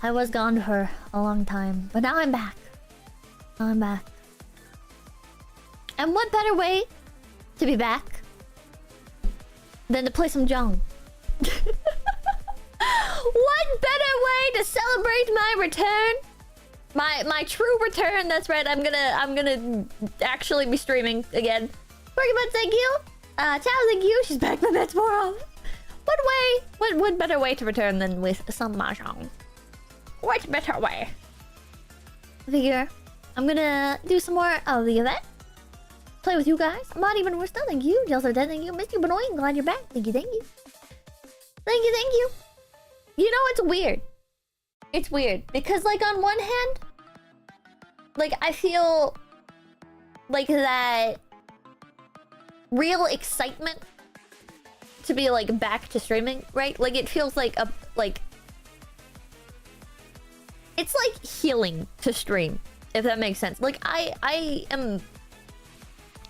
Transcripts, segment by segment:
I was gone for a long time, but now I'm back. Now I'm back. And what better way to be back than to play some Mahjong? What better way to celebrate my return? My true return. That's right. I'm gonna actually be streaming again. Pokemon, thank you. Ciao, thank you. She's back with bets more of. What better way to return than with some Mahjong? What better way? I figure I'm gonna do some more of the event. Play with you guys. I'm not even worse. Thank you. Jelso dead. Thank you. Missed you, but annoying. Glad you're back. Thank you. Thank you. Thank you. Thank you. You know, it's weird. It's weird because, like, on one hand, like, I feel like that real excitement to be, like, back to streaming, right? Like, it feels like a, like, it's like healing to stream, if that makes sense. Like, I'm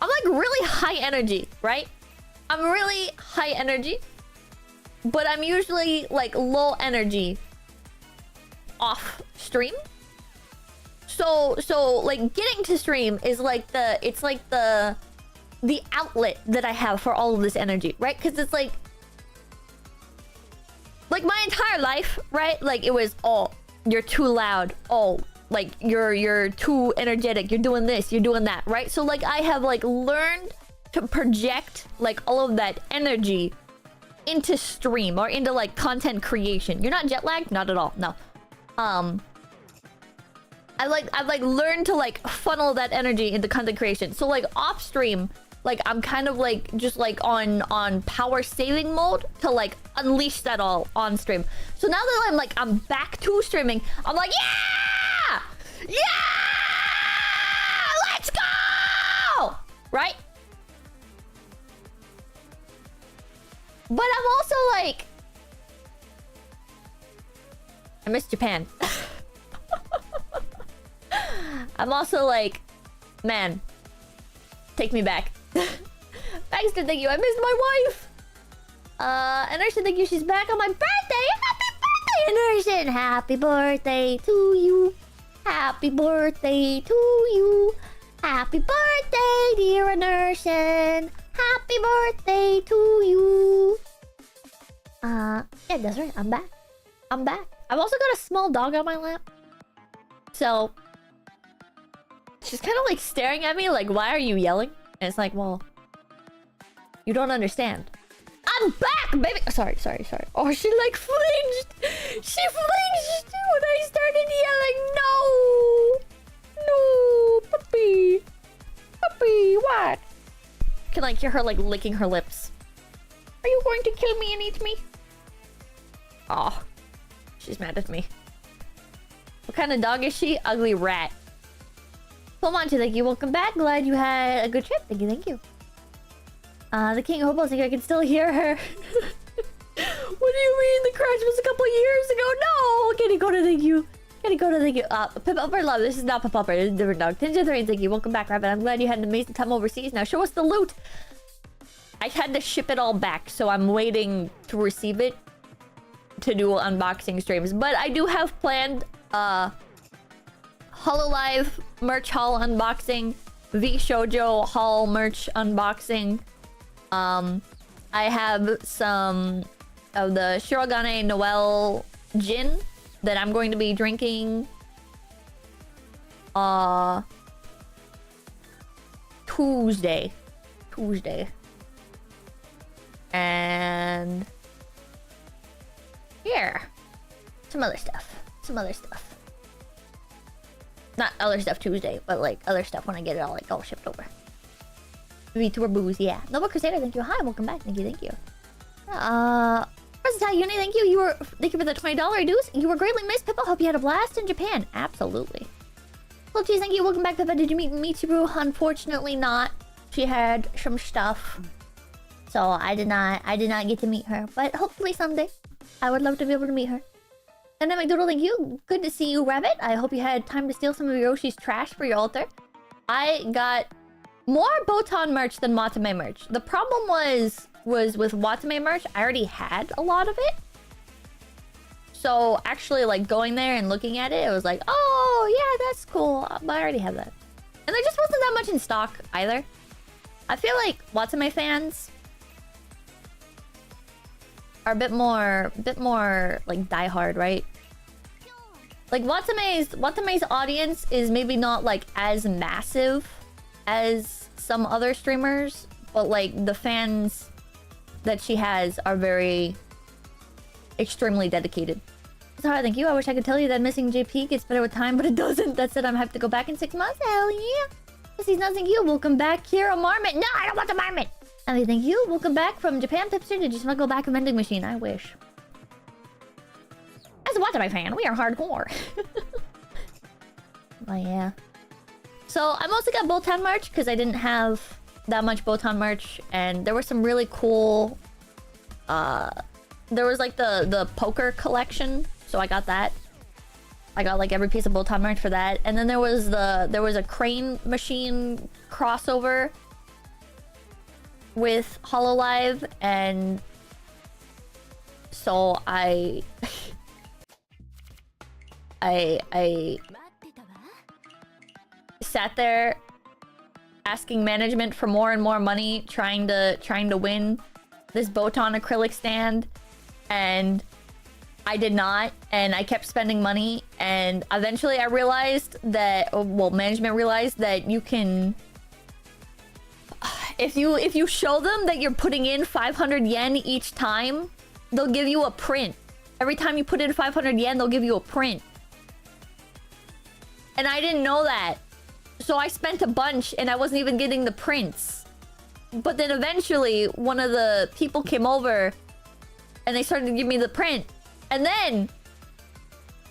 like really high energy, right? I'm really high energy, but I'm usually like low energy off stream. So like getting to stream is like the outlet that I have for all of this energy, right? Because it's like my entire life, right? Like it was, oh, you're too loud. Oh, like you're too energetic. You're doing this, you're doing that, right? So like I have like learned to project like all of that energy into stream or into like content creation. You're not jet lagged? Not at all. No. I've like learned to like funnel that energy into content creation. So like off stream, like I'm kind of like just like on power saving mode to like unleash that all on stream. So now that I'm back to streaming, I'm like, yeah! Yeah! Let's go! Right? But I'm also like, I miss Japan. I'm also like, man, take me back. Baxter, thank you. I missed my wife. Anderson, thank you. She's back on my birthday. Happy birthday, Anderson. Happy birthday to you. Happy birthday to you. Happy birthday, dear Anderson. Happy birthday to you. Yeah, that's right. I'm back. I'm back. I've also got a small dog on my lap. So she's kind of like staring at me like, why are you yelling? And it's like, well, you don't understand. I'm back, baby. Sorry. Oh, she like flinched. She flinched when I started yelling. No, puppy. What? I can like hear her like licking her lips. Are you going to kill me and eat me? Oh, she's mad at me. What kind of dog is she? Ugly rat. Pomonchi, thank you. Welcome back. Glad you had a good trip. Thank you. The King Hobo, think I can still hear her. What do you mean? The crash was a couple years ago. No! Kitty Coda, thank you. Thank you. Pip Upper Love. This is not Pip Upper. This is a different dog. Tinja 3, thank you. Welcome back, Rabbit. I'm glad you had an amazing time overseas. Now show us the loot. I had to ship it all back, so I'm waiting to receive it to do unboxing streams. But I do have planned Hololive merch haul unboxing, V Shoujo haul merch unboxing. I have some of the Shirogane Noel gin that I'm going to be drinking Tuesday. And here, some other stuff. Not other stuff Tuesday, but like other stuff when I get it all like all shipped over. VTuber booze, yeah. Nova Crusader, thank you. Hi, welcome back. Thank you. Versatile Uni, thank you. Thank you for the $20 dues. You were greatly missed, Pippa. Hope you had a blast in Japan. Absolutely. Well, geez, thank you. Welcome back, Pippa. Did you meet Michiru? Unfortunately not. She had some stuff. So I did not get to meet her. But hopefully someday. I would love to be able to meet her. Dynamic Doodle, thank you. Good to see you, Rabbit. I hope you had time to steal some of Yoshi's trash for your altar. I got more Botan merch than Watame merch. The problem was with Watame merch, I already had a lot of it. So actually, like, going there and looking at it, it was like, oh, yeah, that's cool. But I already have that. And there just wasn't that much in stock either. I feel like 𝐏𝐡𝐚𝐭 fans are a bit more like diehard, right? Like 𝐏𝐴TME's audience is maybe not like as massive as some other streamers, but like the fans that she has are very extremely dedicated. Sorry, thank you. I wish I could tell you that missing JP gets better with time, but it doesn't. That said, I'm happy to go back in 6 months. Hell yeah. He's nothing you. Welcome back here, a marmot. No, I don't want the marmot. I mean, thank you. Welcome back from Japan, Pipster. Did you smuggle back a vending machine? I wish. As a 𝐏𝐴TME fan, we are hardcore. Oh, yeah. So, I mostly got Botan merch because I didn't have that much Botan merch. And there were some really cool... There was like the poker collection. So I got that. I got like every piece of Botan merch for that. And then there was a crane machine crossover with HoloLive, and so I sat there asking management for more and more money, trying to win this Botan acrylic stand, and I did not, and I kept spending money, and eventually I realized that, well, management realized that you can, if you show them that you're putting in 500 yen each time, they'll give you a print. Every time you put in 500 yen, they'll give you a print. And I didn't know that. So I spent a bunch and I wasn't even getting the prints. But then eventually, one of the people came over and they started to give me the print. And then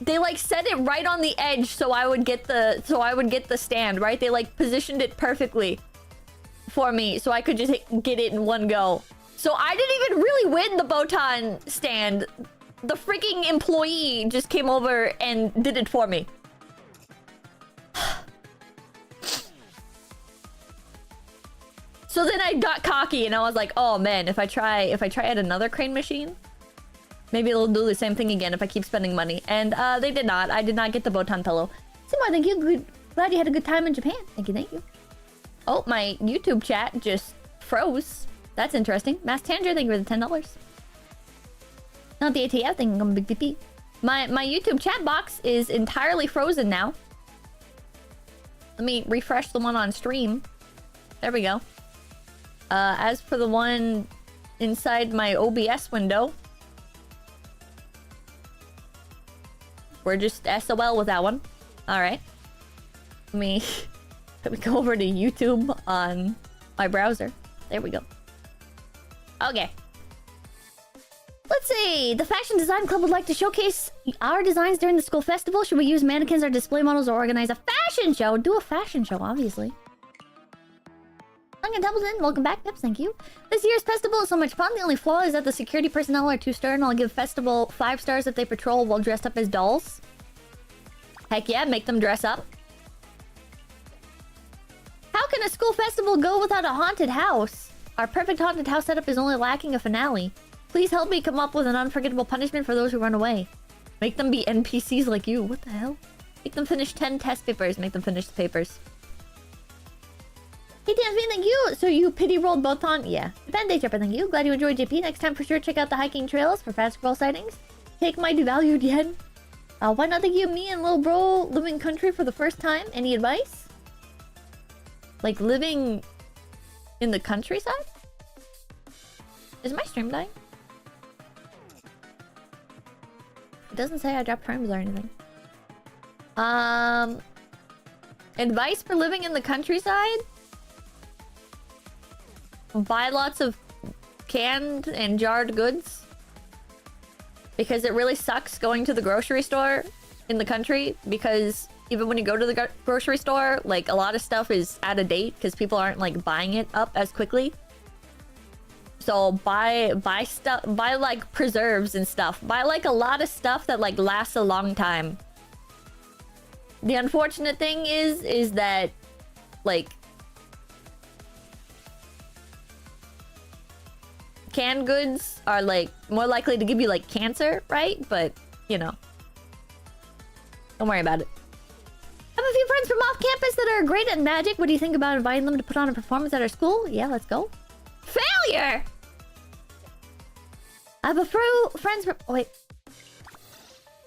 they like set it right on the edge so I would get the stand, right? They like positioned it perfectly for me so I could just get it in one go. So I didn't even really win the Botan stand. The freaking employee just came over and did it for me. So then I got cocky and I was like, oh man, if I try at another crane machine, maybe it'll do the same thing again if I keep spending money. And they did not. I did not get the Botan pillow. Simo, thank you. Glad you had a good time in Japan. Thank you, thank you. Oh, my YouTube chat just froze. That's interesting. Mass Tanger, thank you for the $10. Not the ATF, thank you, big PP. My YouTube chat box is entirely frozen now. Let me refresh the one on stream. There we go. As for the one inside my OBS window, we're just SOL with that one. Alright. Let me go over to YouTube on my browser. There we go. Okay. Let's see. The Fashion Design Club would like to showcase our designs during the school festival. Should we use mannequins or display models or organize a fashion show? Do a fashion show, obviously. Duncan Templeton, welcome back, Pips, thank you. This year's festival is so much fun. The only flaw is that the security personnel are 2-star, and I'll give festival 5 stars if they patrol while dressed up as dolls. Heck yeah, make them dress up. How can a school festival go without a haunted house? Our perfect haunted house setup is only lacking a finale. Please help me come up with an unforgettable punishment for those who run away. Make them be NPCs like you. What the hell? Make them finish 10 test papers. Make them finish the papers. Hey, TMV, thank you. So you pity rolled Botan? Yeah. Band-Aid Tripper, thank you. Glad you enjoyed JP. Next time for sure check out the hiking trails for fast scroll sightings. Take my devalued yen. Why not thank you, me and little bro living country for the first time? Any advice? Like living in the countryside? Is my stream dying? It doesn't say I dropped frames or anything. Advice for living in the countryside? Buy lots of canned and jarred goods. Because it really sucks going to the grocery store in the country. Because even when you go to the grocery store, like, a lot of stuff is out of date. Because people aren't, like, buying it up as quickly. So buy stuff, buy, like, preserves and stuff. Buy, like, a lot of stuff that, like, lasts a long time. The unfortunate thing is that, like, canned goods are like more likely to give you like cancer, right? But you know. Don't worry about it. I have a few friends from off campus that are great at magic. What do you think about inviting them to put on a performance at our school? Yeah, let's go. Failure! I have a few friends from... Wait.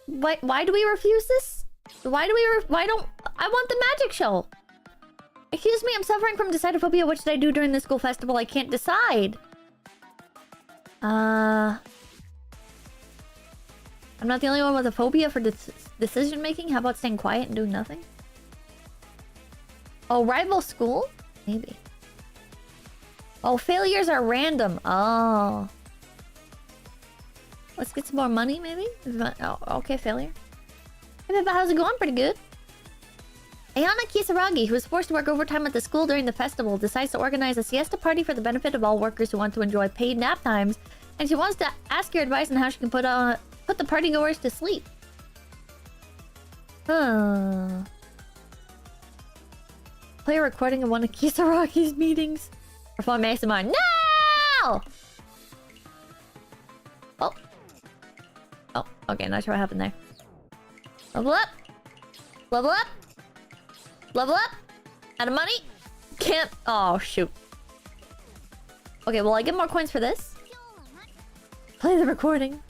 Why do we refuse this? Why don't... I want the magic show. Excuse me, I'm suffering from decidophobia. What should I do during the school festival? I can't decide. I'm not the only one with a phobia for decision making. How about staying quiet and doing nothing? Oh, rival school? Maybe. Oh, failures are random. Oh. Let's get some more money, maybe? Oh, okay, failure. Hey, Pippa, how's it going? Pretty good. 𝐒𝐡𝐚𝐭, who was forced to work overtime at the school during the festival, decides to organize a siesta party for the benefit of all workers who want to enjoy paid nap times, and she wants to ask your advice on how she can put the partygoers to sleep. Play a recording of one of 𝐒𝐡𝐚𝐭's meetings. Perform ASMR. No! Oh. Oh, okay, not sure what happened there. Level up! Level up! Level up! Out of money? Can't... Oh, shoot. Okay, well, I get more coins for this. Play the recording.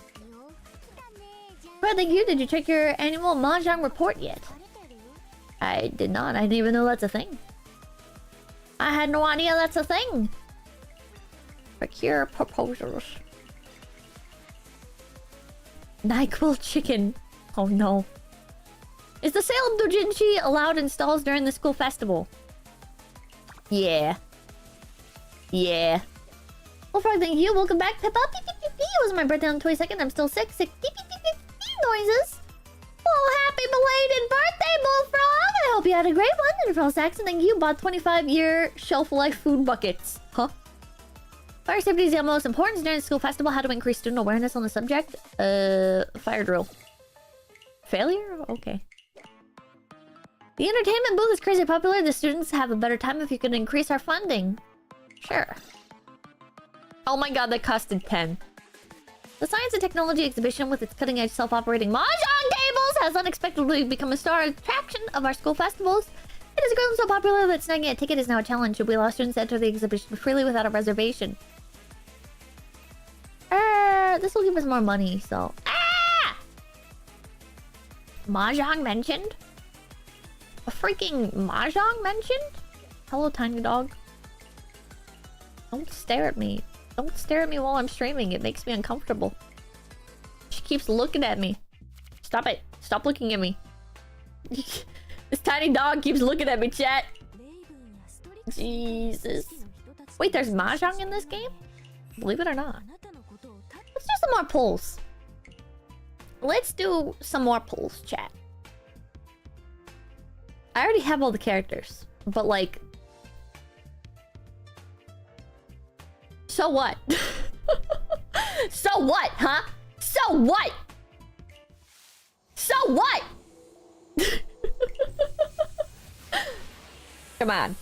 Well, thank you. Did you check your annual Mahjong report yet? I did not. I didn't even know that's a thing. I had no idea that's a thing. Procure proposals. NyQuil chicken. Oh no. Is the sale of doujinshi allowed in stalls during the school festival? Yeah. Yeah. Well, Frog, thank you. Welcome back, Pippa. Beep, beep, beep, beep. It was my birthday on the 22nd. I'm still sick. Sick. Beep, beep, beep, beep, beep noises. Oh, happy belated birthday, Bullfrog! I hope you had a great one. And Frog Saxon, thank you. Bought 25-year shelf-life food buckets. Huh? Fire safety is the most important during the school festival. How to increase student awareness on the subject? Fire drill. Failure? Okay. The entertainment booth is crazy popular. The students have a better time if you can increase our funding. Sure. Oh my god, that costed 10. The Science and Technology exhibition with its cutting-edge self-operating Mahjong tables has unexpectedly become a star attraction of our school festivals. It has grown so popular that snagging a ticket is now a challenge. Should we allow students to enter the exhibition freely without a reservation? This will give us more money, so... Ah! Mahjong mentioned? A freaking Mahjong mentioned? Hello, tiny dog. Don't stare at me. Don't stare at me while I'm streaming. It makes me uncomfortable. She keeps looking at me. Stop it. Stop looking at me. This tiny dog keeps looking at me, chat. Jesus. Wait, there's Mahjong in this game? Believe it or not. Let's do some more polls. Let's do some more polls, chat. I already have all the characters, but like... So what? So what, huh? So what? So what? Come on.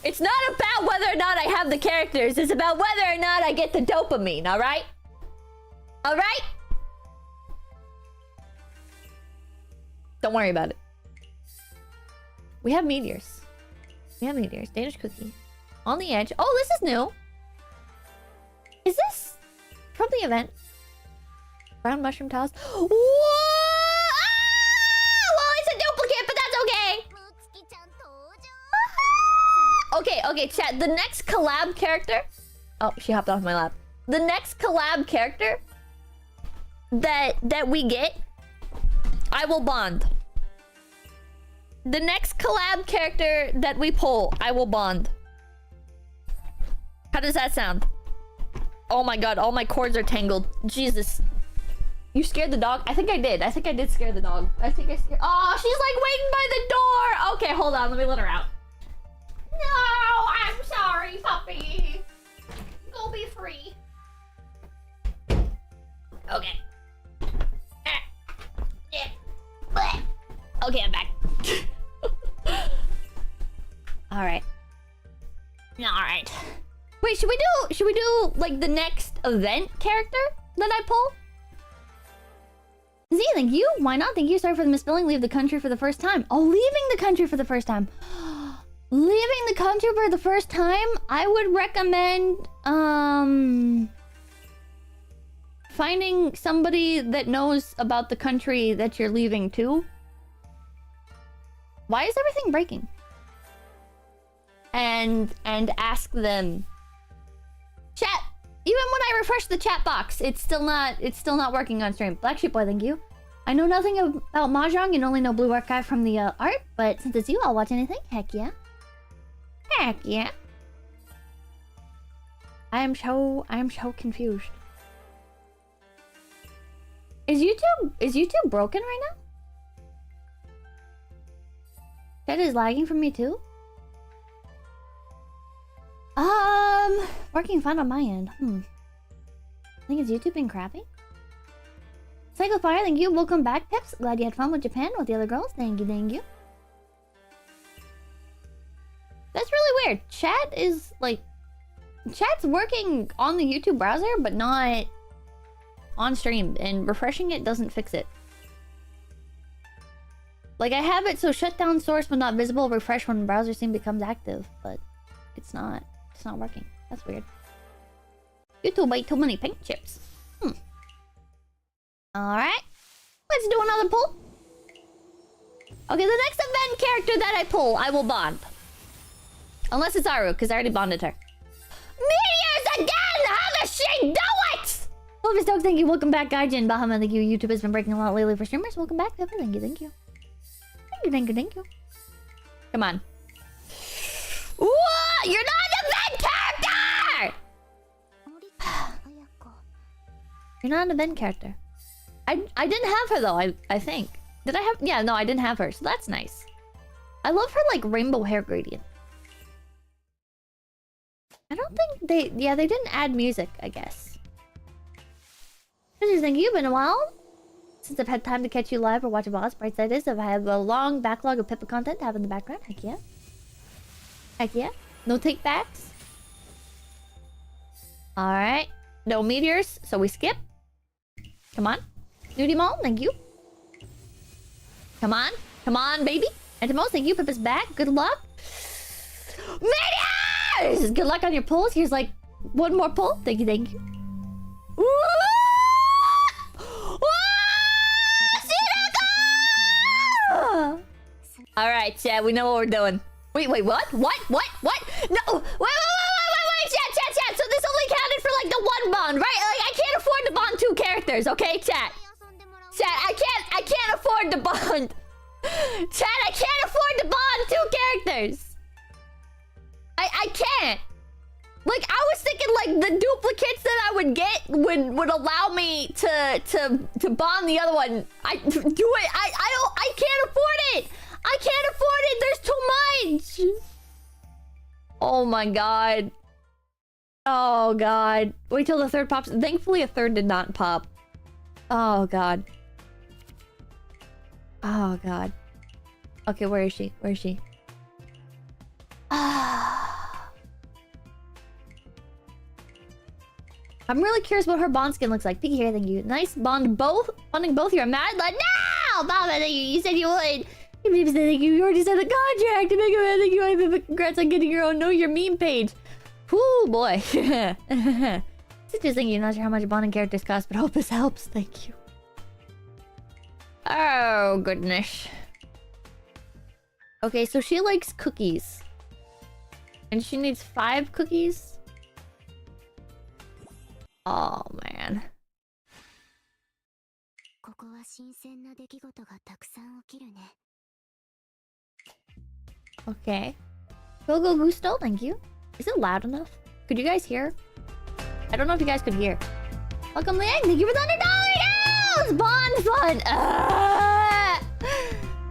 It's not about whether or not I have the characters. It's about whether or not I get the dopamine, alright? Alright? Don't worry about it. We have meteors. We have meteors. Danish cookie. On the edge. Oh, this is new. Is this from the event? Brown mushroom tiles. Whoa! Ah! Well, it's a duplicate, but that's okay. Okay, okay, chat. The next collab character... Oh, she hopped off my lap. The next collab character that we get, I will bond. The next collab character that we pull, I will bond. How does that sound? Oh my god, all my cords are tangled. Jesus. You scared the dog? I think I did. I think I did scare the dog. I think I scared... Oh, she's like waiting by the door! Okay, hold on. Let me let her out. No, I'm sorry, puppy. Go be free. Okay. Yeah. Okay, I'm back. Alright. Alright. Wait, should we do like the next event character that I pull? Z, thank you. Why not? Thank you. Sorry for the misspelling. Leave the country for the first time. Oh, leaving the country for the first time. Leaving the country for the first time? I would recommend, finding somebody that knows about the country that you're leaving to. Why is everything breaking? And ask them. Chat. Even when I refresh the chat box, it's still not working on stream. Black Sheep Boy, thank you. I know nothing about Mahjong and only know Blue Archive from the art, but since it's you, I'll watch anything. Heck yeah. Heck yeah. I am so confused. Is YouTube broken right now? That is lagging for me too. Working fine on my end. I think it's YouTube being crappy. Cycle Fire, thank you. Welcome back, Pips. Glad you had fun with Japan with the other girls. Thank you, thank you. That's really weird. Chat's working on the YouTube browser, but not on stream, and refreshing it doesn't fix it. Like, I have it so shutdown source but not visible, refresh when browser scene becomes active, but it's not working. That's weird. YouTube ate too many paint chips. Alright. Let's do another pull. Okay, the next event character that I pull, I will bond. Unless it's Aru, because I already bonded her. Meteors again! How does she do it? Silver Stokes, thank you. Welcome back, Gaijin. Bahama, thank you. YouTube has been breaking a lot lately for streamers. Welcome back, Pepper. Thank you, thank you. Thank you, thank you, thank you. Come on. Whoa! You're not an event character! You're not an event character. I didn't have her though, I think. Did I have? Yeah, no, I didn't have her, so that's nice. I love her like rainbow hair gradient. I don't think they didn't add music, I guess. Thank you, been a while since I've had time to catch you live or watch a boss. Bright side is I have a long backlog of Pippa content to have in the background. Heck yeah. Heck yeah. No take backs. Alright. No meteors, so we skip. Come on. Nudie Mall, thank you. Come on. Come on, baby. Antimos, thank you. Pippa's back. Good luck. Meteors! Good luck on your pulls. Here's like one more pull. Thank you, thank you. Alright, chat, we know what we're doing. Wait, what? What? No! Wait, chat. So this only counted for like the one bond, right? Like, I can't afford to bond two characters, okay, chat? Chat, I can't afford to bond. Chat, I can't afford to bond two characters. I can't. Like, I was thinking like the duplicates that I would get would allow me to bond the other one. I can't afford it. I can't afford it. There's too much. Oh my god. Oh god. Wait till the third pops. Thankfully a third did not pop. Oh god. Oh god. Okay, where is she? Where is she? I'm really curious what her bond skin looks like. Piggy hair, thank you. Nice bonding both your mad lad. No! Baba, thank you. You said you would. Thank you. You already said the contract. Thank you. Congrats on getting your own Know Your Meme page. Whoo, boy. It's just thinking, not sure how much bonding characters cost, but hope this helps. Thank you. Oh, goodness. Okay, so she likes cookies. And she needs 5 cookies? Oh, man. Okay. Go Gusto, thank you. Is it loud enough? Could you guys hear? I don't know if you guys could hear. Welcome, Liang. Thank you for the $100. Bond fun.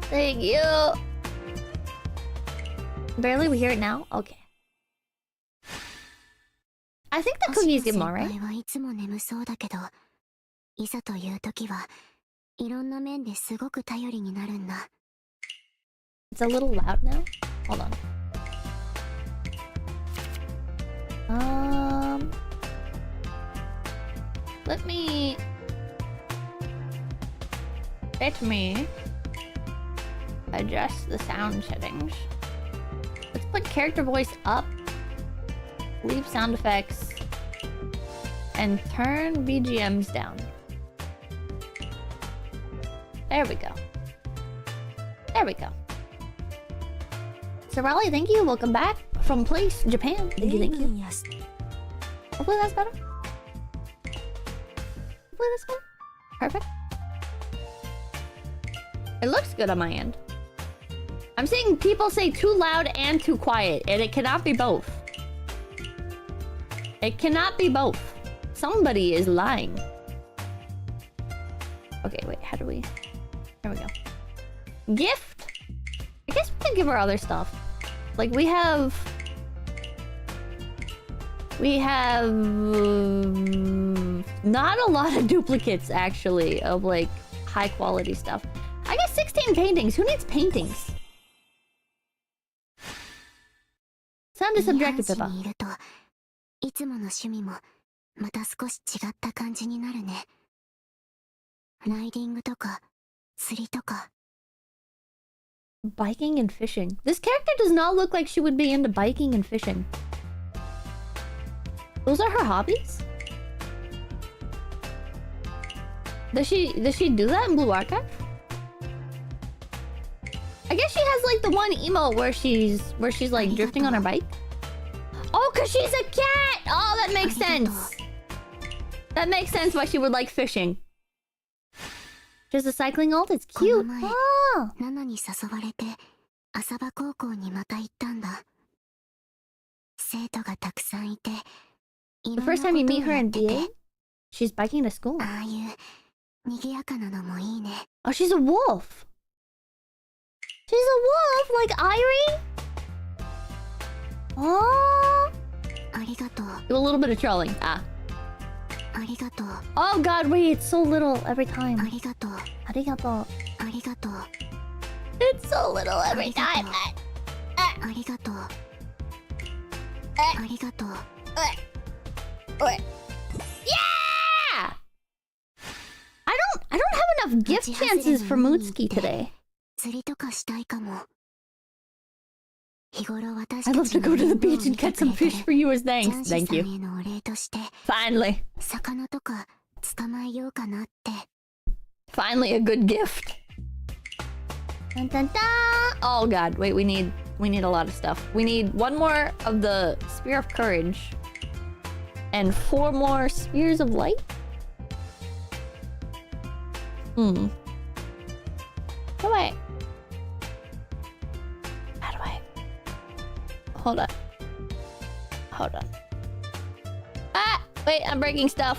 Thank you. Barely, we hear it now? Okay. I think the cookies get more, right? It's a little loud now. Hold on. Let me... Let me adjust the sound settings. Let's put character voice up. Leave sound effects. And turn BGMs down. There we go. There we go. So Raleigh, thank you. Welcome back from Place, Japan. Thank you, thank you. Hopefully that's better. Hopefully that's better. Perfect. It looks good on my end. I'm seeing people say too loud and too quiet, and it cannot be both. It cannot be both. Somebody is lying. Okay, wait, how do we... There we go. Gift? I guess we can give her other stuff. Like, we have... not a lot of duplicates, actually, of, like, high-quality stuff. I guess 16 paintings. Who needs paintings? Sound is subjective, Pippa. いつもの趣味もまた少し違った感じになるね。ライディングとか釣りとか。Biking and fishing. This character does not look like she would be into biking and fishing. Those are her hobbies? Does she do that in Blue Archive? I guess she has like the one emote where she's like drifting on her bike. Oh, cause she's a cat! Oh, that makes sense. That makes sense why she would like fishing. Just a cycling alt, it's cute. Oh. ナナに誘われて浅場高校にまた行ったんだ。生徒がたくさんいて。The first time you meet her in BA, she's biking to school. ああいう賑やかなのもいいね。Oh, she's a wolf. She's a wolf, like Irie? Oh. ありがとう。Do a little bit of trolling. Ah. ありがとう。Oh god, wait, it's so little every time. ありがとう。ありがとう。ありがとう。It's so little every time. ありがとう。ありがとう。Yeah! I don't have enough gift chances for Mootski today. 釣りとかしたいかも。I'd love to go to the beach and catch some fish for you as thanks. Thank you. Finally. 魚とか捕まえようかなって。Finally a good gift. Dun, dun, dun. Oh god, wait, we need a lot of stuff. We need one more of the Spear of Courage. And 4 more Spears of Light? How do I... Hold on. Hold on. Ah! Wait, I'm breaking stuff.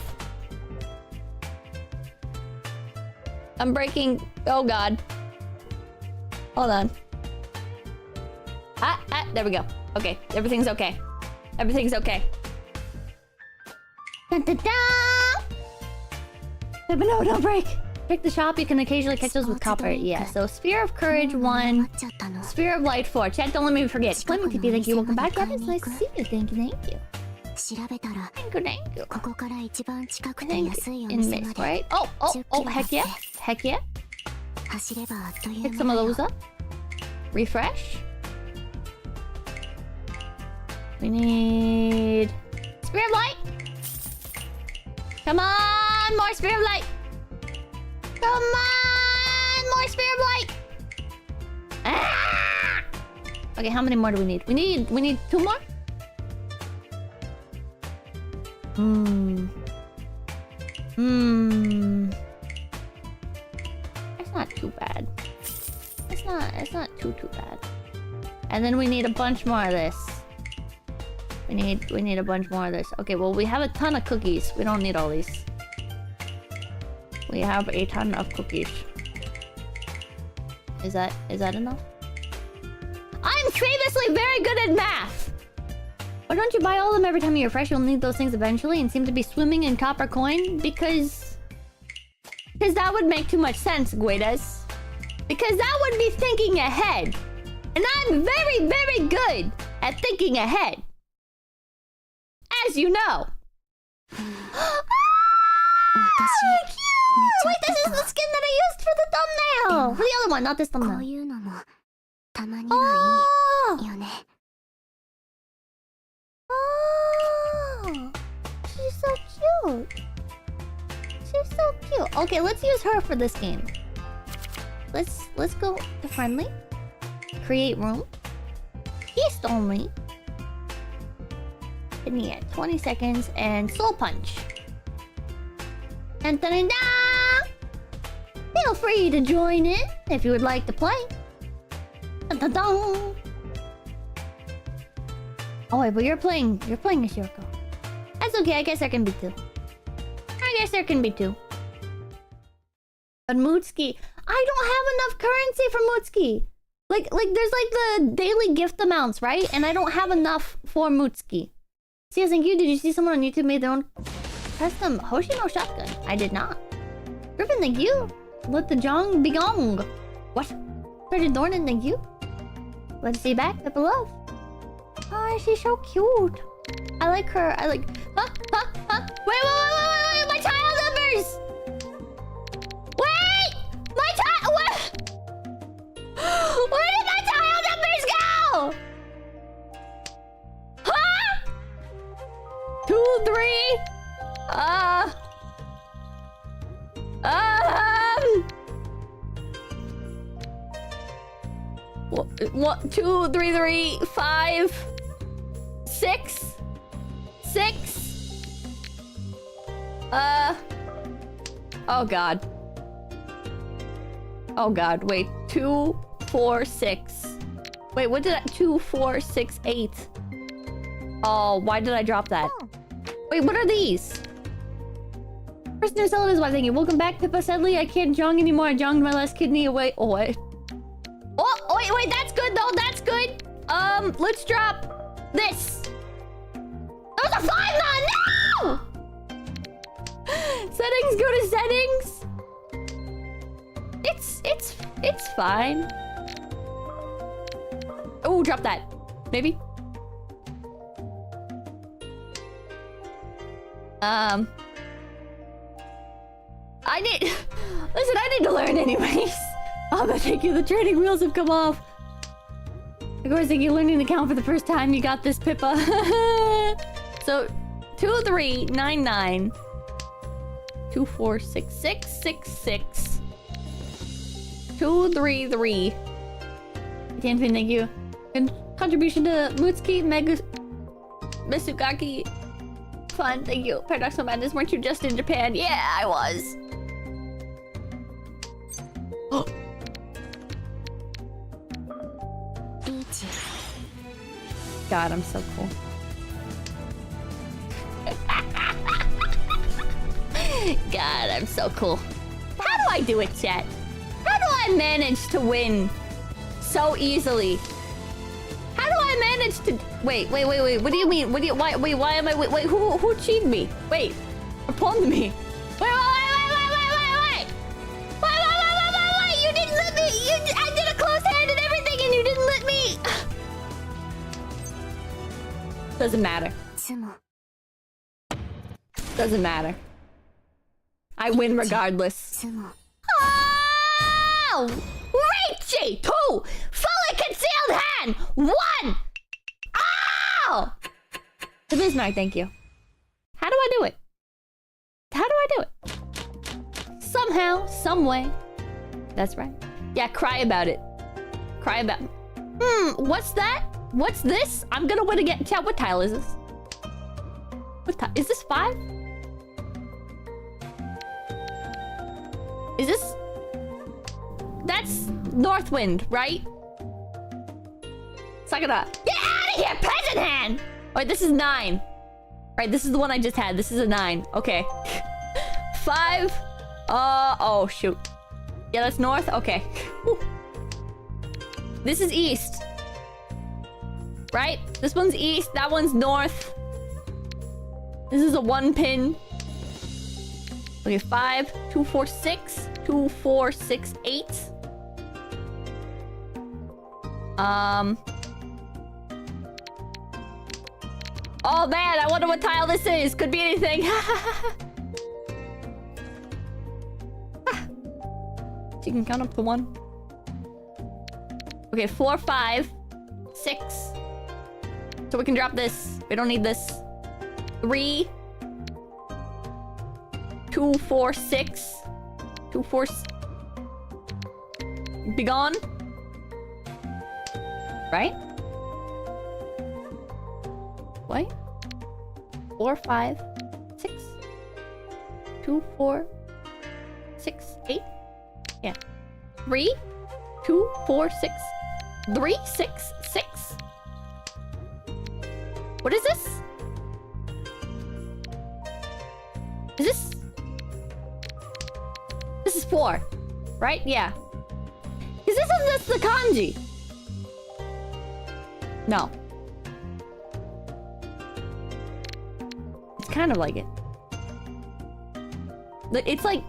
I'm breaking... Oh god. Hold on. Ah! There we go. Okay, everything's okay. Everything's okay. Dun, dun, dun! But no, don't break! Pick the shop, you can occasionally catch those with copper. Yeah, so Sphere of Courage 1, Sphere of Light 4. Chat, don't let me forget. Flaming TP, thank you. Welcome back, Gavin. It's nice to see you. Thank you, thank you. Thank you, thank you. In this, right? Oh, heck yeah. Heck yeah. Pick some of those up. Refresh. We need... Sphere of Light! Come on! More Sphere of Light! Come on! More Sphere of Light! Ah! Okay, how many more do we need? We need 2 more? That's not too bad. It's not too bad. And then we need a bunch more of this. We need a bunch more of this. Okay, well we have a ton of cookies. We don't need all these. We have a ton of cookies. Is that enough? I'm famously very good at math! Why don't you buy all of them every time you refresh? You'll need those things eventually and seem to be swimming in copper coin because that would make too much sense, 𝐒𝐻𝐻. Because that would be thinking ahead. And I'm very, very good at thinking ahead. As you know. Ah, cute! Wait, this is the skin that I used for the thumbnail! For the other one, not this こう thumbnail. いうのもたまにはいいよね。 Oh, she's so cute. She's so cute. Okay, let's use her for this game. Let's go to friendly. Create room. Feast only. And yeah, 20 seconds and soul punch. And da-da-da! Feel free to join in if you would like to play. Dun-dun-dun. Oh wait, but you're playing as Yoko. That's okay, I guess there can be two. But Mootski, I don't have enough currency for Mootski. Like there's like the daily gift amounts, right? And I don't have enough for Mootski. See, thank you. Did you see someone on YouTube made their own custom Hoshino shotgun? I did not. Griffin, thank you. Let the Jong be gong. What? Sergeant Dornan, thank you. Let's see back. Pepper love. Oh, she's so cute. I like her. I like. Wait! My tile numbers. Wait! My tile. What? Where did my tile numbers go? Huh? 2, 3. One, 2, 3, 3, 5, 6. Oh god. Oh god, wait. 2, 4, 6. Wait, what did I... 2, 4, 6, 8. Oh, why did I drop that? Wait, what are these? First new seller is why thank you. Welcome back, Pippa Sedley. I can't jong anymore. I jonged my last kidney away. Oh, wait. Oh, wait, that's good though. That's good. Let's drop this. That was a 5 now! No! Settings, go to settings. It's fine. Oh, drop that. Maybe. Listen, I need to learn anyways. Oh, but thank you. The training wheels have come off. Of course, thank you. Learning the count for the first time. You got this, Pippa. So, 2, 3, 9, 9. 2, 4, 6, 6, 6, 6. 2, 3, 3. Tianfin, thank you. And contribution to Mutsuki, Mesugaki. Fun, thank you. Paradoxal Madness, weren't you just in Japan? Yeah, I was. Oh. God, I'm so cool. God, I'm so cool. How do I do it, chat? How do I manage to win so easily? How do I manage to... Wait. What do you mean? Why am I... Wait, who cheated me? Wait. Or pawned me? Wait. You didn't let me... I did a close hand and everything and you didn't let me... Doesn't matter. Doesn't matter. I win regardless. Oh! Richie! 2! Fully concealed hand! 1! Oh! The Bismarck, thank you. How do I do it? How do I do it? Somehow, some way. That's right. Yeah, cry about it. Cry about... what's that? What's this? I'm gonna win again. Chat, what tile is this? What tile? Is this 5? Is this... That's Northwind, right? Sakura. Get out of here, peasant hand! Wait, this is 9. Right, this is the one I just had. This is a 9. Okay. 5. Oh, shoot. Yeah, that's north? Okay. Whew. This is east. Right? This one's east. That one's north. This is a 1 pin. Okay, 5, 2, 4, 6. 2, 4, 6, 8. Oh man, I wonder what tile this is. Could be anything. you can count up to 1. Okay, 4, 5, 6. So we can drop this. We don't need this. 3, 2, 4, 6. 2, 4. Be gone. Right? Wait. 4, 5, 6. 2, 4, 6, 8. Yeah. 3, 2, 4, 6. 3, 6, 6. What is this? Is this? This is 4, right? Yeah. Is this the kanji? No. It's kind of like it. It's like...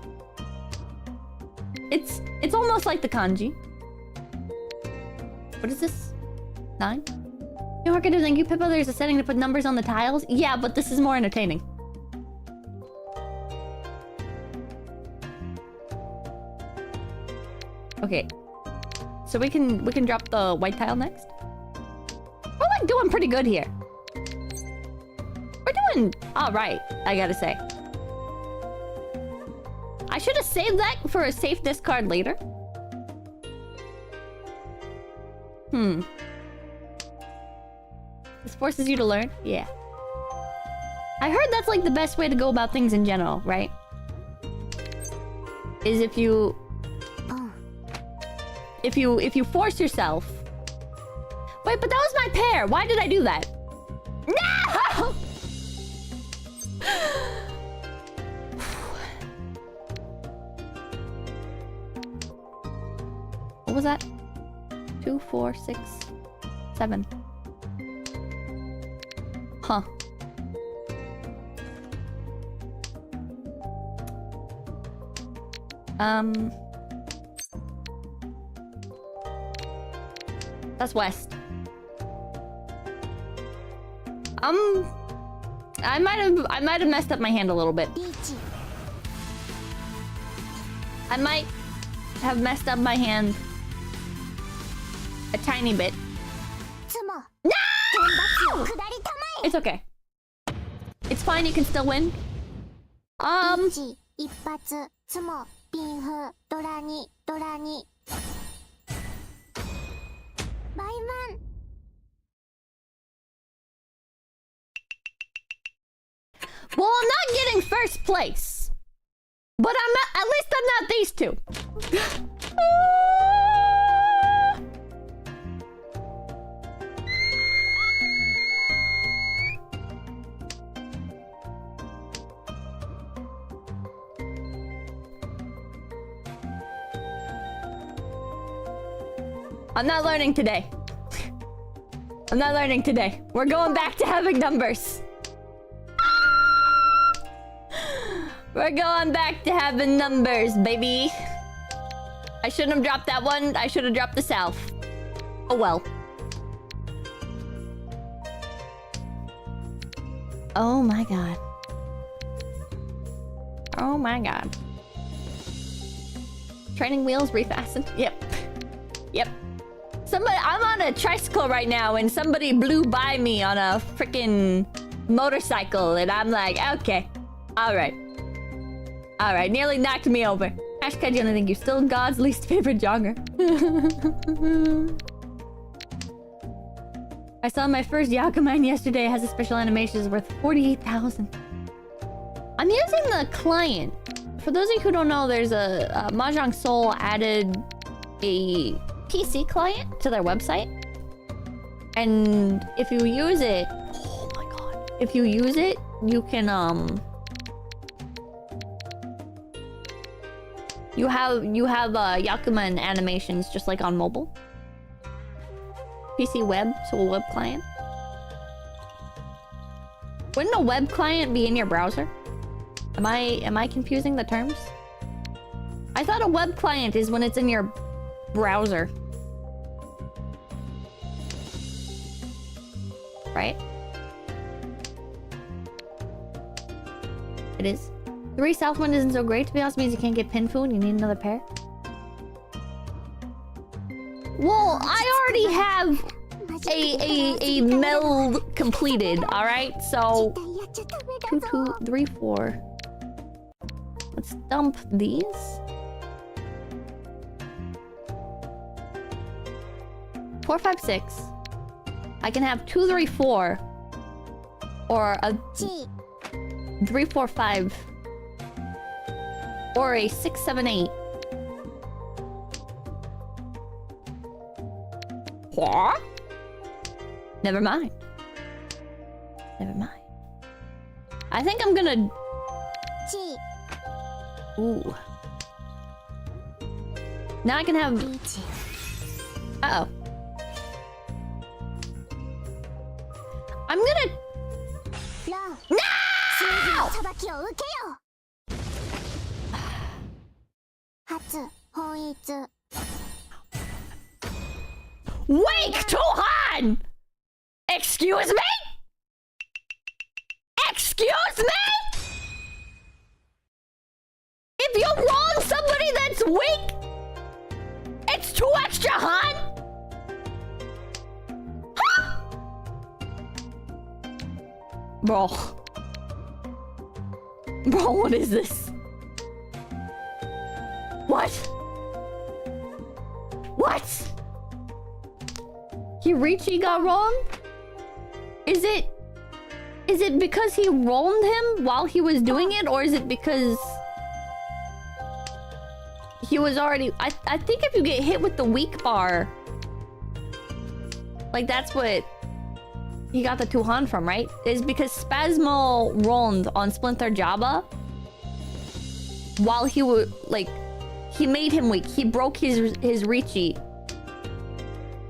It's almost like the kanji. What is this? 9? You know, thank you, Pippa. There's a setting to put numbers on the tiles. Yeah, but this is more entertaining. Okay. So we can drop the white tile next. We're like doing pretty good here. We're doing all right, I gotta say. I should have saved that for a safe discard later. This forces you to learn? Yeah. I heard that's like the best way to go about things in general, right? Is if you force yourself. Wait, but that was my pair. Why did I do that? No! What was that? 2, 4, 6, 7. Huh. That's west. I might have messed up my hand a little bit. I might have messed up my hand a tiny bit. No! It's okay. It's fine, you can still win. Well, I'm not getting first place. But at least I'm not these two. I'm not learning today. I'm not learning today. We're going back to having numbers. We're going back to having numbers, baby. I shouldn't have dropped that one. I should have dropped the south. Oh well. Oh my god. Oh my god. Training wheels refastened. Yep. Yep. I'm on a tricycle right now and somebody blew by me on a freaking motorcycle and I'm like, okay. Alright. Alright, nearly knocked me over. Hashtag Jonah, think you're still God's least favorite jogger. I saw my first 𝐏𝐡𝐚𝐭 yesterday. It has a special animation. It's worth 48,000. I'm using the client. For those of you who don't know, there's a Mahjong Soul added a PC client to their website. And if you use it... Oh my god. If you use it, you can, You have 𝐏𝐴CUMA animations just like on mobile. PC web, so a web client. Wouldn't a web client be in your browser? Am I confusing the terms? I thought a web client is when it's in your browser. Right? It is. 3 Southwind isn't so great, to be honest. Means you can't get Pinfu and you need another pair. Well, I already have a meld completed, alright? So 2, 2, 3, 4. Let's dump these. Four, 5, 6. I can have 2, 3, 4. Or a 3, 4, 5. Or a 6, 7, 8. What? Never mind. Never mind. I think I'm gonna... Ooh. Now I can have... Uh-oh. I'm gonna... No! Wake 𝐏𝐡𝐚𝐭! Excuse me? Excuse me? If you wrong somebody that's weak, it's 2 extra, Han? Huh? Bro. Bro, what is this? What? What? Hirichi got wrong? Is it because he roamed him while he was doing it, or is it because he was already... I think if you get hit with the weak bar, like that's what he got the 2 Han from, right? Is because Spasmo roamed on Splinter Jabba while he was like, he made him weak. He broke his Richi.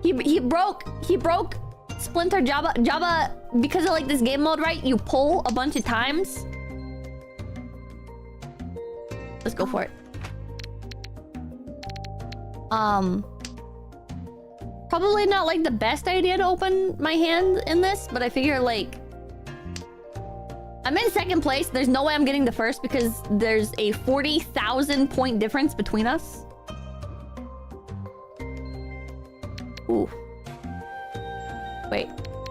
He broke Splinter Jabba because of like this game mode, right? You pull a bunch of times. Let's go for it. Probably not like the best idea to open my hand in this, but I figure like I'm in 2nd place. There's no way I'm getting the 1st because there's a 40,000 point difference between us. Ooh. Wait.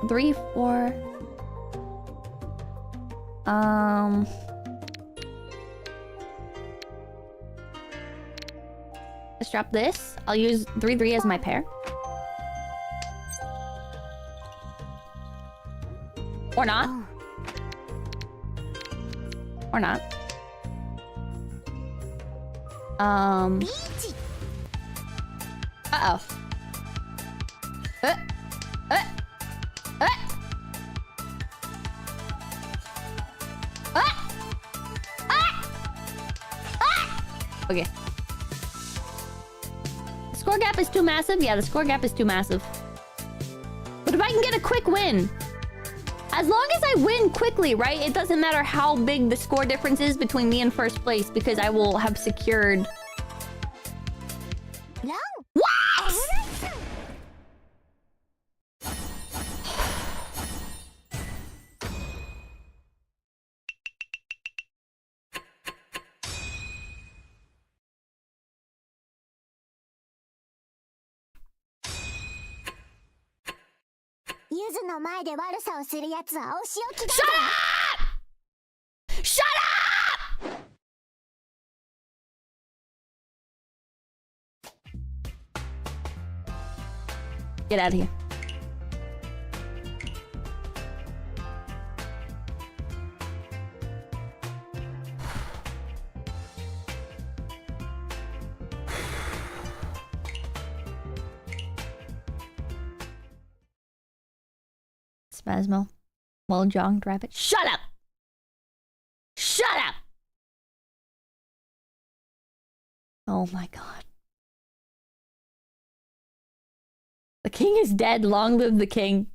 3, 4. Let's drop this. I'll use 3, 3 as my pair. Or not. Or not. Uh-oh. Okay. The score gap is too massive? Yeah, the score gap is too massive. But if I can get a quick win... As long as I win quickly, right? It doesn't matter how big the score difference is between me and 1st place, because I will have secured... No. What?! Shut up! Shut up! Get out of here. Spasmo. Mahjong, drive it. Shut up! Shut up! Oh my god. The king is dead. Long live the king.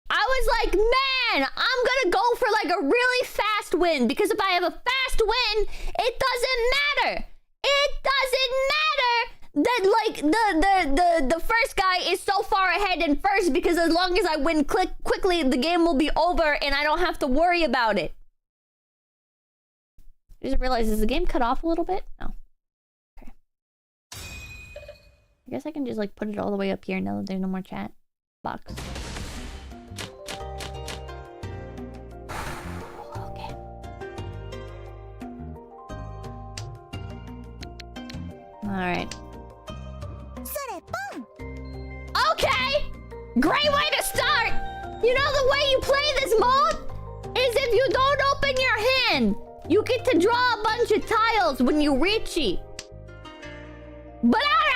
I was like, man, I'm gonna go for like a really fast win, because if I have a fast win, it doesn't matter. It doesn't matter that like the first guy is so far ahead in 1st, because as long as I win quickly, the game will be over and I don't have to worry about it. I just realized, is the game cut off a little bit? No. Okay. I guess I can just like put it all the way up here now that there's no more chat box. Okay. Alright. Okay! Great way to start! You know the way you play this mode? Is if you don't open your hand, you get to draw a bunch of tiles when you reach it. But alright!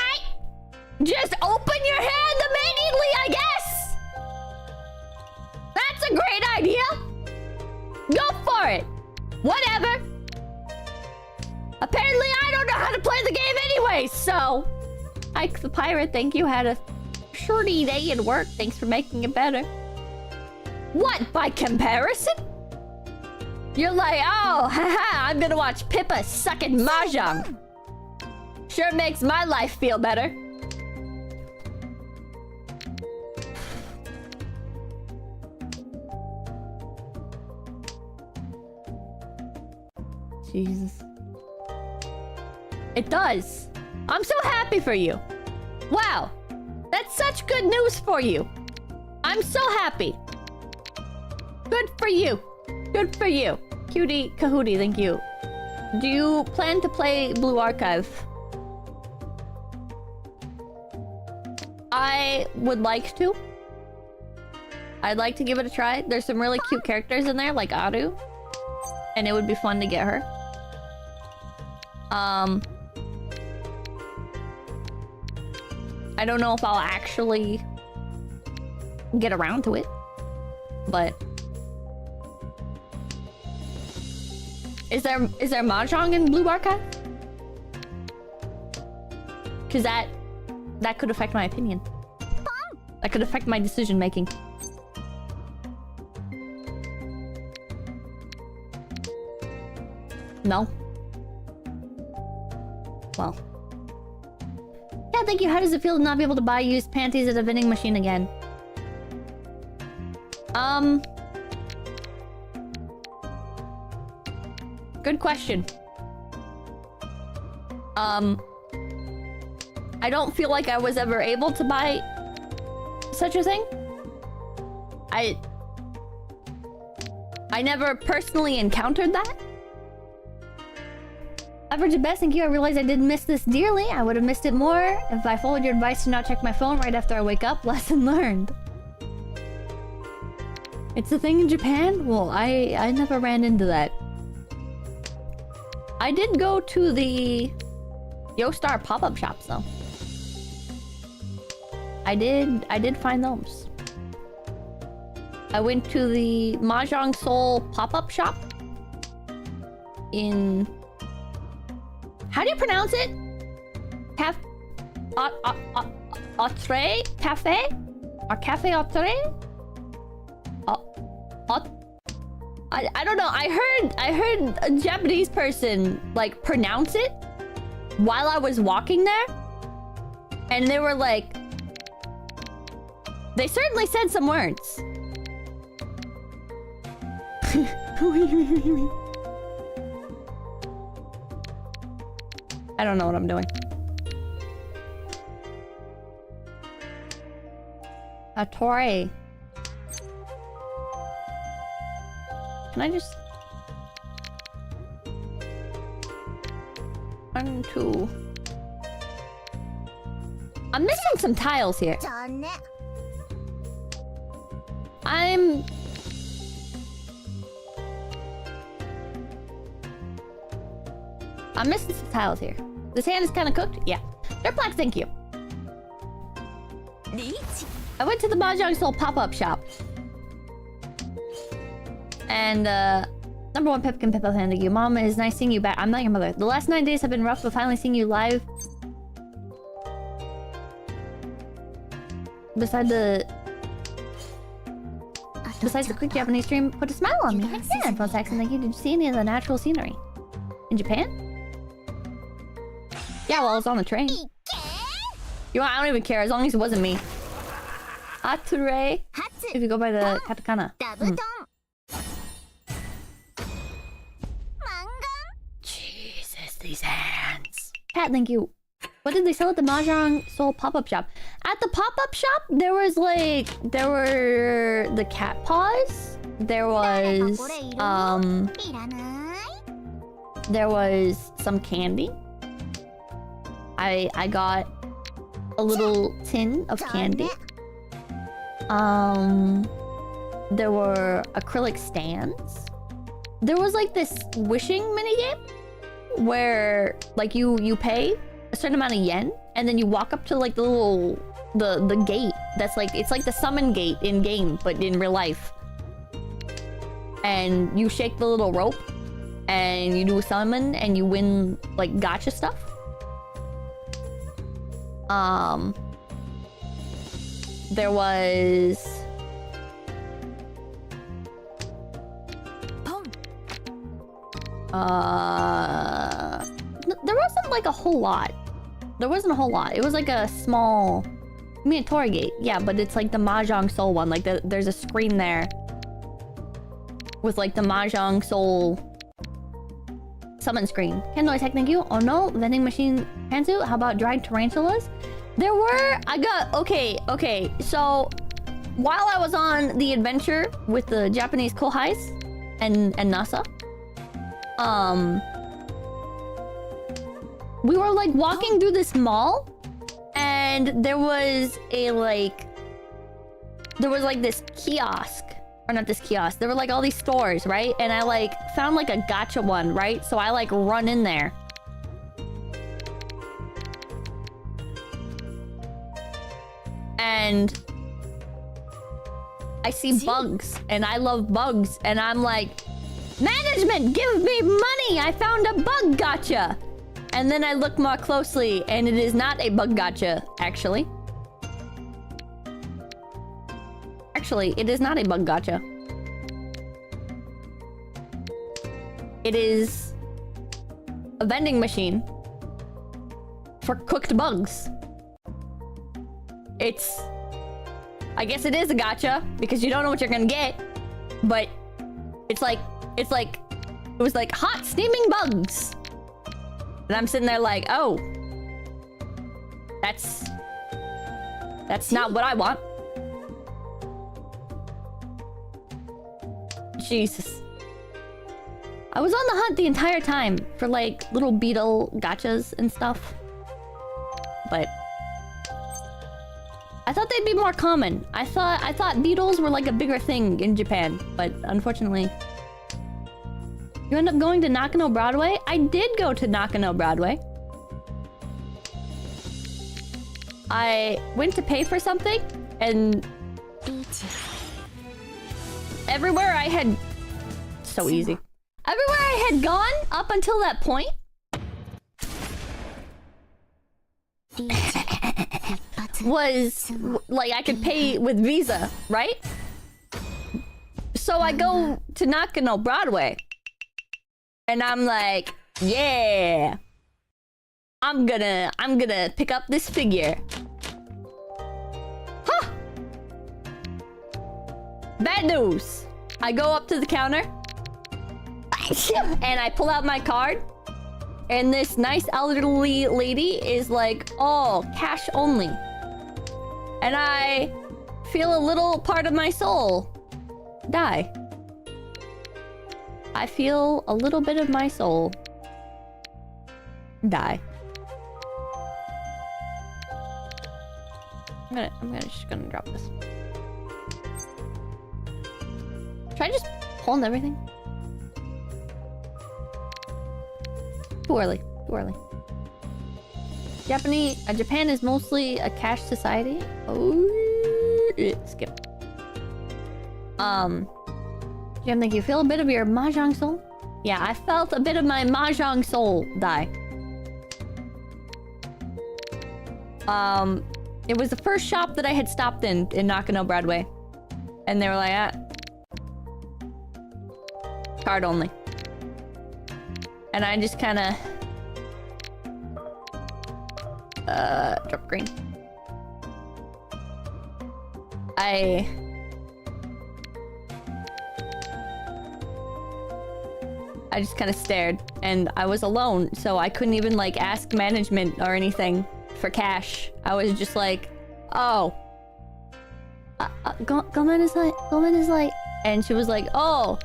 Just open your hand immediately, I guess! That's a great idea! Go for it! Whatever! Apparently I don't know how to play the game anyway, so... Ike the Pirate, thank you, had a shorty day at work. Thanks for making it better. What, by comparison? You're like, oh, haha, I'm gonna watch Pippa suck at Mahjong. Sure makes my life feel better. Jesus. It does. I'm so happy for you. Wow. That's such good news for you. I'm so happy. Good for you. Good for you. 𝐏𝐡𝐚𝐭, thank you. Do you plan to play Blue Archive? I would like to. I'd like to give it a try. There's some really cute characters in there, like Aru. And it would be fun to get her. I don't know if I'll actually get around to it, but is there Mahjong in Blue Archive? Because that could affect my opinion. That could affect my decision making. No. Well. Yeah, thank you. How does it feel to not be able to buy used panties at a vending machine again? Good question. I don't feel like I was ever able to buy such a thing. I never personally encountered that. Average at best, thank you. I realized I did miss this dearly. I would have missed it more if I followed your advice to not check my phone right after I wake up. Lesson learned. It's a thing in Japan? Well, I never ran into that. I did go to the YoStar pop-up shops though. I did find those. I went to the Mahjong Soul pop-up shop in... How do you pronounce it? 𝐒𝐡𝐚𝐭 Cafe? Or Cafe 𝐒𝐡𝐚𝐭? I don't know. I heard a Japanese person like pronounce it while I was walking there, and they were like, they certainly said some words. I don't know what I'm doing. A Torre. Can I just... 1, 2... I'm missing some tiles here. I'm missing some tiles here. This hand is kind of cooked? Yeah. They're black, thank you. I went to the Mahjong Soul pop-up shop. And, number one Pipkin Pippa fan, thank you. Mom, it is nice seeing you back. I'm not your mother. The last 9 days have been rough, but finally seeing you live. Besides the quick Japanese stream, put a smile on me. Heck yeah, phone accent, thank you. Did you see any of the natural scenery? In Japan? Yeah, well, I was on the train. You know, I don't even care, as long as it wasn't me. Ature. If you go by the katakana. Jesus, these hands. Pat, thank you. What did they sell at the Mahjong Soul pop-up shop? At the pop-up shop, there was like... There were the cat paws. There was... There was some candy. I got a little tin of candy. There were acrylic stands. There was like this wishing minigame where like you pay a certain amount of yen and then you walk up to like the little the gate that's like it's like the summon gate in game but in real life. And you shake the little rope and you do a summon and you win like gacha stuff. There was there wasn't like a whole lot. There wasn't a whole lot. It was like a small Toriegate. Yeah, but it's like the Mahjong Soul one. Like there's a screen there with like the Mahjong Soul summon screen. Candle tech, thank you. Oh no, vending machine Hansu. How about dried tarantulas? There were... Okay. So, while I was on the adventure with the Japanese kohais and NASA, we were like walking through this mall, and there was like this kiosk. Or not this kiosk. There were like all these stores, right? And I like found like a gacha one, right? So I like run in there. And I see bugs, and I love bugs, and I'm like, management, give me money! I found a bug gacha! And then I look more closely, and it is not a bug gacha, actually. Actually, it is not a bug gacha. It is a vending machine for cooked bugs. I guess it is a gacha because you don't know what you're gonna get, but it was like hot steaming bugs, and I'm sitting there like, oh, that's not what I want. Jesus, I was on the hunt the entire time for like little beetle gachas and stuff, but I thought they'd be more common. I thought beetles were like a bigger thing in Japan, but unfortunately... You end up going to Nakano Broadway? I did go to Nakano Broadway. I went to pay for something, and... Everywhere I had... So easy. Everywhere I had gone up until that point... was like I could pay with Visa, right? So I go to Nakano Broadway, and I'm like, yeah, I'm gonna pick up this figure. Huh? Bad news. I go up to the counter, and I pull out my card. And this nice elderly lady is like, oh, cash only. And I feel a little part of my soul die. I feel a little bit of my soul die. I'm just gonna drop this. Should I just hold everything? Too early. Japan is mostly a cash society. Oh, skip. Jim, think you feel a bit of your Mahjong soul? Yeah, I felt a bit of my Mahjong soul die. It was the first shop that I had stopped in Nakano Broadway. And they were like, ah, card only. And I just kind of... drop green. I just kind of stared, and I was alone, so I couldn't even like ask management or anything for cash. I was just like, oh, 𝐿𝐴𝐚 is like, and she was like, oh,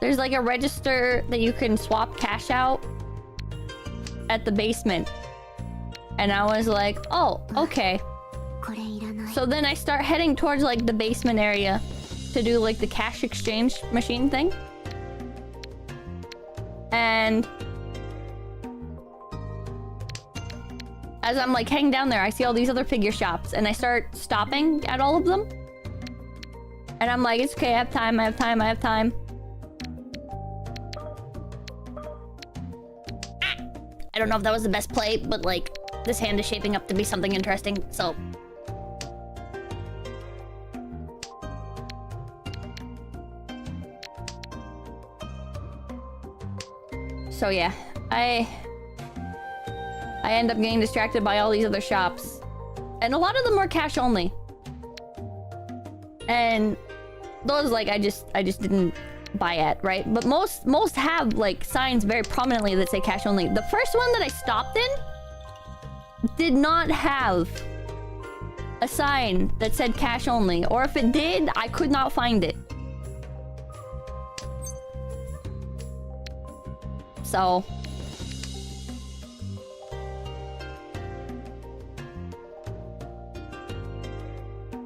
there's like a register that you can swap cash out at the basement. And I was like, oh, okay. So then I start heading towards like the basement area to do like the cash exchange machine thing. And as I'm like heading down there, I see all these other figure shops and I start stopping at all of them. And I'm like, it's okay, I have time, I have time, I have time. I don't know if that was the best play, but like, this hand is shaping up to be something interesting, so... So yeah, I end up getting distracted by all these other shops. And a lot of them were cash only. And those like I just didn't buy at, right? But most have like signs very prominently that say cash only. The first one that I stopped in did not have a sign that said cash only, or if it did, I could not find it. So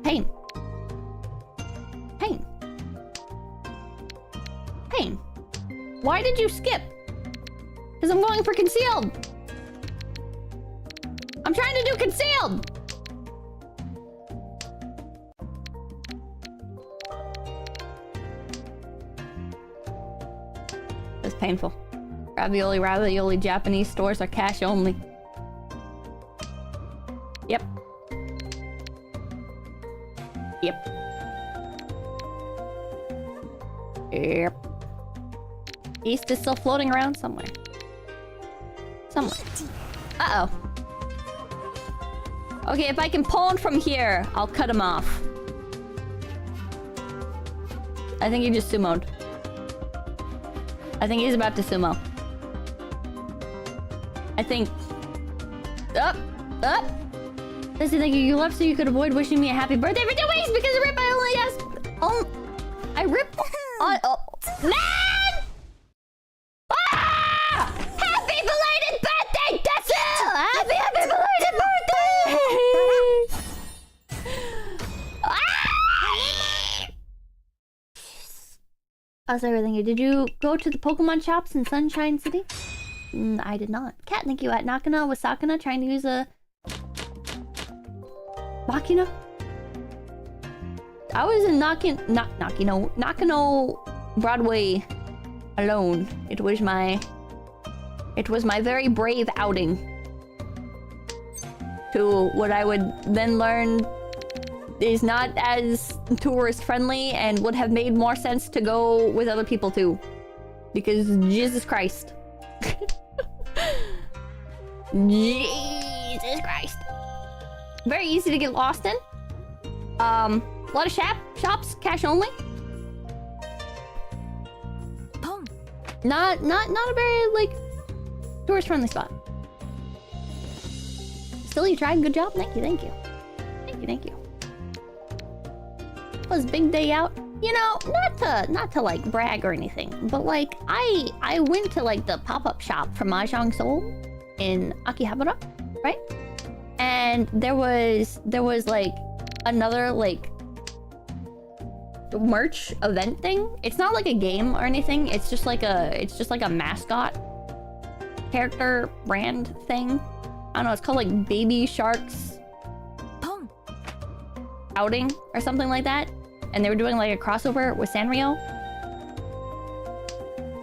pain. Why did you skip? Because I'm going for concealed. I'm trying to do concealed. That's painful. Ravioli Japanese stores are cash only. Yep. East is still floating around somewhere. Uh-oh. Okay, if I can pull him from here, I'll cut him off. I think he just sumoed. I think he's about to sumo. I think... Up! Does he think you left so you could avoid wishing me a happy birthday for 2 weeks? Because RIP, I only asked... I ripped... Man! Ah! Happy belated birthday, Desu! Happy belated birthday! How's everything? Did you go to the Pokemon shops in Sunshine City? I did not. Cat, thank you. At Nakano with Sakuna trying to use a... Nakano? I was in Nakano Broadway alone. It was my very brave outing to what I would then learn is not as tourist friendly and would have made more sense to go with other people too. Because Jesus Christ. Jesus Christ. Very easy to get lost in. A lot of shops, cash only. Not a very like tourist friendly spot. Still, you tried. Good job. Thank you. It was big day out. You know, not to like brag or anything, but like I went to like the pop-up shop for Mahjong Seoul in Akihabara, right? And there was like another like merch event thing. It's not like a game or anything. It's just like a mascot character brand thing. I don't know. It's called like Baby Shark's outing or something like that. And they were doing like a crossover with Sanrio.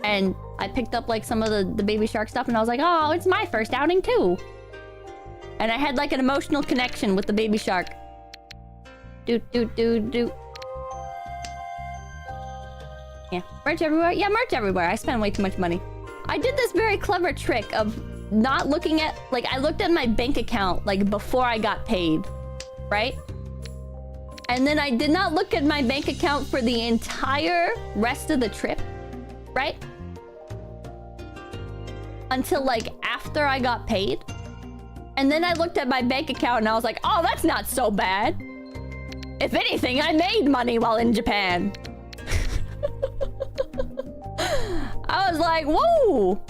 And I picked up like some of the Baby Shark stuff and I was like, oh, it's my first outing too. And I had like an emotional connection with the Baby Shark. Yeah, merch everywhere. Yeah, merch everywhere. I spend way too much money. I did this very clever trick of not looking at... Like, I looked at my bank account, like, before I got paid. Right? And then I did not look at my bank account for the entire rest of the trip. Right? until like after I got paid. And then I looked at my bank account and I was like, oh, that's not so bad. If anything, I made money while in Japan. I was like, whoa.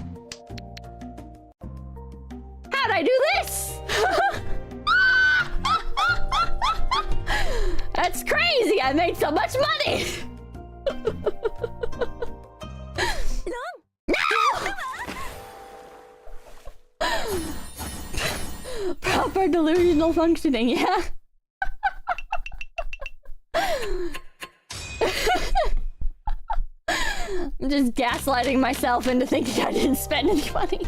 How'd I do this? That's crazy. I made so much money. No! Proper delusional functioning, yeah. I'm just gaslighting myself into thinking I didn't spend any money.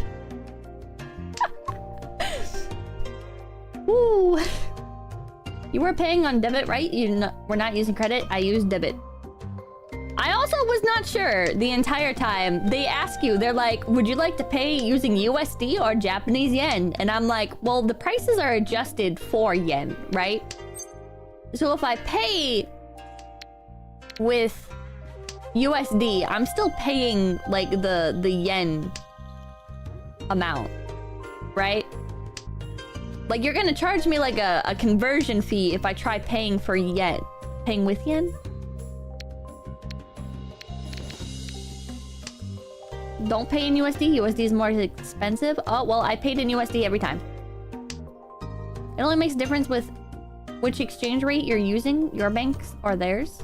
Ooh. You were paying on debit, right? We're not using credit. I use debit. I also was not sure the entire time. They ask you, they're like, would you like to pay using USD or Japanese yen? And I'm like, well, the prices are adjusted for yen, right? So if I pay with USD, I'm still paying like the yen amount, right? Like you're gonna charge me like a conversion fee if I try paying for yen. Paying with yen? Don't pay in USD. USD is more expensive. Oh, well, I paid in USD every time. It only makes a difference with which exchange rate you're using, your bank's or theirs.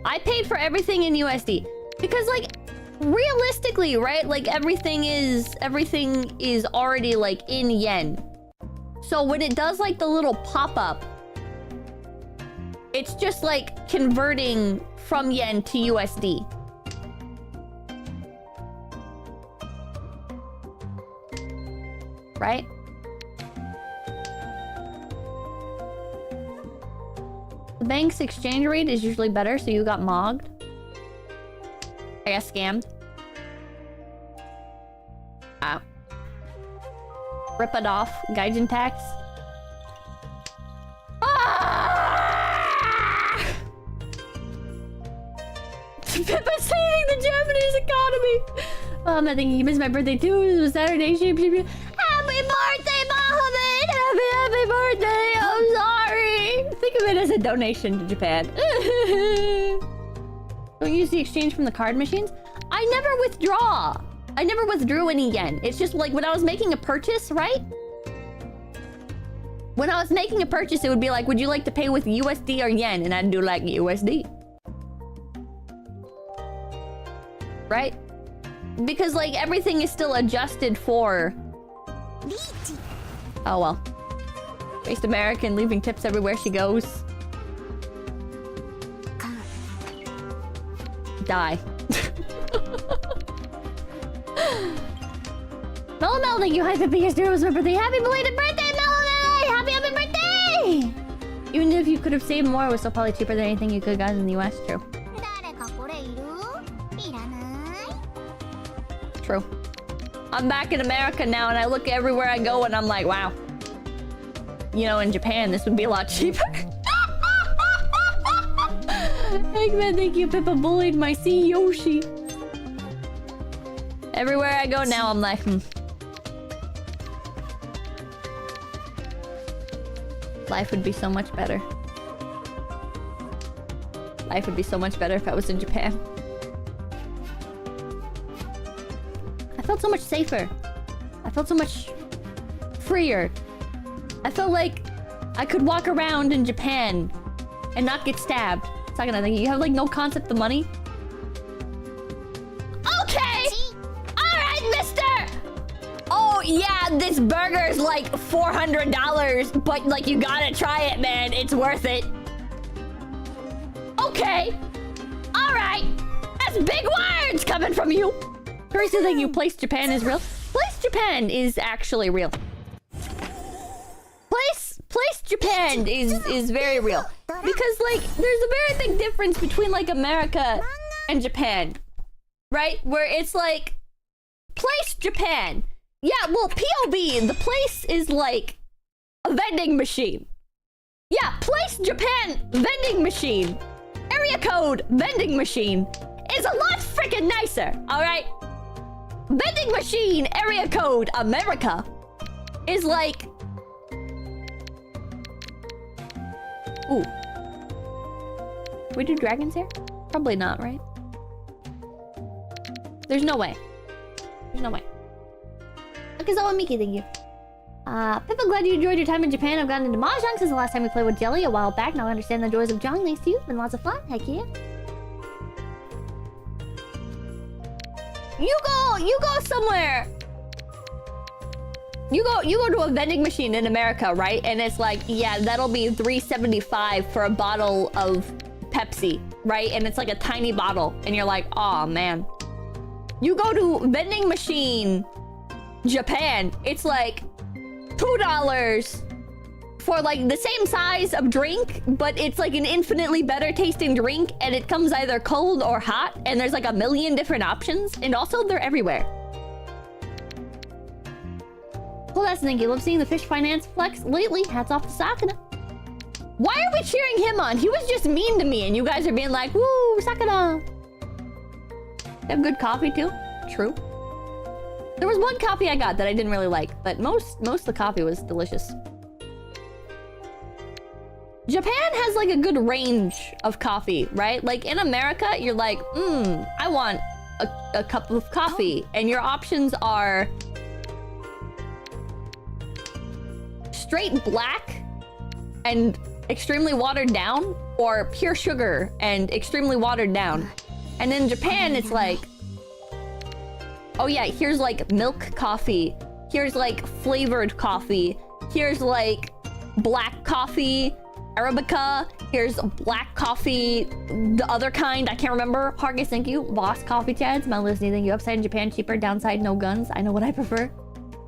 I paid for everything in USD because, like, realistically, right? Like everything is already like in yen. So when it does like the little pop-up, it's just like converting from yen to USD. Right? The bank's exchange rate is usually better, so you got mogged. I got scammed. Ah. Rip it off. Gaijin tax. Ah! Pippa saving the Japanese economy! I think you missed my birthday too. It was Saturday. Happy birthday, Mohammed! Happy birthday! I'm sorry! Think of it as a donation to Japan. Don't use the exchange from the card machines? I never withdraw! I never withdrew any yen. It's just like when I was making a purchase, right? When I was making a purchase, it would be like, would you like to pay with USD or yen? And I'd do like USD. Right? Because like everything is still adjusted for... Oh well. Based American leaving tips everywhere she goes. Die. Melomel, thank you. Hi, Pippa. Yesterday was my birthday. Happy belated birthday, Melomel! Happy birthday! Even if you could have saved more, it was still probably cheaper than anything you could have gotten in the US. True. True. I'm back in America now, and I look everywhere I go, and I'm like, wow. You know, in Japan, this would be a lot cheaper. Eggman, thank you. Pippa bullied my sea Yoshi. Everywhere I go now, I'm like, Life would be so much better. Life would be so much better if I was in Japan. I felt so much safer. I felt so much freer. I felt like I could walk around in Japan and not get stabbed. Second, I think you have like no concept of money. Okay! Alright, mister! Oh yeah, this burger's like $400, but like you gotta try it, man. It's worth it. Okay. Alright. That's big words coming from you. Curious to think you Place Japan is real. Place Japan is actually real. Place Japan is very real. Because like there's a very big difference between like America and Japan. Right? Where it's like Place Japan. Yeah, well, POV, the place is like a vending machine. Yeah, Place Japan vending machine. Area code vending machine is a lot freaking nicer, alright? Vending machine area code America is like... Ooh. We do dragons here? Probably not, right? There's no way. There's no way. 𝐿𝐴𝐚𝐭 𝐑𝐮𝐿, thank you. Pippa, glad you enjoyed your time in Japan. I've gotten into Mahjong since the last time we played with Jelly a while back. Now I understand the joys of Jong. Thanks to you. Been lots of fun. Heck yeah. You go somewhere. You go to a vending machine in America, right? And it's like, yeah, that'll be $3.75 for a bottle of Pepsi, right? And it's like a tiny bottle. And you're like, oh man. You go to vending machine Japan, it's like $2 for like the same size of drink, but it's like an infinitely better tasting drink, and it comes either cold or hot, and there's like a million different options, and also they're everywhere. Well, that's thank you. Love seeing the fish finance flex lately. Hats off to Sakana. Why are we cheering him on? He was just mean to me, and you guys are being like, woo, Sakana. They have good coffee too. True. There was one coffee I got that I didn't really like, but most of the coffee was delicious. Japan has like a good range of coffee, right? Like in America, you're like, I want a cup of coffee. And your options are straight black and extremely watered down, or pure sugar and extremely watered down. And in Japan, it's like, oh yeah, here's like milk coffee. Here's like flavored coffee. Here's like black coffee, Arabica. Here's black coffee, the other kind, I can't remember. Hargis, thank you. Boss Coffee Chads, my listening, thank you. Upside in Japan, cheaper. Downside, no guns. I know what I prefer.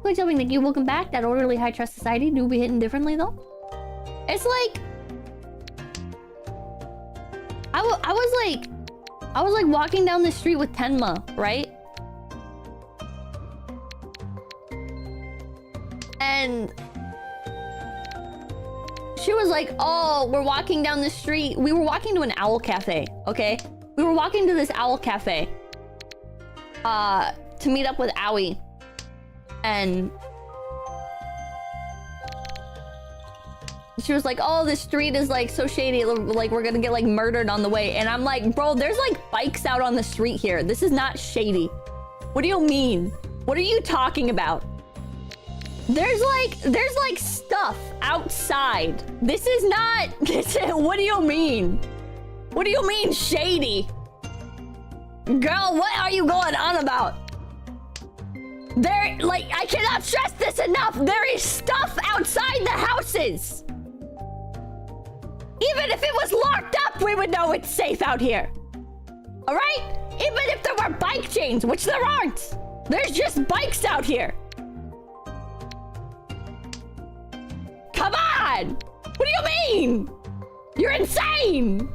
Please tell me, thank you. Welcome back. That orderly high trust society do be hitting differently though. It's like... I was like walking down the street with Tenma, right? And she was like, oh, we're walking down the street. We were walking to an owl cafe, okay? We were walking to this owl cafe to meet up with Owie. And she was like, oh, this street is like so shady, like we're gonna get like murdered on the way. And I'm like, bro, there's like bikes out on the street here. This is not shady. What do you mean? What are you talking about? There's like stuff outside. This is not, what do you mean? What do you mean shady? Girl, what are you going on about? There, like, I cannot stress this enough. There is stuff outside the houses. Even if it was locked up, we would know it's safe out here. All right? Even if there were bike chains, which there aren't. There's just bikes out here. Come on! What do you mean? You're insane!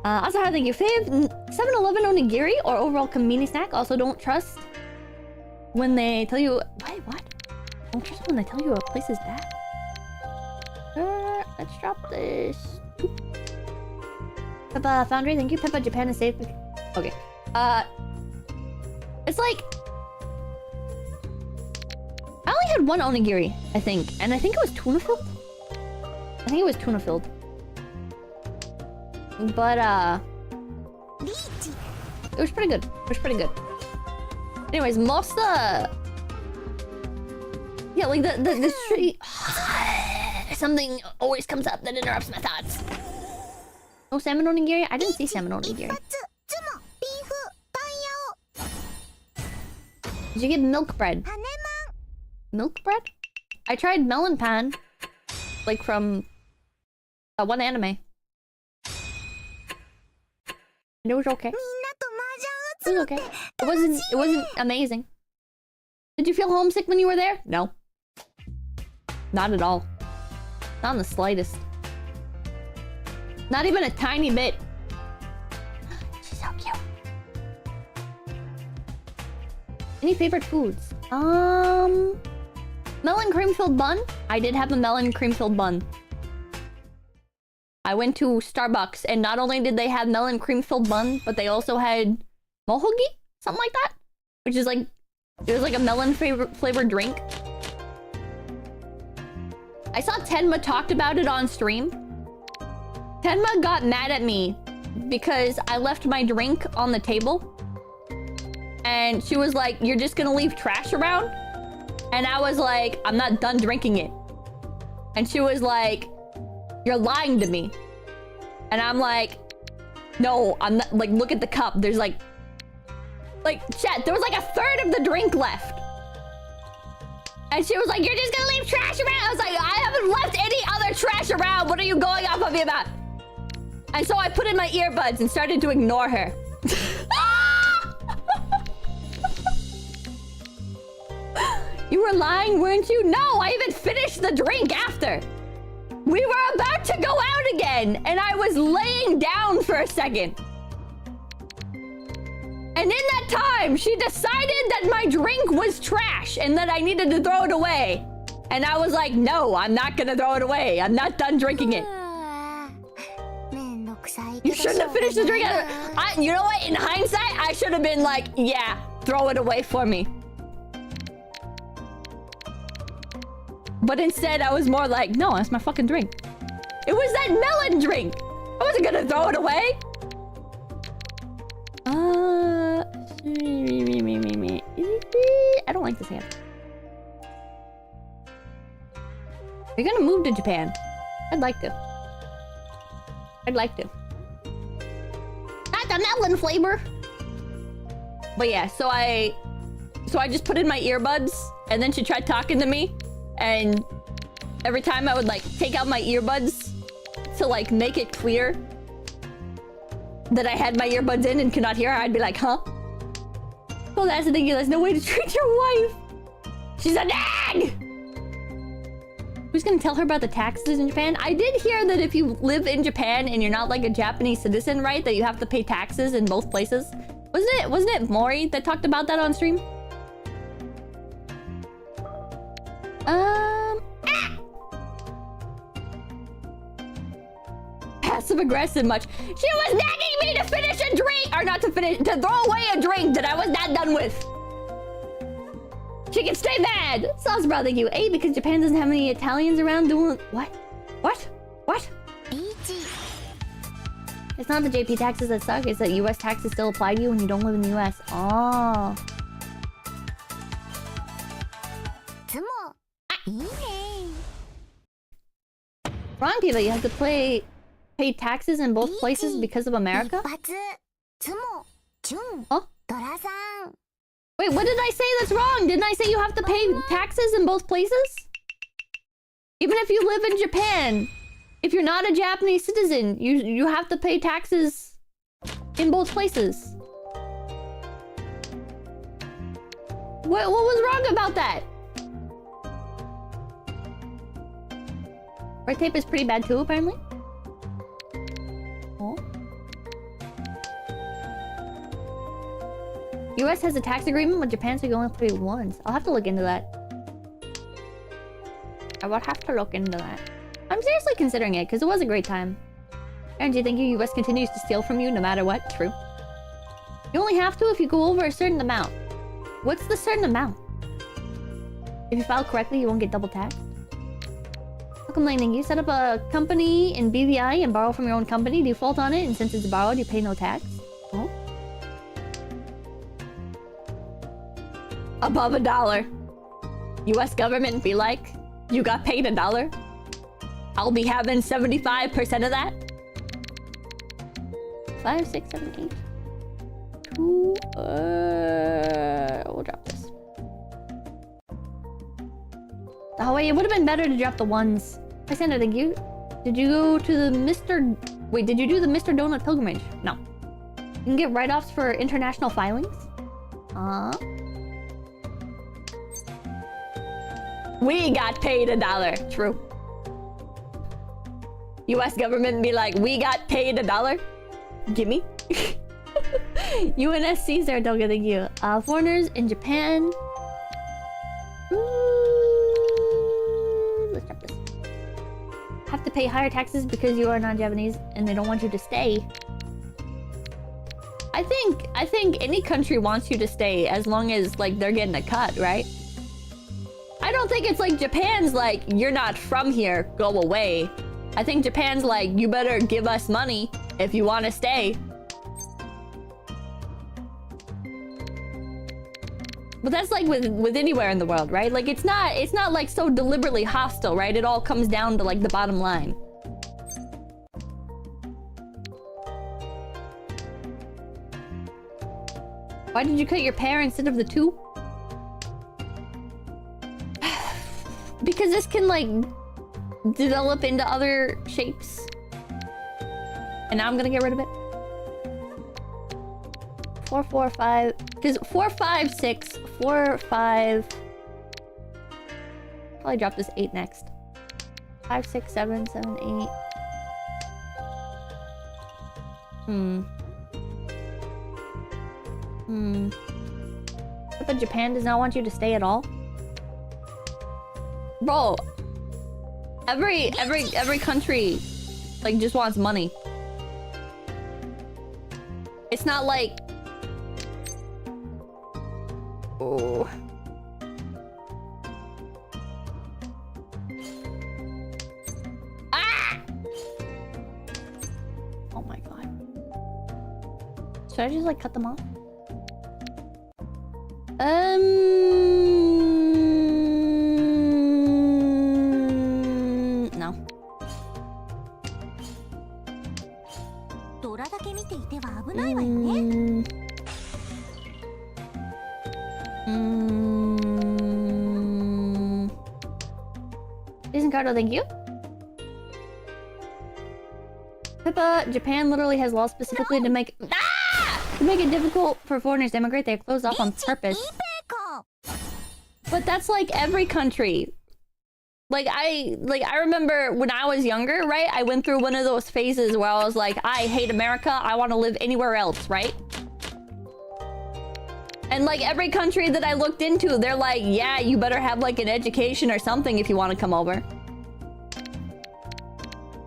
Also, how thank you. Fave, 7-Eleven onigiri or overall convenience snack. Also, don't trust when they tell you... Wait, what? Don't trust when they tell you a place is bad. Let's drop this. Peppa Foundry, thank you. Peppa Japan is safe. Okay. It's like... I only had one onigiri, I think. And I think it was tuna filled? I think it was tuna filled. But, it was pretty good. It was pretty good. Anyways, most of the... Yeah, like the street... Something always comes up that interrupts my thoughts. Oh, salmon onigiri? I didn't see salmon onigiri. Did you get milk bread? Milk bread? I tried melon pan. Like from... one anime. And it was okay. It was okay. It wasn't amazing. Did you feel homesick when you were there? No. Not at all. Not in the slightest. Not even a tiny bit. She's so cute. Any favorite foods? Melon cream filled bun? I did have a melon cream filled bun. I went to Starbucks, and not only did they have melon cream-filled bun, but they also had mohogi? Something like that? Which is like... It was like a melon flavored drink. I saw Tenma talked about it on stream. Tenma got mad at me because I left my drink on the table. And she was like, "You're just gonna leave trash around?" And I was like, "I'm not done drinking it." And she was like, "You're lying to me." And I'm like, "No, I'm not." Like, look at the cup. There's like, chat, there was like a third of the drink left. And she was like, "You're just gonna leave trash around?" I was like, "I haven't left any other trash around. What are you going off of me about?" And so I put in my earbuds and started to ignore her. You were lying, weren't you? No, I even finished the drink after. We were about to go out again, and I was laying down for a second. And in that time, she decided that my drink was trash and that I needed to throw it away. And I was like, "No, I'm not gonna throw it away. I'm not done drinking it." You shouldn't have finished the drink. You know what? In hindsight, I should have been like, "Yeah, throw it away for me." But instead, I was more like, "No, that's my fucking drink. It was that melon drink. I wasn't gonna throw it away." I don't like this hand. You're gonna move to Japan. I'd like to. Not the melon flavor. But yeah, so I just put in my earbuds, and then she tried talking to me, and every time I would like take out my earbuds to like make it clear that I had my earbuds in and could not hear her, I'd be like, "Huh? Well, that's the thing. There's no way to treat your wife. She's a nag!" Who's gonna tell her about the taxes in Japan? I did hear that if you live in Japan and you're not like a Japanese citizen, right, that you have to pay taxes in both places. Wasn't it Mori that talked about that on stream? Passive aggressive much. She was nagging me to finish a drink, or not to finish, to throw away a drink that I was not done with. She can stay mad. Sauce bro, thank you. A, because Japan doesn't have any Italians around doing what? What? It's not the JP taxes that suck. It's that US taxes still apply to you when you don't live in the US. Oh. Wrong, people. You have to pay taxes in both places because of America? Huh? Wait, what did I say that's wrong? Didn't I say you have to pay taxes in both places? Even if you live in Japan, if you're not a Japanese citizen, you have to pay taxes in both places. What was wrong about that? Red tape is pretty bad too, apparently. Oh. US has a tax agreement with Japan, so you only pay once. I'll have to look into that. I would have to look into that. I'm seriously considering it, because it was a great time. And do you think your US continues to steal from you no matter what? True. You only have to if you go over a certain amount. What's the certain amount? If you file correctly, you won't get double taxed. Complaining, you set up a company in BVI and borrow from your own company, default on it, and since it's borrowed, you pay no tax. Oh. Above $1. US government be like, "You got paid $1? I'll be having 75% of that." 5, 6, 7, 8. 2. We'll drop this. Oh wait, it would have been better to drop the ones. I sent it, thank you. Did you go to the Mr. Wait, did you do the Mr. Donut pilgrimage? No. You can get write-offs for international filings? We got paid $1. True. US government be like, "We got paid $1? Gimme." UNSC's there, Doga, thank you. Foreigners in Japan. Let's drop this. Have to pay higher taxes because you are non-Japanese and they don't want you to stay. I think any country wants you to stay as long as like they're getting a cut, right? I don't think it's like Japan's like, you're not from here, go away. I think Japan's like, you better give us money if you want to stay. But that's like with anywhere in the world, right? Like it's not like so deliberately hostile, right? It all comes down to like the bottom line. Why did you cut your pear instead of the 2? Because this can like develop into other shapes. And now I'm gonna get rid of it. 4, 4, 5. Because 4, 5, 6. 4, 5. Probably drop this 8 next. 5, 6, 7, 7, 8. But Japan does not want you to stay at all? Bro, every country like just wants money. It's not like oh. Ah! Oh my god. Should I just like cut them off? No. 𝐶𝐚𝐭, thank you. Pippa, Japan literally has laws specifically to make it difficult for foreigners to immigrate. They're closed off on purpose. But that's like every country. Like I remember when I was younger, right? I went through one of those phases where I was like, I hate America. I want to live anywhere else, right? And like every country that I looked into, they're like, yeah, you better have like an education or something if you want to come over.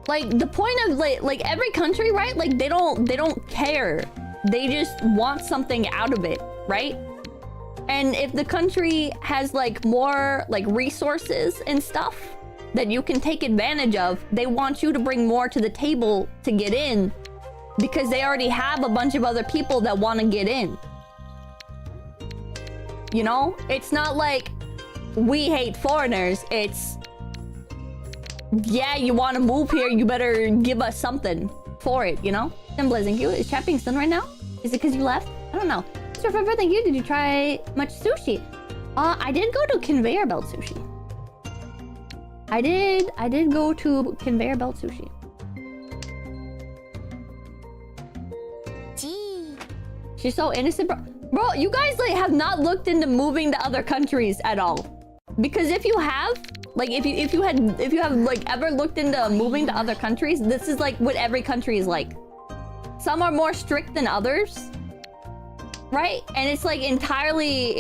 Like the point of like every country, right? Like they don't care. They just want something out of it, right? And if the country has like more like resources and stuff that you can take advantage of, they want you to bring more to the table to get in because they already have a bunch of other people that want to get in. You know? It's not like we hate foreigners. It's, yeah, you want to move here, you better give us something for it, you know? I'm blazing you. Is chat being stunned right now? Is it because you left? I don't know. Mr. Forever, thank you. Did you try much sushi? I did go to conveyor belt sushi. I did go to conveyor belt sushi. Gee. She's so innocent, bro. Bro, you guys like have not looked into moving to other countries at all. Because if you have, like if you have like ever looked into moving to other countries, this is like what every country is like. Some are more strict than others. Right? And it's like entirely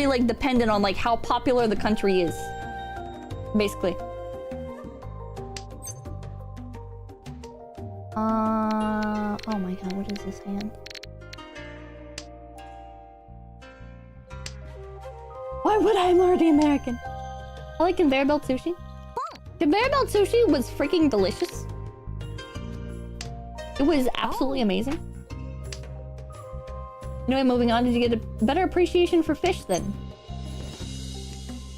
like dependent on like how popular the country is. Basically. Oh my god, what is this hand? Why would I? I'm already American. I like conveyor belt sushi. Conveyor belt sushi was freaking delicious. It was absolutely amazing. Anyway, moving on, did you get a better appreciation for fish then?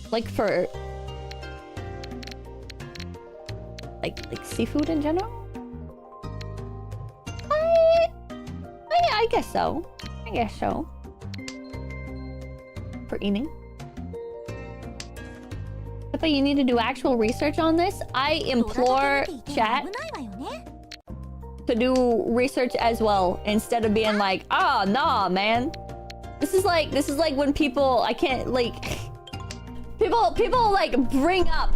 Like for... Like seafood in general? I guess so. I guess so. For eating. But you need to do actual research on this. I implore chat to do research as well instead of being like, oh nah man, this is like when people I can't like people like bring up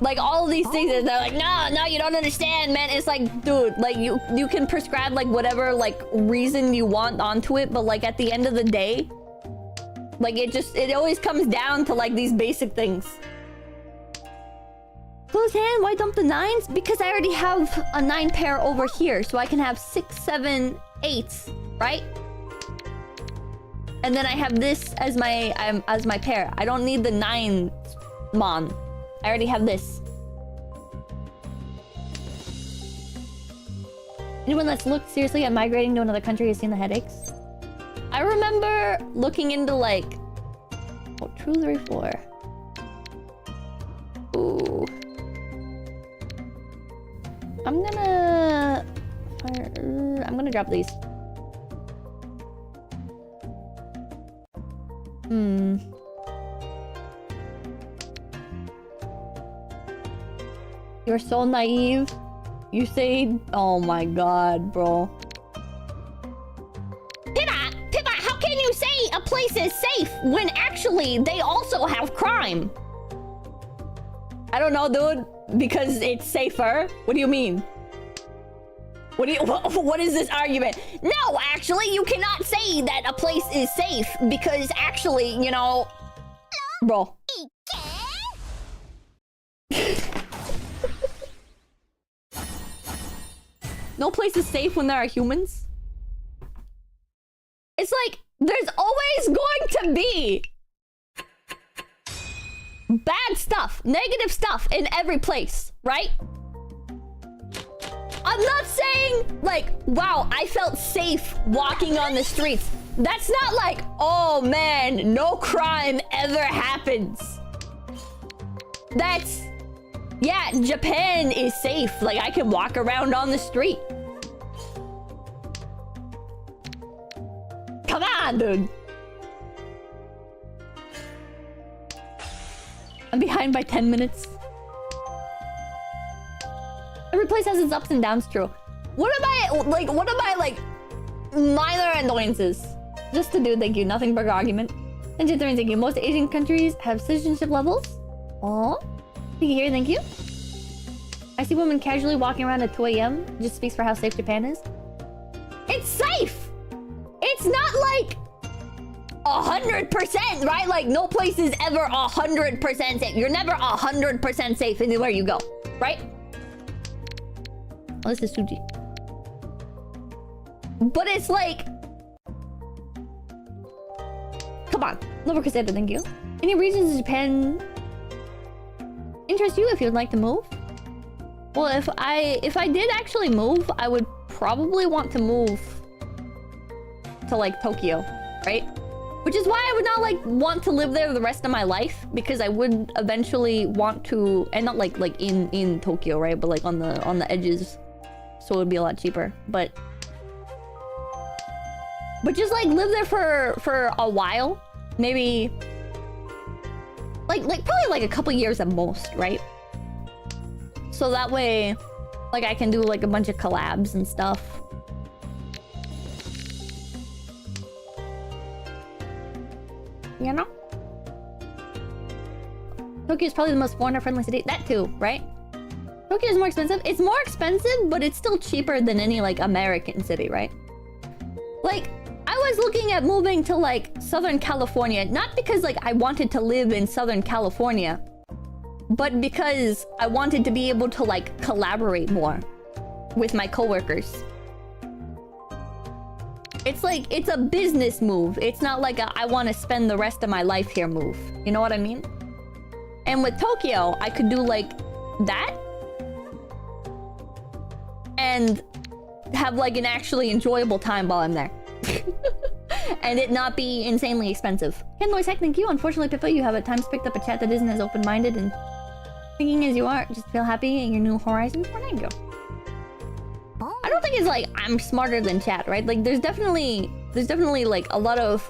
like all of these things and they're like, no you don't understand, man. It's like, dude, like you can prescribe like whatever like reason you want onto it, but like at the end of the day, like it always comes down to like these basic things. closed hand? Why dump the 9s? Because I already have a 9 pair over here. So I can have 6, 7, 8s, right? And then I have this as my pair. I don't need the 9 mon. I already have this. Anyone that's looked seriously at migrating to another country has seen the headaches? I remember looking into like... Oh, true 3, 4. Ooh. I'm gonna drop these. You're so naive. You say, oh my god, bro. Pippa, how can you say a place is safe when actually they also have crime? I don't know, dude. Because it's safer. What do you mean? What is this argument? No, actually, you cannot say that a place is safe because actually, you know... Bro. No place is safe when there are humans. It's like, there's always going to be bad stuff, negative stuff in every place, right? I'm not saying, like, wow, I felt safe walking on the streets. That's not like, oh man, no crime ever happens. That's... Yeah, Japan is safe. Like, I can walk around on the street. Come on, dude. I'm behind by 10 minutes. Every place has its ups and downs, true. What am I, like, minor annoyances? Just to do, thank you. Nothing but argument. And thank you. Most Asian countries have citizenship levels. Aww. Thank you here, thank you. I see women casually walking around at 2 AM. Just speaks for how safe Japan is. It's safe! It's not like 100%, right? Like, no place is ever 100% safe. You're never 100% safe anywhere you go, right? Oh, this is Suji. But it's like... Come on. Nova Crusader, thank you. Any reasons in Japan interest you if you'd like to move? Well, if I did actually move, I would probably want to move to like Tokyo, right? Which is why I would not like want to live there the rest of my life, because I would eventually want to, and not like in Tokyo, right? But like on the edges, so it would be a lot cheaper. But just like live there for a while, maybe like probably like a couple years at most, right? So that way, like I can do like a bunch of collabs and stuff. You know? Tokyo is probably the most foreigner-friendly city. That too, right? Tokyo is more expensive. It's more expensive, but it's still cheaper than any like American city, right? Like, I was looking at moving to like Southern California, not because like I wanted to live in Southern California, but because I wanted to be able to like collaborate more with my coworkers. It's like, it's a business move. It's not like a, I want to spend the rest of my life here move. You know what I mean? And with Tokyo, I could do like that. And have like an actually enjoyable time while I'm there. And it not be insanely expensive. Kenboy Heck, thank you. Unfortunately, Pippa, you have at times picked up a chat that isn't as open-minded and thinking as you are. Just feel happy in your new horizons. Where did I go? I don't think it's like I'm smarter than chat, right? Like there's definitely like a lot of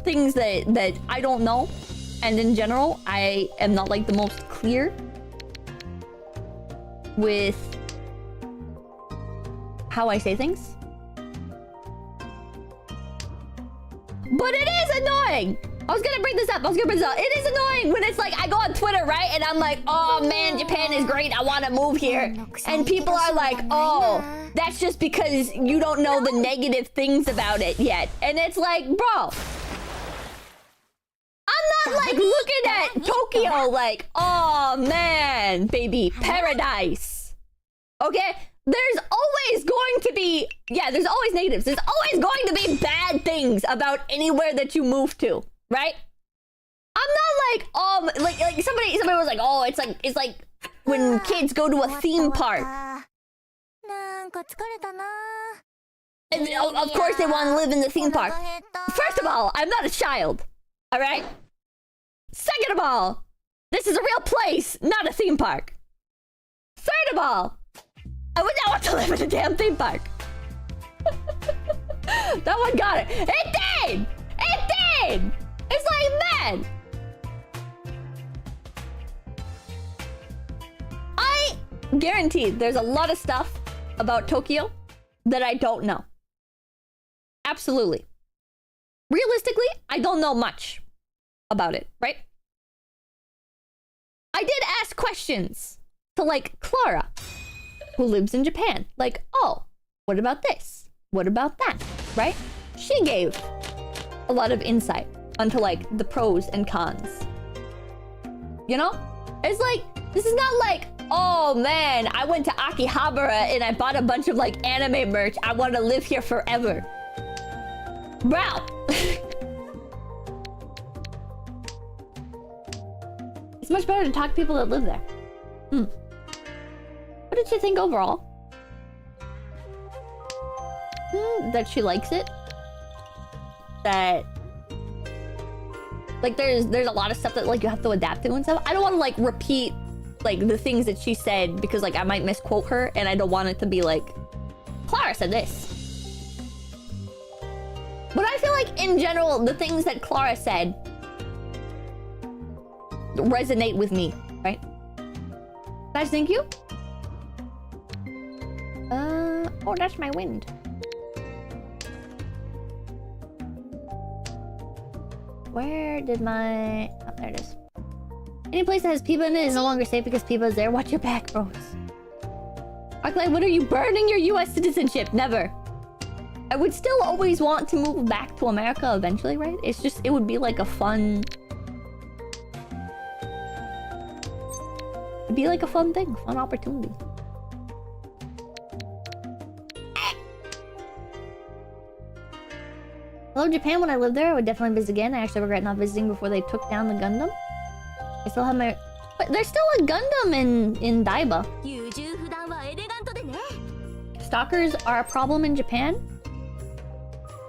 things that I don't know, and in general I am not like the most clear with how I say things. But it is annoying. I was gonna bring this up. It is annoying when it's like I go on Twitter, right? And I'm like, oh man, Japan is great. I want to move here. And people are like, oh, that's just because you don't know the negative things about it yet. And it's like, bro, I'm not like looking at Tokyo Tokyo, like, oh man, baby, paradise. Okay? There's always going to be, yeah, there's always negatives. There's always going to be bad things about anywhere that you move to, right? I'm not like, like somebody was like, oh, it's like when kids go to a theme park. And of course they want to live in the theme park. First of all, I'm not a child, all right? Second of all, this is a real place, not a theme park. Third of all, I would not want to live in a damn theme park. That one got it. It did! It did! It's like, man! I guarantee there's a lot of stuff about Tokyo that I don't know. Absolutely. Realistically, I don't know much about it, right? I did ask questions to, like, Clara, who lives in Japan. Like, oh, what about this? What about that? Right? She gave a lot of insight onto, like, the pros and cons. You know? It's like, this is not like, oh man, I went to Akihabara and I bought a bunch of, like, anime merch. I want to live here forever. Bro! It's much better to talk to people that live there. What did she think overall? That she likes it. That, like, there's a lot of stuff that, like, you have to adapt to and stuff. I don't want to, like, repeat, like, the things that she said because, like, I might misquote her and I don't want it to be like, Clara said this. But I feel like in general, the things that Clara said resonate with me, right? Guys, thank you. Oh, that's my wind. Where did my... Oh, there it is. Any place that has Piba in it is no longer safe because Piba is there. Watch your back, bros. Arclight, what are you burning your US citizenship? Never. I would still always want to move back to America eventually, right? It's just, it would be like a fun... It'd be like a fun thing, fun opportunity. I love Japan. When I lived there, I would definitely visit again. I actually regret not visiting before they took down the Gundam. I still have my... But there's still a Gundam in Daiba. Stalkers are a problem in Japan.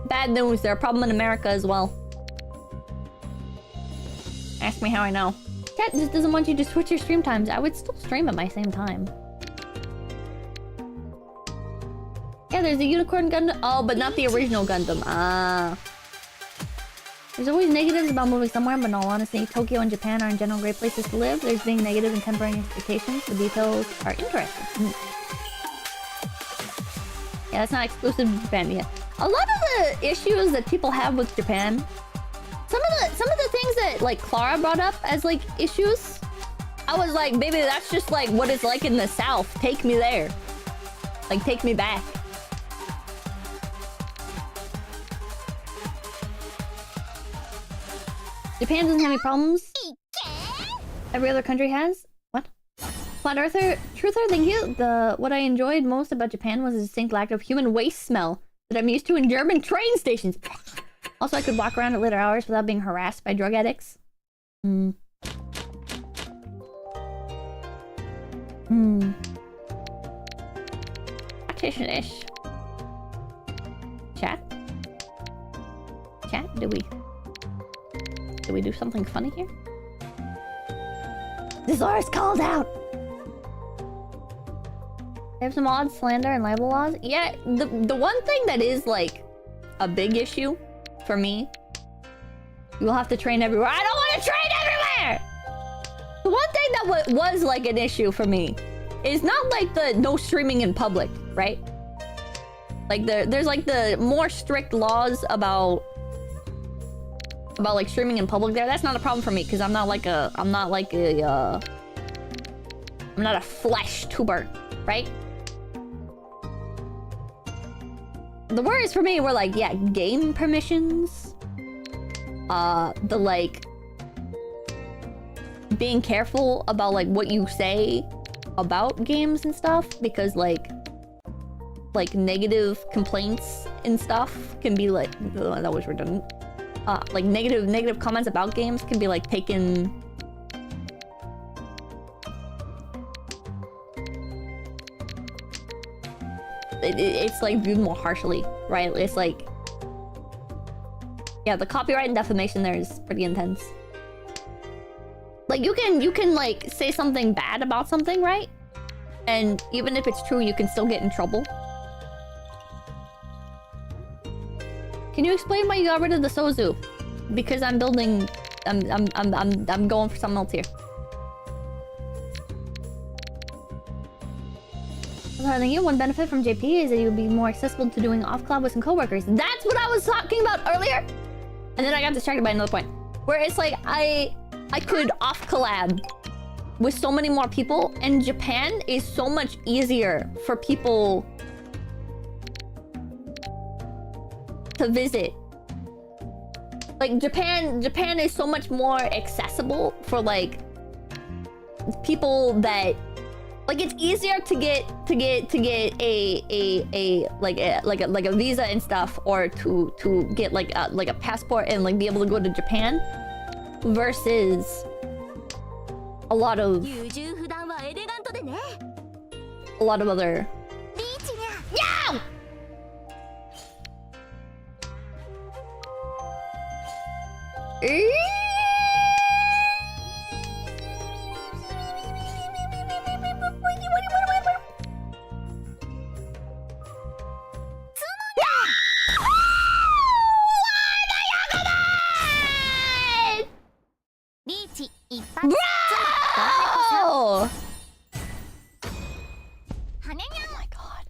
Bad news, they're a problem in America as well. Ask me how I know. Chat just doesn't want you to switch your stream times. I would still stream at my same time. Yeah, there's a Unicorn Gundam. Oh, but not the original Gundam. Ah. There's always negatives about moving somewhere, but in all honesty, Tokyo and Japan are in general great places to live. There's being negative and tempering expectations. The details are interesting. Yeah, that's not exclusive to Japan yet. A lot of the issues that people have with Japan, some of the things that, like, Clara brought up as, like, issues, I was like, baby, that's just like what it's like in the South. Take me there. Like, take me back. Japan doesn't have any problems. Every other country has. What? Flat Earther, Truther, thank you. What I enjoyed most about Japan was a distinct lack of human waste smell that I'm used to in German train stations. Also, I could walk around at later hours without being harassed by drug addicts. Ish. Chat? Chat? Did we do something funny here? Thesaurus called out! They have some odd slander and libel laws. Yeah, the one thing that is, like, a big issue for me, you will have to train everywhere. I don't want to train everywhere! The one thing that was like an issue for me is not like the no streaming in public, right? Like there's like the more strict laws about like streaming in public there. That's not a problem for me because I'm not a flesh tuber, right? The worries for me were like, yeah, game being careful about like what you say about games and stuff, because like negative complaints and stuff can be like, oh, that was redundant. Like negative comments about games can be like taken. It's like viewed more harshly, right? It's like, yeah, the copyright and defamation there is pretty intense. Like you can like say something bad about something, right? And even if it's true, you can still get in trouble. Can you explain why you got rid of the Sozu? Because I'm building. I'm going for something else here. I think one benefit from JP is that you'll be more accessible to doing off collab with some coworkers. That's what I was talking about earlier. And then I got distracted by another point, where it's like I could off collab with so many more people, and Japan is so much easier for people to visit. Like Japan is so much more accessible for like people that like, it's easier to get a visa and stuff, or to get like a passport and like be able to go to Japan, versus a lot of other. Yeah! Bro! Oh my god.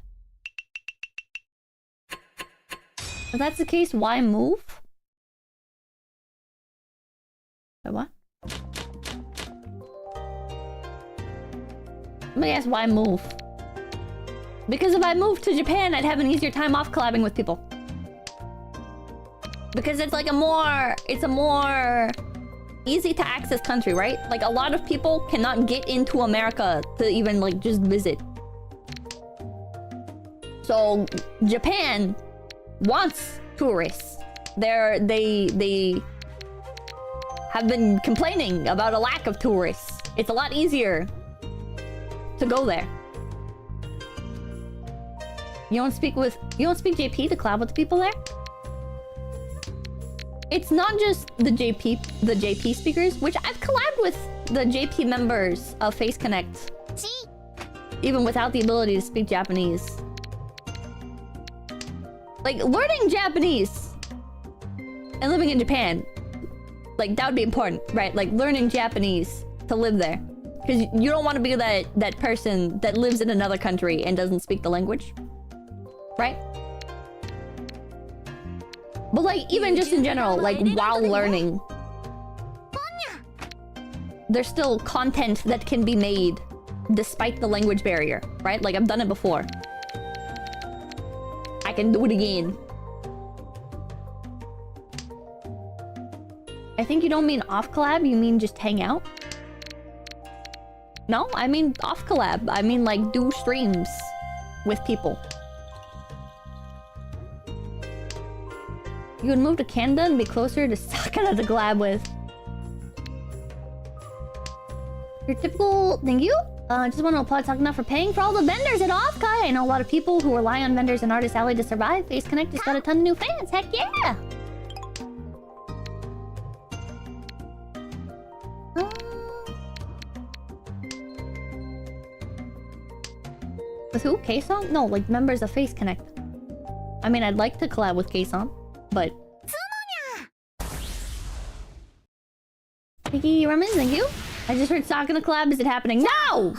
If that's the case, why move? Wait, what? Let me ask, why move? Because if I moved to Japan, I'd have an easier time off collabing with people. Because it's like a more easy to access country, right? Like a lot of people cannot get into America to even like just visit. So Japan wants tourists. They have been complaining about a lack of tourists. It's a lot easier to go there. You don't speak JP to collab with the people there? It's not just the JP speakers, which I've collabed with the JP members of Face Connect, even without the ability to speak Japanese. Like, learning Japanese and living in Japan, like, that would be important, right? Like, learning Japanese to live there. Because you don't want to be that person that lives in another country and doesn't speak the language, right? But like, even just in general, like while learning, there's still content that can be made despite the language barrier, right? Like, I've done it before. I can do it again. I think you don't mean off collab, you mean just hang out? No, I mean off collab. I mean like do streams with people. You would move to Canada and be closer to Sakana to collab with. Your typical... Thank you. Just want to applaud Sakana for paying for all the vendors at Offkai. I know a lot of people who rely on vendors and Artist Alley to survive. Face Connect just got a ton of new fans. Heck yeah! With who? 𝐏𝐡𝐚𝐭? No, like members of Face Connect. I mean, I'd like to collab with 𝐏𝐡𝐚, but... Mickey Ramen, thank you. I just heard Sakana collab. Is it happening? No!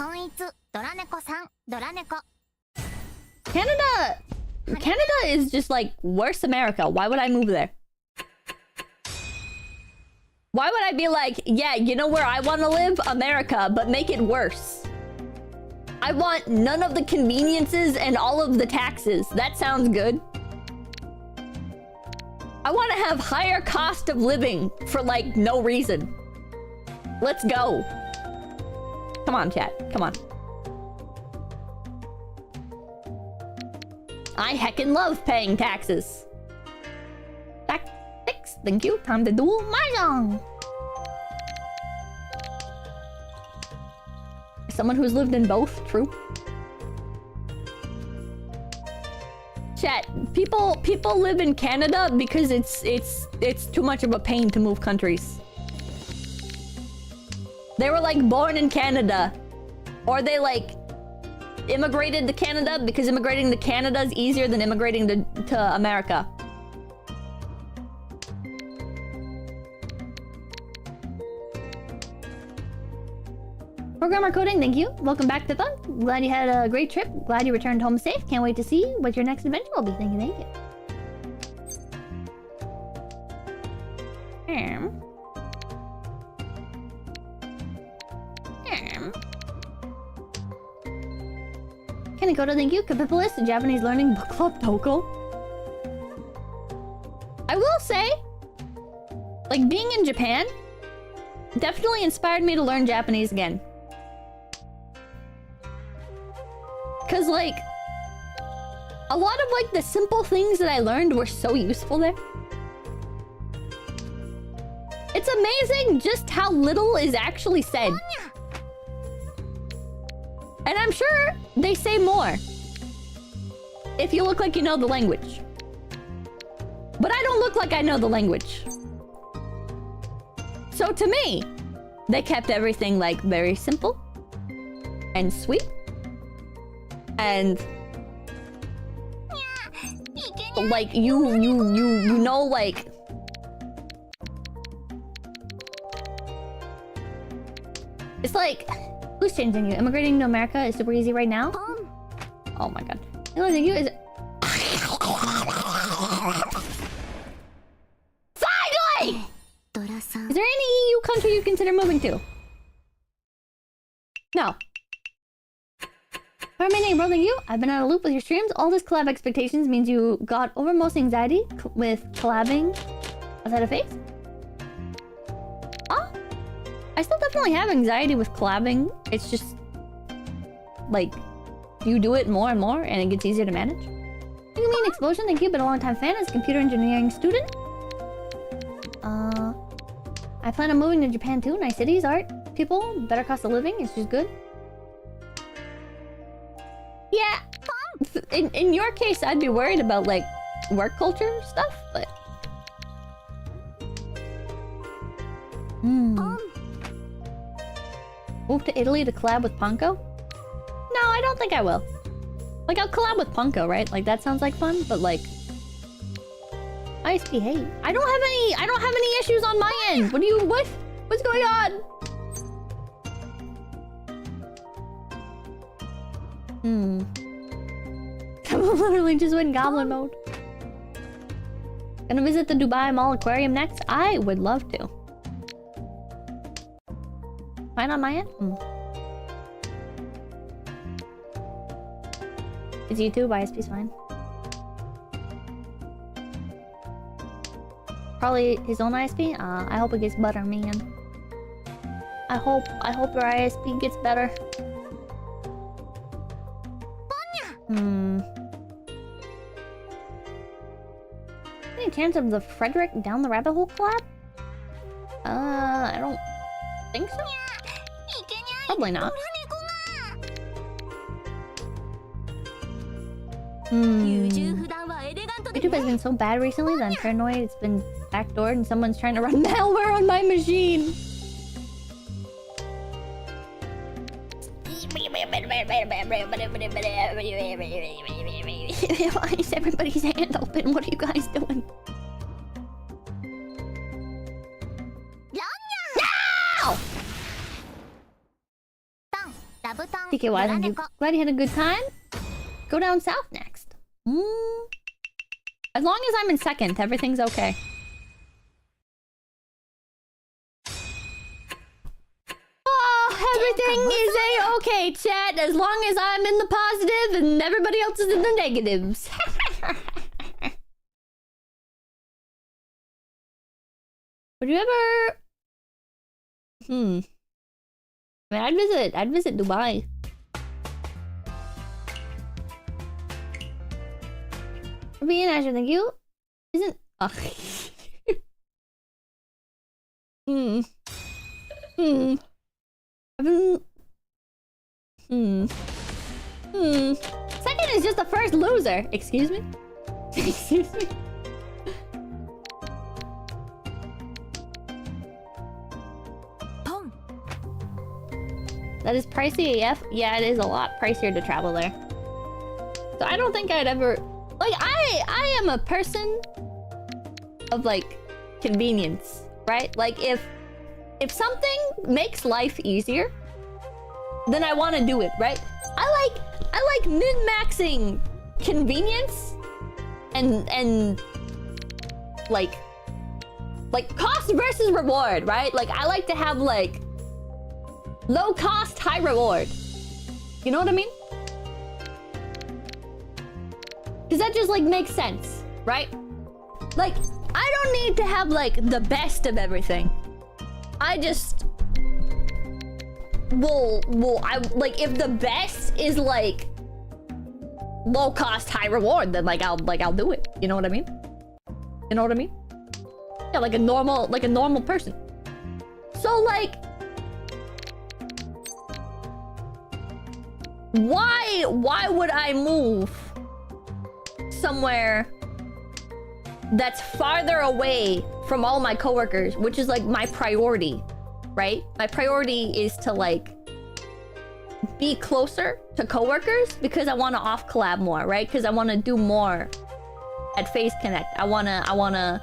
Canada is just like worse America. Why would I move there? Why would I be like, yeah, you know where I want to live? America, but make it worse. I want none of the conveniences and all of the taxes. That sounds good. I want to have higher cost of living for like no reason. Let's go. Come on, chat. Come on. I heckin' love paying taxes. Tactics, thank you. Time to do Mahjong. Someone who's lived in both, true. Chat, people live in Canada because it's too much of a pain to move countries. They were like born in Canada, or they like immigrated to Canada because immigrating to Canada is easier than immigrating to America. Programmer Coding, thank you. Welcome back to Fun. Glad you had a great trip. Glad you returned home safe. Can't wait to see what your next adventure will be. Thank you, thank you. 𝐿 thank you. 𝐒𝐡𝐚𝐭, Japanese learning book club Toko. I will say, like, being in Japan definitely inspired me to learn Japanese again. Cause like, a lot of like the simple things that I learned were so useful there. It's amazing just how little is actually said. And I'm sure they say more if you look like you know the language. But I don't look like I know the language. So to me, they kept everything like very simple and sweet. And like you know, like it's like, who's changing you? Immigrating to America is super easy right now. Oh my god. The only thing you is finally! Is there any EU country you consider moving to? No. For my name, rolling you. I've been out of loop with your streams. All this collab expectations means you got over most anxiety with collabing outside of face. Ah, I still definitely have anxiety with collabing. It's just like you do it more and more, and it gets easier to manage. What do you mean, Explosion? Thank you. Been a long time fan as a computer engineering student. I plan on moving to Japan too. Nice cities, art, people, better cost of living. It's just good. Yeah, in your case, I'd be worried about like work culture stuff, but move to Italy to collab with 𝐿𝐴𝐿? No, I don't think I will. Like, I'll collab with 𝐿𝐴𝐿, right? Like, that sounds like fun, but like, ISP, hey, I don't have any issues on my end. What's going on? I literally just went goblin mode. Gonna visit the Dubai Mall Aquarium next? I would love to. Fine on my end? Is YouTube ISP's fine? Probably his own ISP? I hope it gets better, man. I hope your ISP gets better. Any chance of the Frederick Down the Rabbit Hole collab? I don't think so. Probably not. YouTube has been so bad recently that I'm paranoid it's been backdoored and someone's trying to run malware on my machine. Why is everybody's hand open? What are you guys doing? No! TKY, thank you. Glad you had a good time. Go down south next. As long as I'm in second, everything's okay. Oh, everything is a-okay, chat, as long as I'm in the positive and everybody else is in the negatives. Would you ever... I mean, I'd visit Dubai. Being Azure, thank you. Isn't I've been Second is just the first loser. Excuse me? Excuse me? That is pricey AF. Yeah, it is a lot pricier to travel there. So I don't think I'd ever... Like, I am a person of, like, convenience, right? Like, if something makes life easier, then I want to do it, right? I like min-maxing convenience and like cost versus reward, right? Like, I like to have, like, low cost, high reward. You know what I mean? Because that just, like, makes sense, right? Like, I don't need to have, like, the best of everything. I just... like, if the best is, like, low cost, high reward, then, like, I'll do it. You know what I mean? You know what I mean? Yeah, like a normal person. So, like... Why would I move somewhere that's farther away from all my coworkers, which is like my priority, right? My priority is to like be closer to coworkers because I want to off collab more, right? Because I want to do more at Phase Connect. I wanna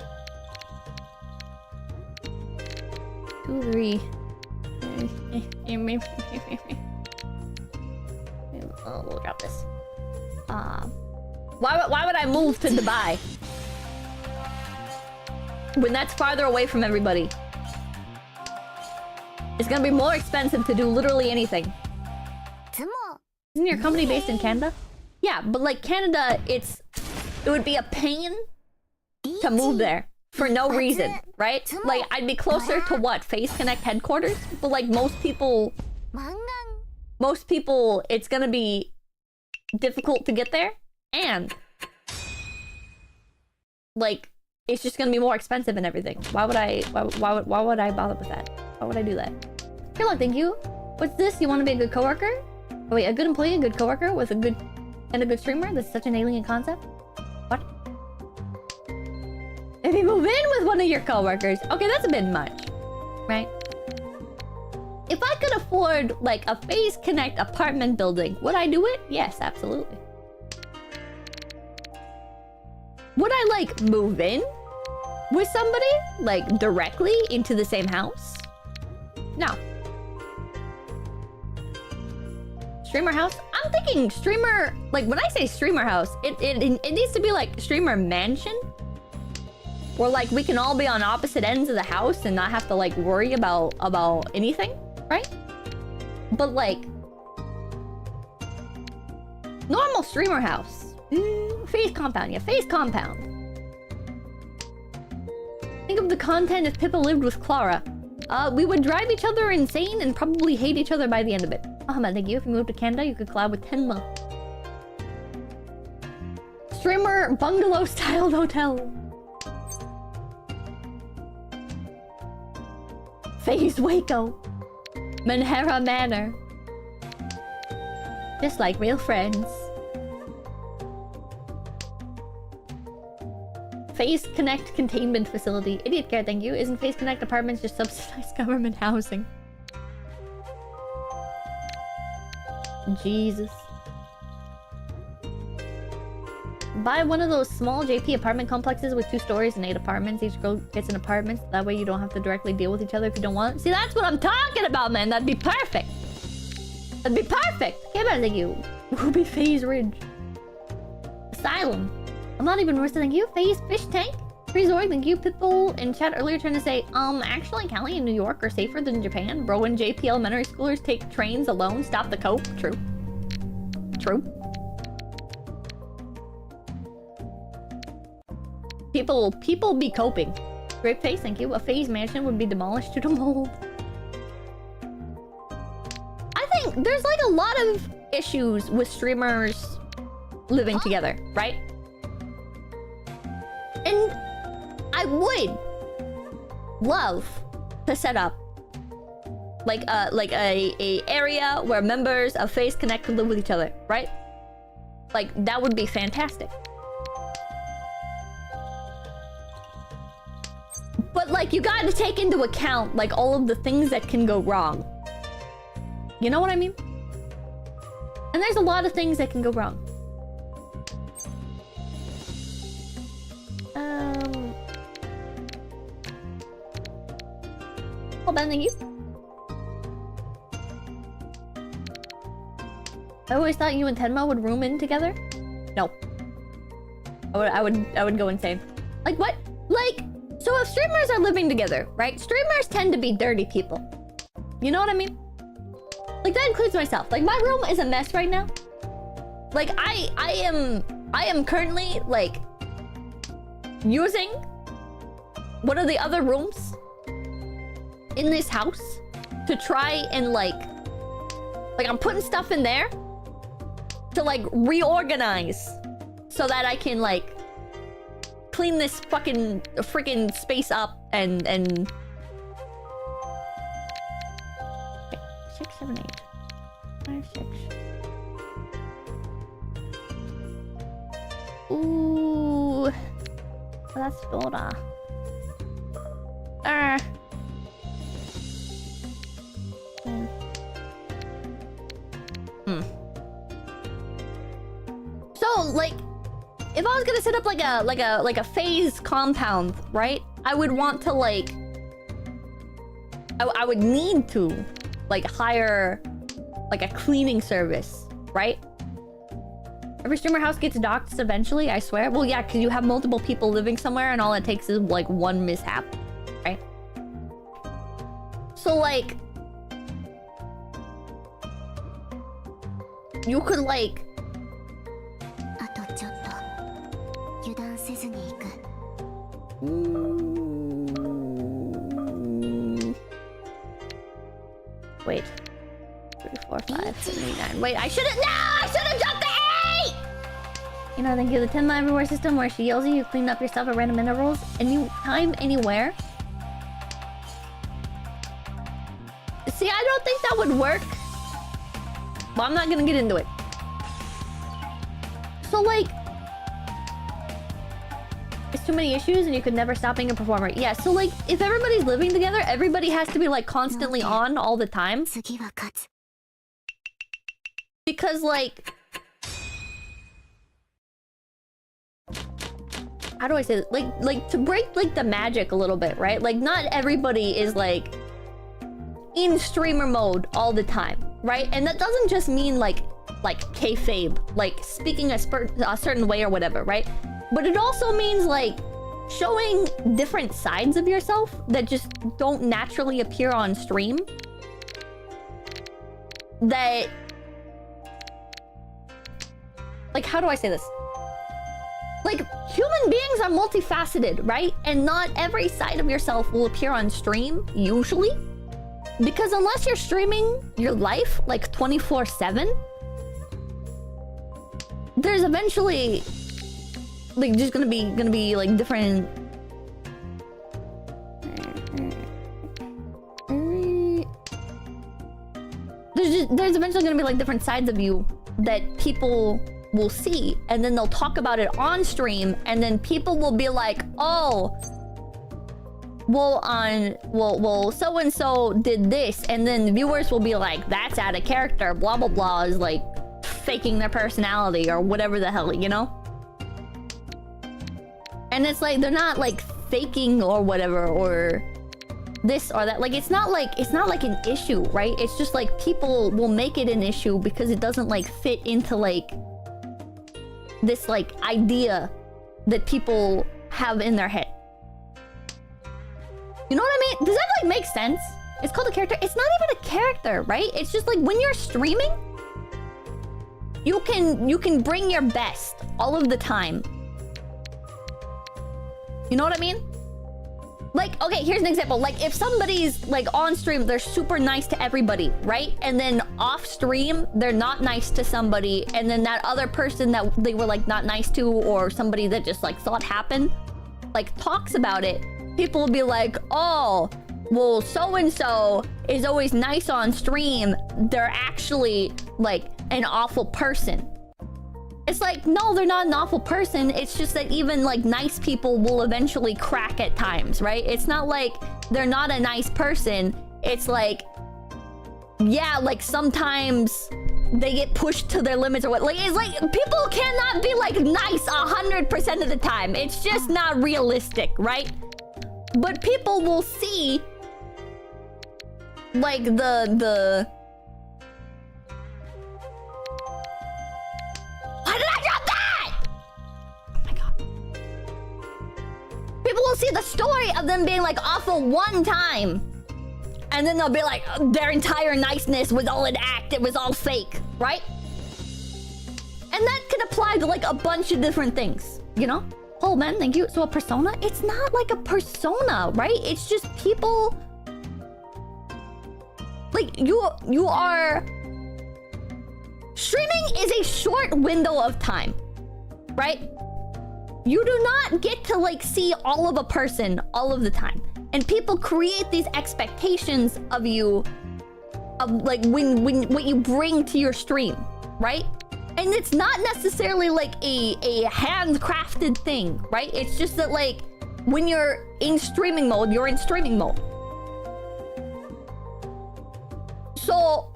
2, 3. Oh, we'll drop this. Why would I move to Dubai when that's farther away from everybody? It's gonna be more expensive to do literally anything. Isn't your company based in Canada? Yeah, but like Canada, it would be a pain to move there for no reason, right? Like, I'd be closer to what? Phase Connect headquarters? But like most people, it's gonna be difficult to get there, and like it's just gonna be more expensive and everything. Why would I bother with that? Why would I do that? Good luck, thank you. What's this? You want to be a good coworker? Oh, wait, a good employee, a good coworker with a good streamer? That's such an alien concept. What? If you move in with one of your coworkers, okay, that's a bit much, right? If I could afford, like, a Phase Connect apartment building, would I do it? Yes, absolutely. Would I, like, move in with somebody? Like, directly into the same house? No. Streamer house? I'm thinking streamer... Like, when I say streamer house, it needs to be, like, streamer mansion. Where, like, we can all be on opposite ends of the house and not have to, like, worry about anything. Right? But like normal streamer house. Phase compound, yeah, Phase compound. Think of the content if Pippa lived with Clara. We would drive each other insane and probably hate each other by the end of it. Ahmed, thank you. If you moved to Canada, you could collab with Tenma. Streamer bungalow styled hotel. Phase Waco. Manhera Manor. Just like real friends. Phase Connect Containment Facility. Idiot Care, thank you. Isn't Phase Connect apartments just subsidized government housing? Jesus. Buy one of those small JP apartment complexes with 2 stories and 8 apartments. Each girl gets an apartment. That way you don't have to directly deal with each other if you don't want. See, that's what I'm talking about, man. That'd be perfect. That'd be perfect. Okay, man, thank you. Ruby Phase Ridge. Asylum. I'm not even worse than you. Phase Fish Tank. Freezorg, thank you. Pitbull in chat earlier trying to say, actually, Cali and New York are safer than Japan. Bro and JP elementary schoolers take trains alone. Stop the cope. True. True. People be coping. Great face, thank you. A Phase mansion would be demolished due to mold. there's like a lot of issues with streamers living together, right? And I would love to set up like a area where members of FaZe Connect could live with each other, right? Like that would be fantastic. But like you got to take into account like all of the things that can go wrong. You know what I mean? And there's a lot of things that can go wrong. Oh, Ben, thank you. I always thought you and Tenma would room in together. No. I would go insane. Like what? Like, so if streamers are living together, right? Streamers tend to be dirty people. You know what I mean? Like that includes myself. Like my room is a mess right now. Like I am currently like using one of the other rooms in this house to try and like I'm putting stuff in there to like reorganize so that I can like clean this freaking space up and okay, 6, 7, 8, 5, 6. Ooh, that's Dora. So like, if I was gonna set up like a FaZe compound, right? I would want to like, I would need to like hire like a cleaning service, right? Every streamer house gets doxxed eventually, I swear. Well, yeah, because you have multiple people living somewhere and all it takes is like one mishap, right? So like, you could like wait. 3, 4, 5, 6, 8, 9. Wait, I should've. No! I should've dropped the 8! You know, thank you. The 10 everywhere system where she yells at you, clean up your stuff at random intervals, anytime, anywhere. See, I don't think that would work. But I'm not gonna get into it. So, like, it's too many issues and you could never stop being a performer. Yeah, so, like, if everybody's living together, everybody has to be, like, constantly on all the time. Because, like... How do I say this? Like, to break, like, the magic a little bit, right? Like, not everybody is, like, in streamer mode all the time, right? And that doesn't just mean, like kayfabe, like, speaking a certain way or whatever, right? But it also means, like, showing different sides of yourself that just don't naturally appear on stream. That... Like, how do I say this? Like, human beings are multifaceted, right? And not every side of yourself will appear on stream, usually. Because unless you're streaming your life, like, 24/7... There's eventually... Like, just gonna be, like, different... There's eventually gonna be, like, different sides of you that people will see, and then they'll talk about it on stream, and then people will be like, oh, well, so-and-so did this, and then viewers will be like, that's out of character, blah, blah, blah, is, like, faking their personality, or whatever the hell, you know? And it's like, they're not, like, faking or whatever, or this or that. Like, it's not like an issue, right? It's just, like, people will make it an issue because it doesn't, like, fit into, like, this, like, idea that people have in their head. You know what I mean? Does that, like, make sense? It's called a character. It's not even a character, right? It's just, like, when you're streaming, you can bring your best all of the time. You know what I mean? Like, okay, here's an example. Like, if somebody's, like, on stream, they're super nice to everybody, right? And then off stream, they're not nice to somebody, and then that other person that they were, like, not nice to, or somebody that just, like, saw it happen, like, talks about it, people will be like, oh, well, so-and-so is always nice on stream. They're actually, like, an awful person. It's like, no, they're not an awful person. It's just that even, like, nice people will eventually crack at times, right? It's not like they're not a nice person. It's like, yeah, like, sometimes they get pushed to their limits or what. Like, it's like, people cannot be, like, nice 100% of the time. It's just not realistic, right? But people will see, like, Why did I drop that? Oh my god. People will see the story of them being, like, awful one time. And then they'll be like, their entire niceness was all an act. It was all fake, right? And that can apply to, like, a bunch of different things, you know? Oh, man, thank you. So a persona? It's not like a persona, right? It's just people... Like, you are... Streaming is a short window of time, right? You do not get to, like, see all of a person all of the time. And people create these expectations of you, of, like, what you bring to your stream, right? And it's not necessarily, like, a handcrafted thing, right? It's just that, like, when you're in streaming mode, you're in streaming mode. So...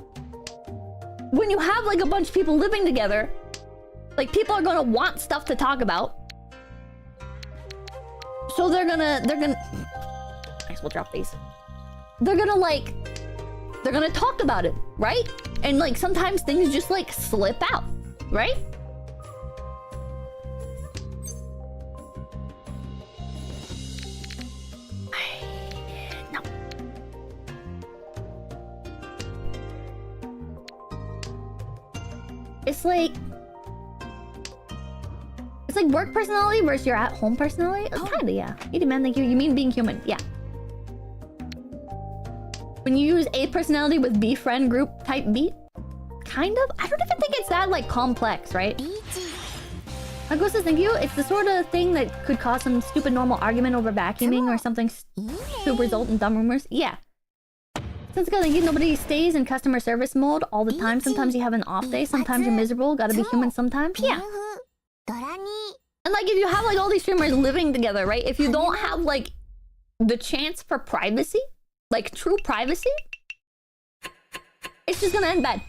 when you have, like, a bunch of people living together, like, people are gonna want stuff to talk about. So they're gonna... I guess we'll drop these. They're gonna talk about it, right? And, like, sometimes things just, like, slip out, right? No. It's like work personality versus your at-home personality. Kinda, yeah. You demand, thank you. You mean being human, yeah. When you use A personality with B friend group type B, kind of. I don't even think it's that, like, complex, right? Marco says, thank you. It's the sort of thing that could cause some stupid normal argument over vacuuming or something to result in dumb rumors. Yeah. Since thank you, nobody stays in customer service mode all the time. Sometimes you have an off day. Sometimes you're miserable. Gotta be human sometimes. Yeah. And, like, if you have, like, all these streamers living together, right? If you don't have, like, the chance for privacy, like, true privacy, it's just gonna end bad.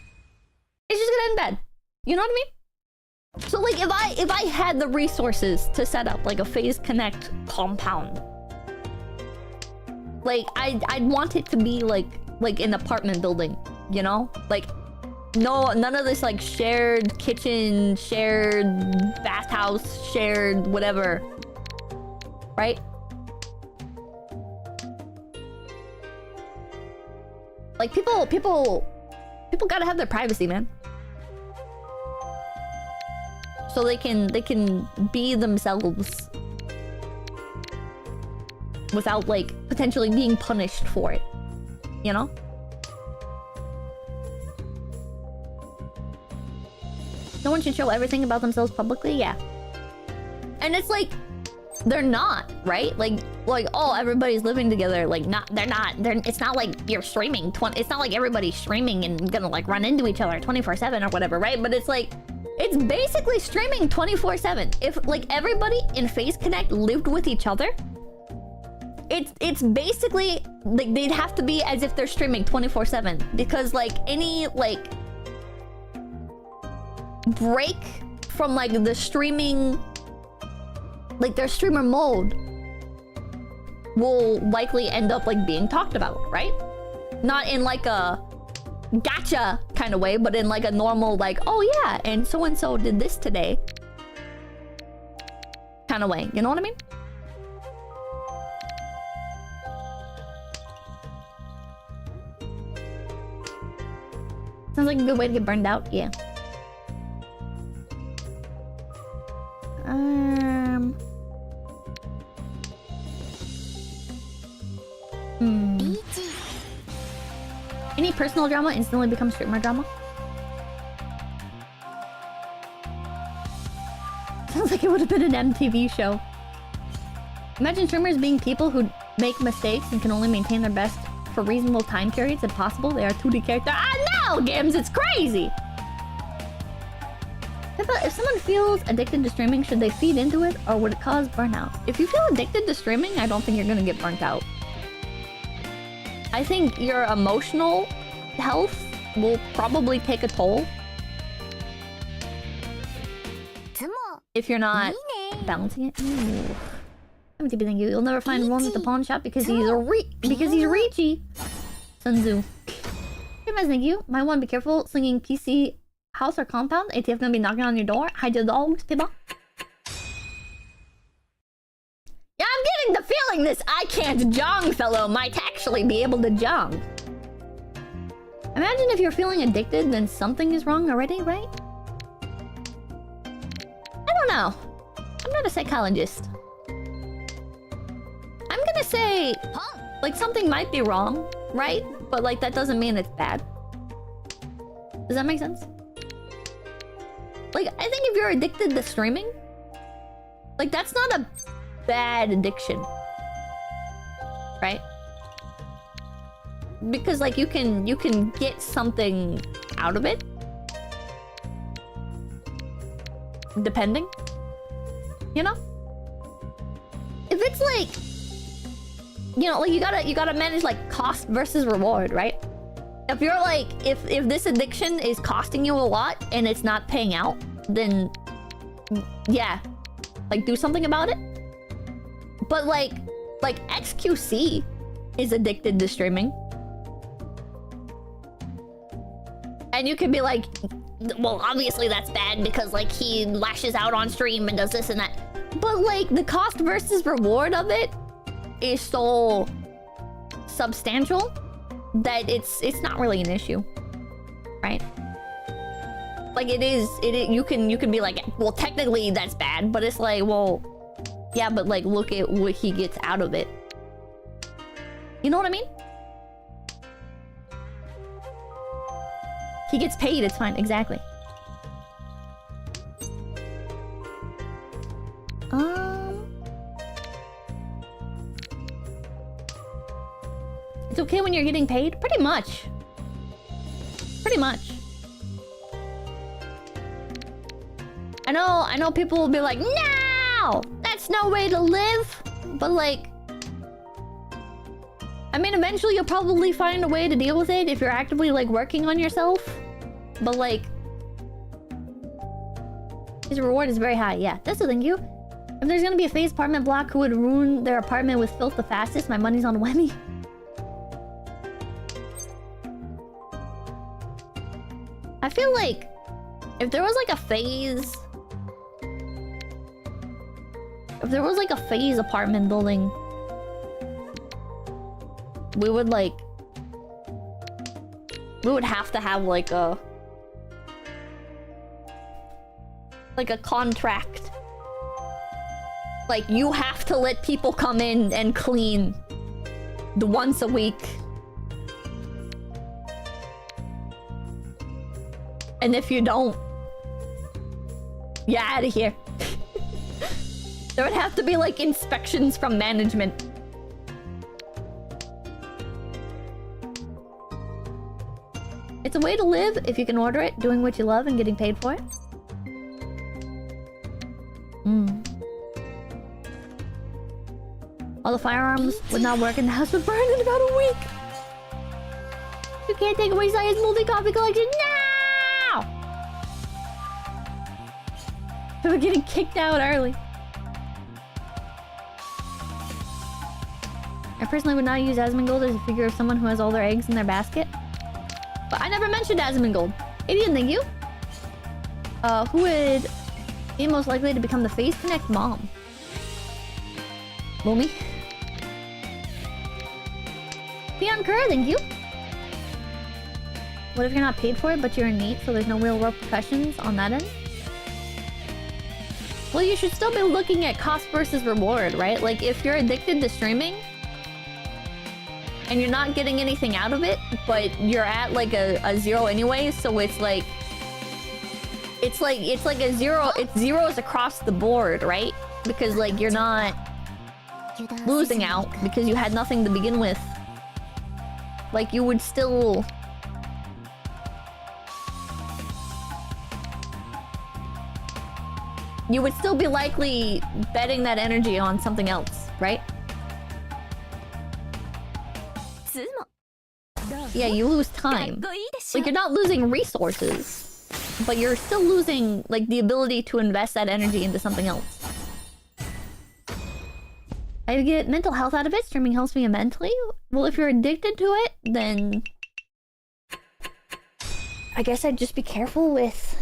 It's just gonna end bad. You know what I mean? So, like, if I had the resources to set up, like, a Phase Connect compound, like, I'd want it to be, like an apartment building, you know? Like, no, none of this, like, shared kitchen, shared bathhouse, shared whatever. Right? Like, people gotta have their privacy, man. So they can be themselves without, like, potentially being punished for it. You know? No one should show everything about themselves publicly, yeah. And it's like, they're not, right? Like, oh, everybody's living together. Like, it's not like you're streaming. It's not like everybody's streaming and gonna, like, run into each other 24/7 or whatever, right? But it's like, it's basically streaming 24/7. If, like, everybody in Phase Connect lived with each other, it's basically, like, they'd have to be as if they're streaming 24/7. Because, like, any, like, break from, like, the streaming, like, their streamer mode will likely end up, like, being talked about, right? Not in, like, a gotcha kind of way, but in, like, a normal, like, oh yeah, and so did this today kind of way. You know what I mean? Sounds like a good way to get burned out. Yeah. personal drama instantly becomes streamer drama. Sounds like it would have been an MTV show. Imagine streamers being people who make mistakes and can only maintain their best for reasonable time periods. Impossible. They are 2D characters. No, Gims, it's crazy. If someone feels addicted to streaming, should they feed into it or would it cause burnout? If you feel addicted to streaming, I don't think you're gonna get burnt out. I think your emotional health will probably take a toll if you're not balancing it. Ooh. Thank you. You'll never find one at the pawn shop because he's reachy. Sun Tzu. Hey, guys, thank you. My one, be careful slinging PC house or compound. ATF gonna be knocking on your door. Hide your dogs, people. Yeah, I'm getting the feeling this I can't jong fellow might actually be able to jong. Imagine if you're feeling addicted, then something is wrong already, right? I don't know. I'm not a psychologist. I'm gonna say, like, something might be wrong, right? But, like, that doesn't mean it's bad. Does that make sense? Like, I think if you're addicted to streaming, like, that's not a bad addiction. Right? Because, like, you can get something out of it. Depending. You know? If it's like, you know, like you gotta manage like cost versus reward, right? If you're like, if this addiction is costing you a lot and it's not paying out, then yeah, like do something about it. But like XQC is addicted to streaming. And you can be like, well, obviously that's bad because like he lashes out on stream and does this and that. But like the cost versus reward of it is so substantial that it's not really an issue, right? Like it is you can be like, well, technically that's bad, but it's like, well, yeah, but like look at what he gets out of it. You know what I mean? He gets paid, it's fine, exactly. It's okay when you're getting paid? Pretty much. Pretty much. I know people will be like, no! That's no way to live! But like, I mean, eventually you'll probably find a way to deal with it if you're actively like working on yourself. But like, his reward is very high. Yeah, that's the thing, you. If there's gonna be a FaZe apartment block who would ruin their apartment with filth the fastest, my money's on Wemmy. I feel like if there was like a FaZe, if there was like a FaZe apartment building, we would have to have like a contract. Like you have to let people come in and clean once a week. And if you don't, you're out of here. There would have to be like inspections from management. It's a way to live if you can order it, doing what you love and getting paid for it. All the firearms would not work and the house would burn in about a week. You can't take away Zaya's multi-copy collection now! We're getting kicked out early. I personally would not use Asmongold as a figure of someone who has all their eggs in their basket. But I never mentioned Asmongold. Idiot, thank you. Who would be most likely to become the FaZe Connect mom? Lumi? 𝐿𝐴𝐚, thank you. What if you're not paid for it, but you're in need, so there's no real repercussions on that end? Well, you should still be looking at cost versus reward, right? Like, if you're addicted to streaming, and you're not getting anything out of it, but you're at like a 0 anyway, so it's like a 0, it's zeros across the board, right? Because like you're not losing out because you had nothing to begin with. Like you would still... You would still be likely betting that energy on something else, right? Yeah, you lose time. Like, you're not losing resources, but you're still losing, like, the ability to invest that energy into something else. I get mental health out of it. Streaming helps me mentally. Well, if you're addicted to it, then... I guess I'd just be careful with...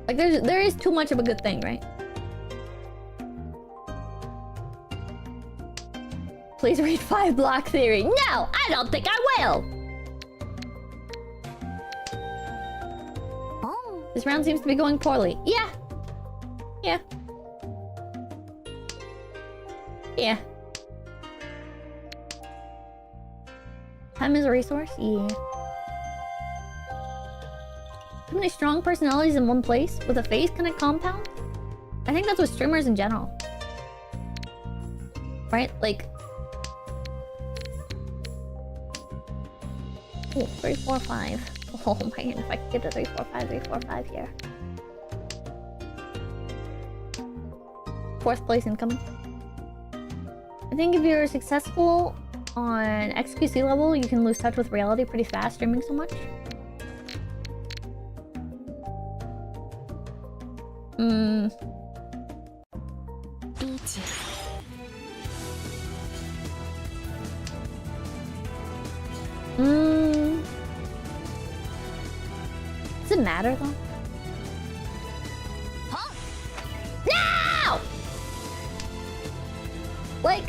Like, there is too much of a good thing, right? Please read 5 Block Theory. No! I don't think I will! Oh. This round seems to be going poorly. Yeah. Yeah. Yeah. Time is a resource? Yeah. Too many strong personalities in one place with a face kind of compound? I think that's with streamers in general. Right? Like... Oh, 3, 4, 5. Oh man, if I could get to 3, 4, 5, 3, 4, 5 here. 4th place incoming. I think if you're successful on XQC level, you can lose touch with reality pretty fast streaming so much. Does it matter though? No! Like...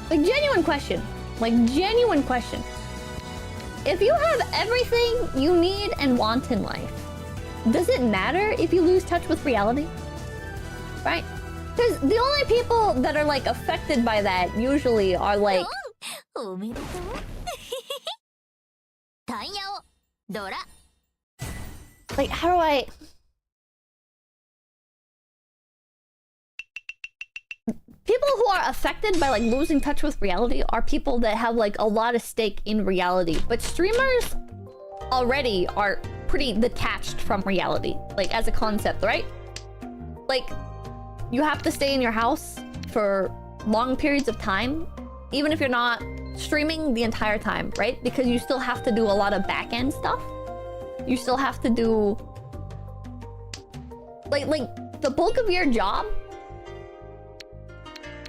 Like, genuine question. Like, genuine question. If you have everything you need and want in life, does it matter if you lose touch with reality? Right? Because the only people that are, like, affected by that usually are, like... Like, how do I... People who are affected by, like, losing touch with reality are people that have, like, a lot of stake in reality. But streamers already are pretty detached from reality, like, as a concept, right? Like, you have to stay in your house for long periods of time, even if you're not streaming the entire time, right? Because you still have to do a lot of back-end stuff. You still have to do... Like, the bulk of your job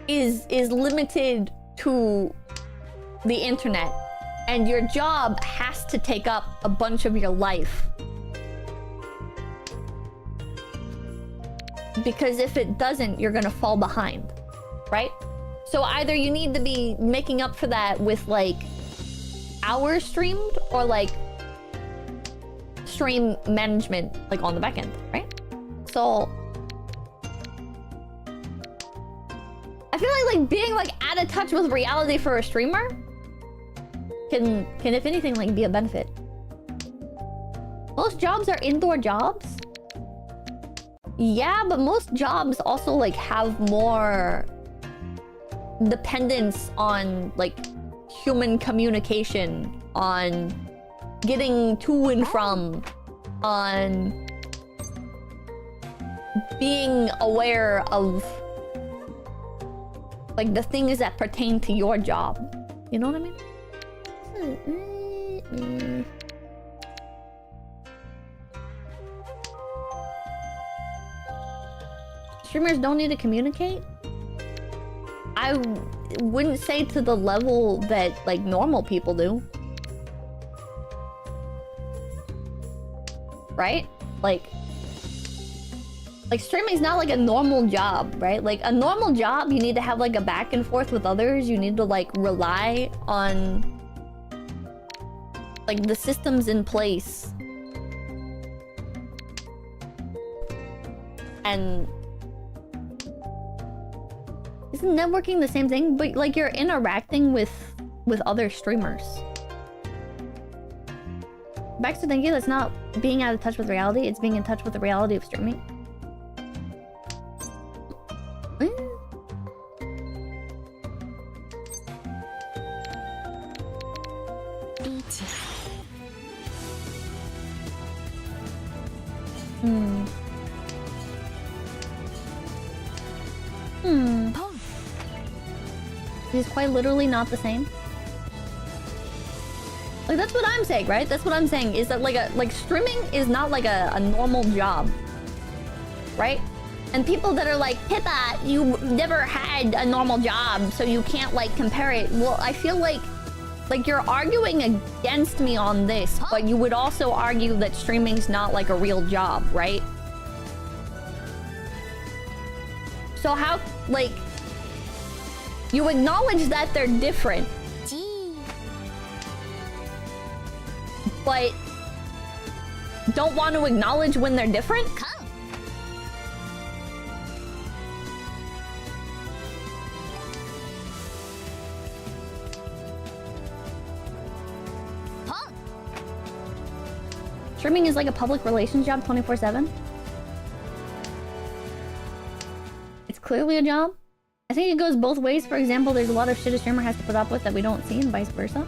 is limited to the internet, and your job has to take up a bunch of your life. Because if it doesn't, you're gonna fall behind, right? So either you need to be making up for that with, like, hours streamed, or, like, stream management, like, on the back end, right? So... I feel like being, like, out of touch with reality for a streamer can if anything, like, be a benefit. Most jobs are indoor jobs. Yeah, but most jobs also, like, have more dependence on, like, human communication, on getting to and from, on being aware of, like, the things that pertain to your job. You know what I mean? Streamers don't need to communicate? I wouldn't say to the level that, like, normal people do. Right? Like, streaming's not like a normal job, right? Like, a normal job, you need to have, like, a back and forth with others. You need to, like, rely on, like, the systems in place And isn't networking the same thing? But like you're interacting with other streamers. Baxter, thank you. That's not being out of touch with reality. It's being in touch with the reality of streaming. It's quite literally not the same. Like that's what I'm saying, right? That's what I'm saying is that like streaming is not like a normal job, right? And people that are like, Pippa, you never had a normal job, so you can't like compare it. Well, I feel like you're arguing against me on this, but you would also argue that streaming's not like a real job, right? So how, like, you acknowledge that they're different, but don't want to acknowledge when they're different? Streaming is like a public relations job 24/7. It's clearly a job. I think it goes both ways. For example, there's a lot of shit a streamer has to put up with that we don't see, and vice versa.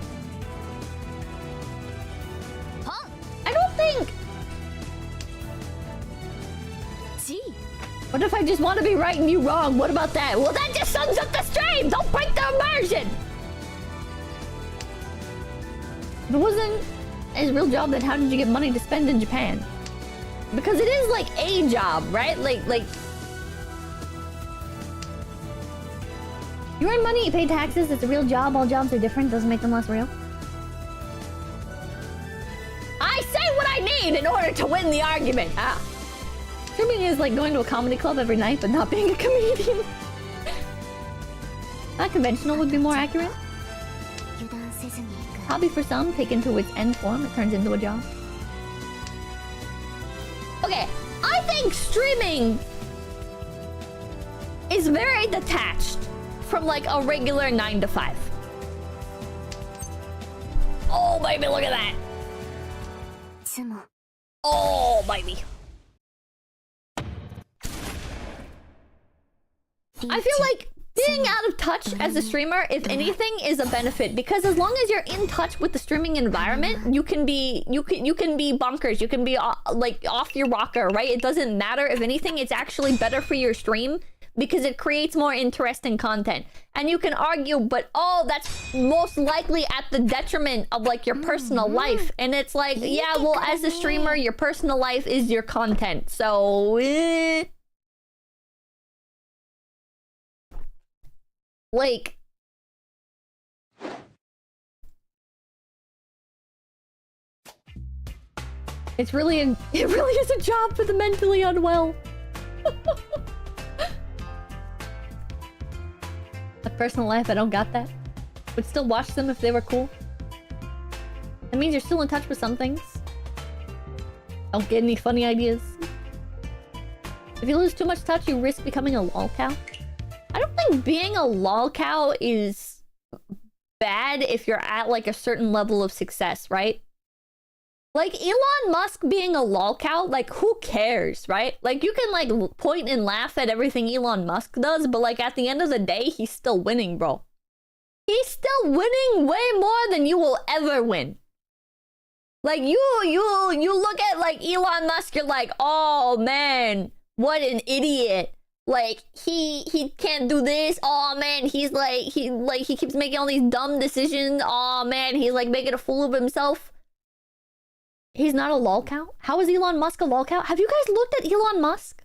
I don't think... What if I just want to be right and you wrong? What about that? Well, that just sums up the stream! Don't break the immersion! If it wasn't his real job, then how did you get money to spend in Japan? Because it is like a job, right? Like you earn money, you pay taxes, it's a real job, all jobs are different, doesn't make them less real. I say what I need in order to win the argument! Ah. Streaming is like going to a comedy club every night, but not being a comedian. Not conventional would be more accurate. Hobby for some, taken to its end form, it turns into a job. Okay, I think streaming is very detached from like a regular 9 to 5. Oh baby, look at that. Oh baby. I feel like being out of touch as a streamer, if anything, is a benefit, because as long as you're in touch with the streaming environment, you can be bonkers, you can be like off your rocker, right? It doesn't matter. If anything, it's actually better for your stream because it creates more interesting content. And you can argue, but oh, that's most likely at the detriment of like your personal life. And it's like, yeah, well, as a streamer, your personal life is your content. So like, it really is a job for the mentally unwell. A personal life, I don't got that. Would still watch them if they were cool. That means you're still in touch with some things. Don't get any funny ideas. If you lose too much touch, you risk becoming a lol cow. I don't think being a lol cow is bad if you're at like a certain level of success, right? Like Elon Musk being a lol cow, like who cares, right? Like you can like point and laugh at everything Elon Musk does, but like at the end of the day, he's still winning, bro. He's still winning way more than you will ever win. Like you look at like Elon Musk, you're like, oh man, what an idiot. Like he can't do this. Oh man, he's like he keeps making all these dumb decisions. Oh man, he's like making a fool of himself. He's not a lol cow? How is Elon Musk a lol cow? Have you guys looked at Elon Musk?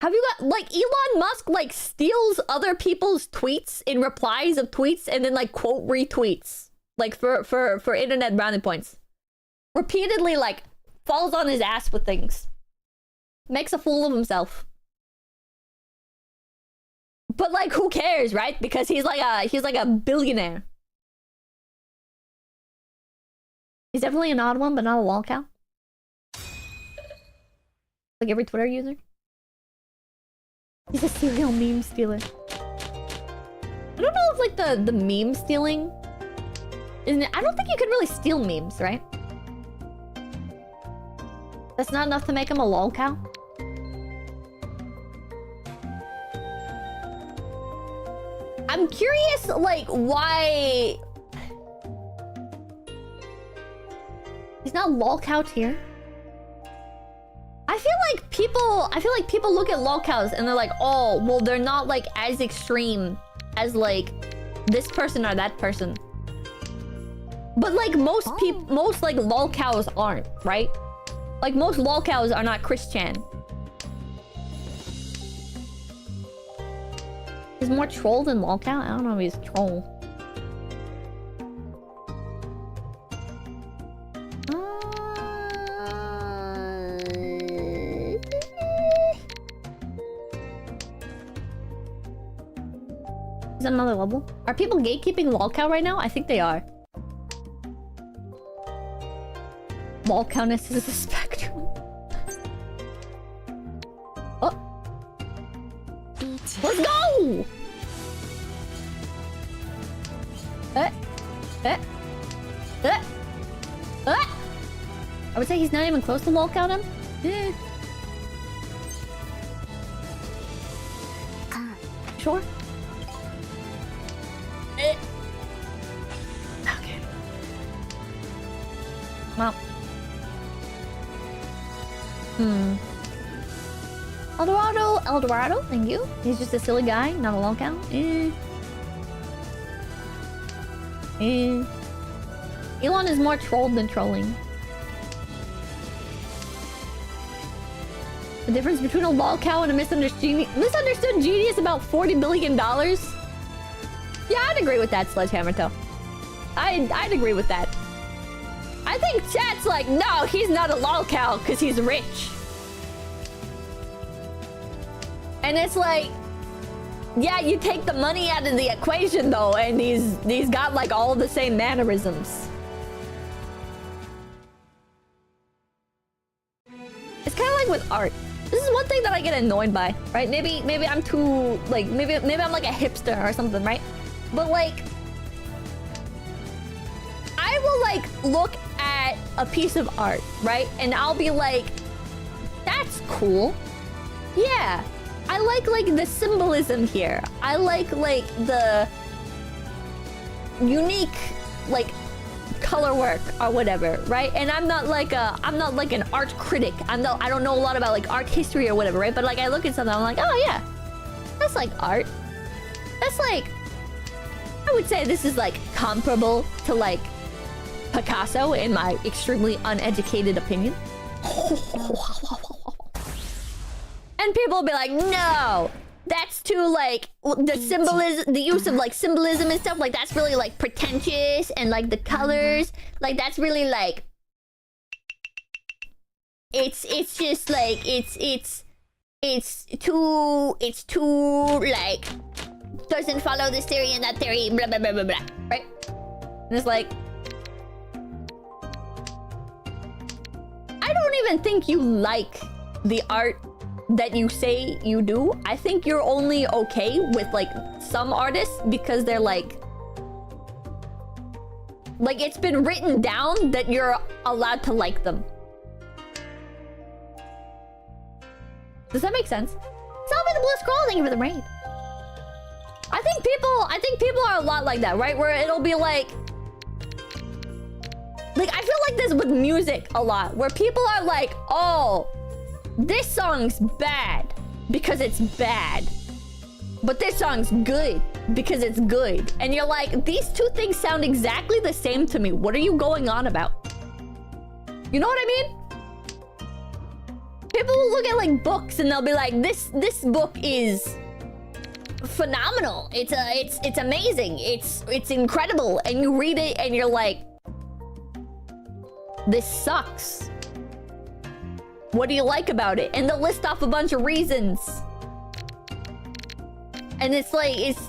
Have you got like Elon Musk like steals other people's tweets in replies of tweets and then like quote retweets like for internet brownie points. Repeatedly like falls on his ass with things. Makes a fool of himself. But like who cares, right? Because he's like a billionaire. He's definitely an odd one, but not a lol cow. Like every Twitter user. He's a serial meme stealer. I don't know if like the meme stealing isn't it? I don't think you could really steal memes, right? That's not enough to make him a lol cow. I'm curious, like, why he's not lol cow tier. I feel like people look at lol cows and they're like, oh, well, they're not like as extreme as like this person or that person. But like most like lol cows aren't, right? Like most lol cows are not Chris Chan. He's more troll than lol cow? I don't know if he's troll. Is that another level? Are people gatekeeping lolcow right now? I think they are. Lolcowness is a spectrum. Oh. Let's go! I would say he's not even close to lolcow him. Sure. Okay. Well. Eldorado, thank you. He's just a silly guy, not a lolcow. Elon is more trolled than trolling. The difference between a lolcow and a misunderstood genius about $40 billion? Yeah, I'd agree with that, Sledgehammer Toe. I'd agree with that. I think chat's like, no, he's not a lolcow because he's rich. And it's like, yeah, you take the money out of the equation though, and he's got like all the same mannerisms. It's kind of like with art. This is one thing that I get annoyed by, right? Maybe I'm too like maybe I'm like a hipster or something, right? But like, I will like look at a piece of art, right? And I'll be like, that's cool. Yeah. I like the symbolism here. I like the unique like color work or whatever, right? And I'm not like an art critic. I don't know a lot about like art history or whatever, right? But like I look at something, I'm like, oh yeah, that's like art. That's like, I would say this is like comparable to like Picasso in my extremely uneducated opinion. And people will be like, no, that's too like the symbolism, the use of like symbolism and stuff, like that's really like pretentious, and like the colors, like that's really like it's just like it's too like doesn't follow this theory and that theory, blah blah blah blah blah, right? And it's like, I don't even think you like the art that you say you do. I think you're only okay with like some artists because they're like it's been written down that you're allowed to like them. Does that make sense? Salve the Blue Scroll, thank you for the raid. I think people are a lot like that, right? Where it'll be like I feel like this with music a lot, where people are like, oh, this song's bad because it's bad, but this song's good because it's good. And you're like, these two things sound exactly the same to me. What are you going on about? You know what I mean? People will look at like books and they'll be like, this book is phenomenal. It's amazing. It's incredible. And you read it and you're like, this sucks. What do you like about it? And they'll list off a bunch of reasons. And it's like, it's...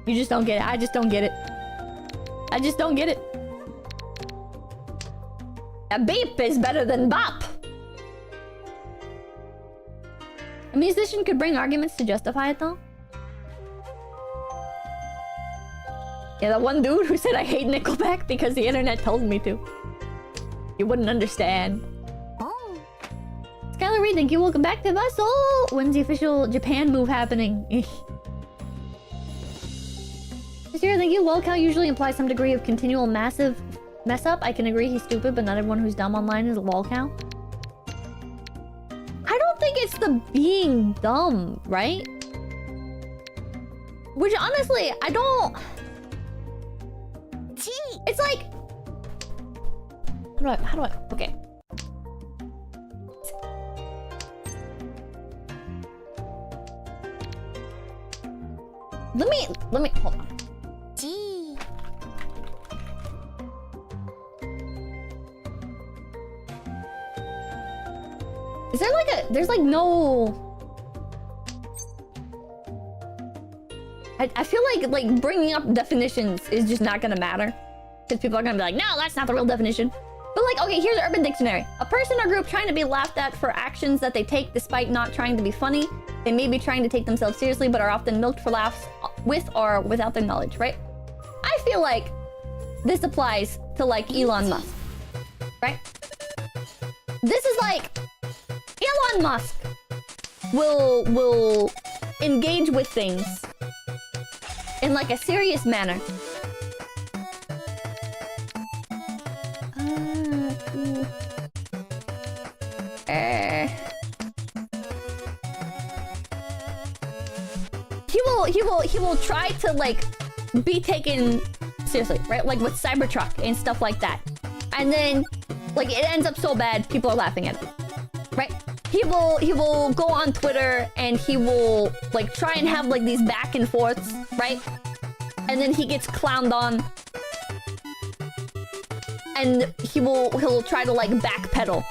You just don't get it. I just don't get it. I just don't get it. A beep is better than bop. A musician could bring arguments to justify it, though. Yeah, that one dude who said I hate Nickelback because the internet told me to. You wouldn't understand. Oh. Skylar Reed, thank you. Welcome back to Vessel. When's the official Japan move happening? Zero, thank you. Lolcow usually implies some degree of continual massive mess up. I can agree he's stupid, but not everyone who's dumb online is a lolcow. I don't think it's the being dumb, right? Which honestly, I don't... It's like... How do I... Okay. Let me... Hold on. Is there like a... There's like no... I feel like bringing up definitions is just not gonna matter. Because people are gonna be like, no, that's not the real definition. But like, okay, here's Urban Dictionary. A person or group trying to be laughed at for actions that they take despite not trying to be funny. They may be trying to take themselves seriously, but are often milked for laughs with or without their knowledge, right? I feel like this applies to like Elon Musk, right? This is like, Elon Musk will engage with things in like a serious manner. He will try to like be taken seriously, right? Like with Cybertruck and stuff like that. And then like it ends up so bad, people are laughing at him, right? He will go on Twitter and he will like try and have like these back and forths, right? And then he gets clowned on. And he'll try to like backpedal.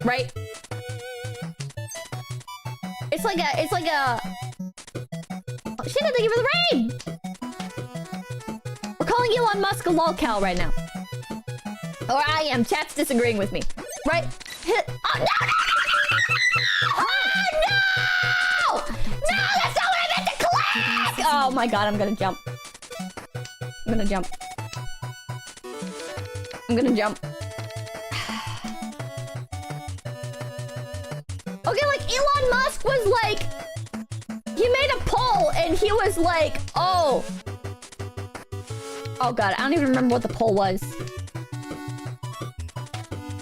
Right? It's like a oh, shit, thank you for the raid! We're calling Elon Musk a lolcow right now. Or I am. Chat's disagreeing with me. Right? Oh no! Oh no! No, that's not what I meant to click! Oh my god, I'm gonna jump. I'm gonna jump. I'm gonna jump. Okay, like Elon Musk was like... He made a poll and he was like, oh... Oh god, I don't even remember what the poll was.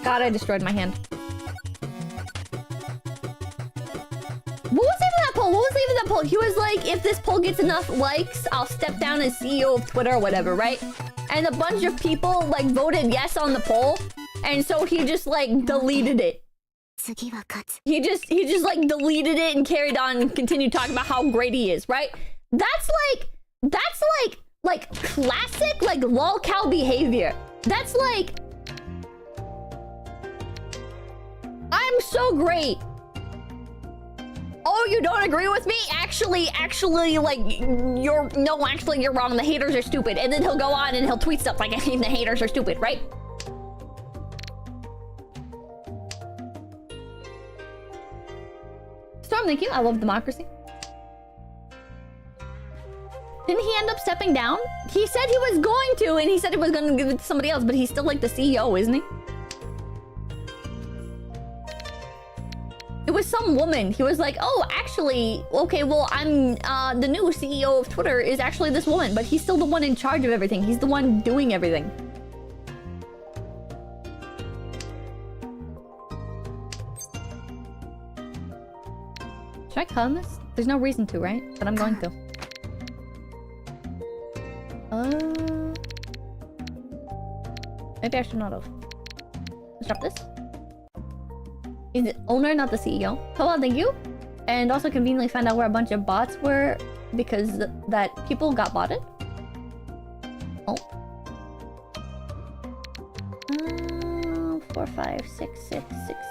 God, I destroyed my hand. What was even that poll? What was even that poll? He was like, if this poll gets enough likes, I'll step down as CEO of Twitter or whatever, right? And a bunch of people like voted yes on the poll. And so he just like deleted it. He just like deleted it and carried on and continued talking about how great he is, right? That's like classic like lolcow behavior. That's like, I'm so great. Oh, you don't agree with me? Actually, like, you're wrong. The haters are stupid. And then he'll go on and he'll tweet stuff like, the haters are stupid, right? Storm, thank you. I love democracy. Didn't he end up stepping down? He said he was going to, and he said he was going to give it to somebody else, but he's still like the CEO, isn't he? It was some woman. He was like, oh, actually, okay, well, I'm the new CEO of Twitter is actually this woman, but he's still the one in charge of everything. He's the one doing everything. Should I cut this? There's no reason to, right? But I'm going to. Maybe I should not have. Let's drop this. Is the owner, not the CEO. Hello, thank you. And also conveniently found out where a bunch of bots were because that people got botted. Oh. 4, 5, 6, 6, 6,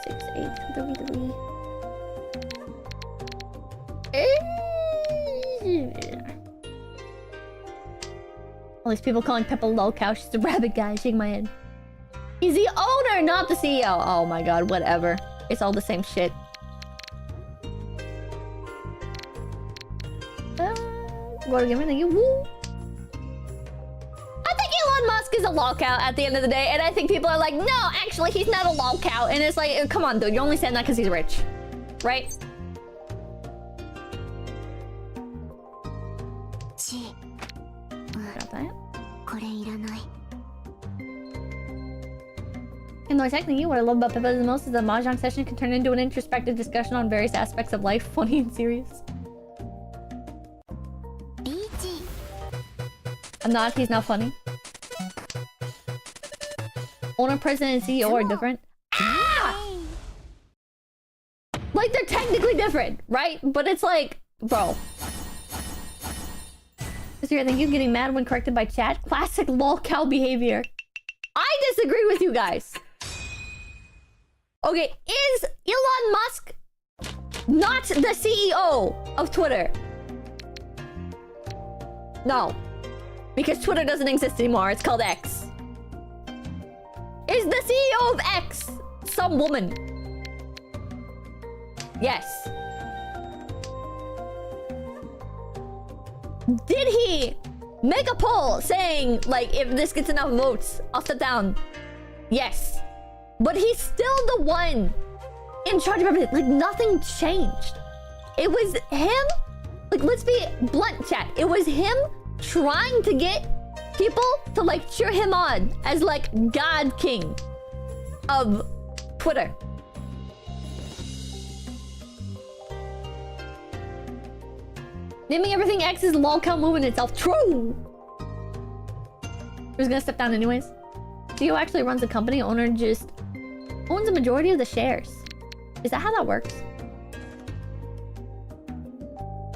6, 8, 3, 3. All these people calling Peppa lolcow. She's a rabbit guy. Shaking my head. He's the owner, not the CEO. Oh my god, whatever. It's all the same shit. What give me woo. I think Elon Musk is a lolcow at the end of the day, and I think people are like, no, actually, he's not a lolcow. And it's like, come on, dude, you're only saying that because he's rich, right? Got that. And though technically, what I love about 𝐶𝐶 the most is the Mahjong session can turn into an introspective discussion on various aspects of life, funny and serious. I'm not, he's not funny. Owner, president, and CEO are different. Ah! Like, they're technically different, right? But it's like, bro. Mr. Thank you, getting mad when corrected by chat. Classic lolcow behavior. I disagree with you guys. Okay, is Elon Musk not the CEO of Twitter? No. Because Twitter doesn't exist anymore. It's called X. Is the CEO of X some woman? Yes. Did he make a poll saying, like, if this gets enough votes, I'll step down? Yes. But he's still the one in charge of everything. Like, nothing changed. It was him. Like, let's be blunt, chat. It was him trying to get people to, like, cheer him on as, like, God King of Twitter. Naming everything X is lolcow moving itself. True! Who's gonna step down anyways? CEO actually runs the company. Owner just owns a majority of the shares. Is that how that works?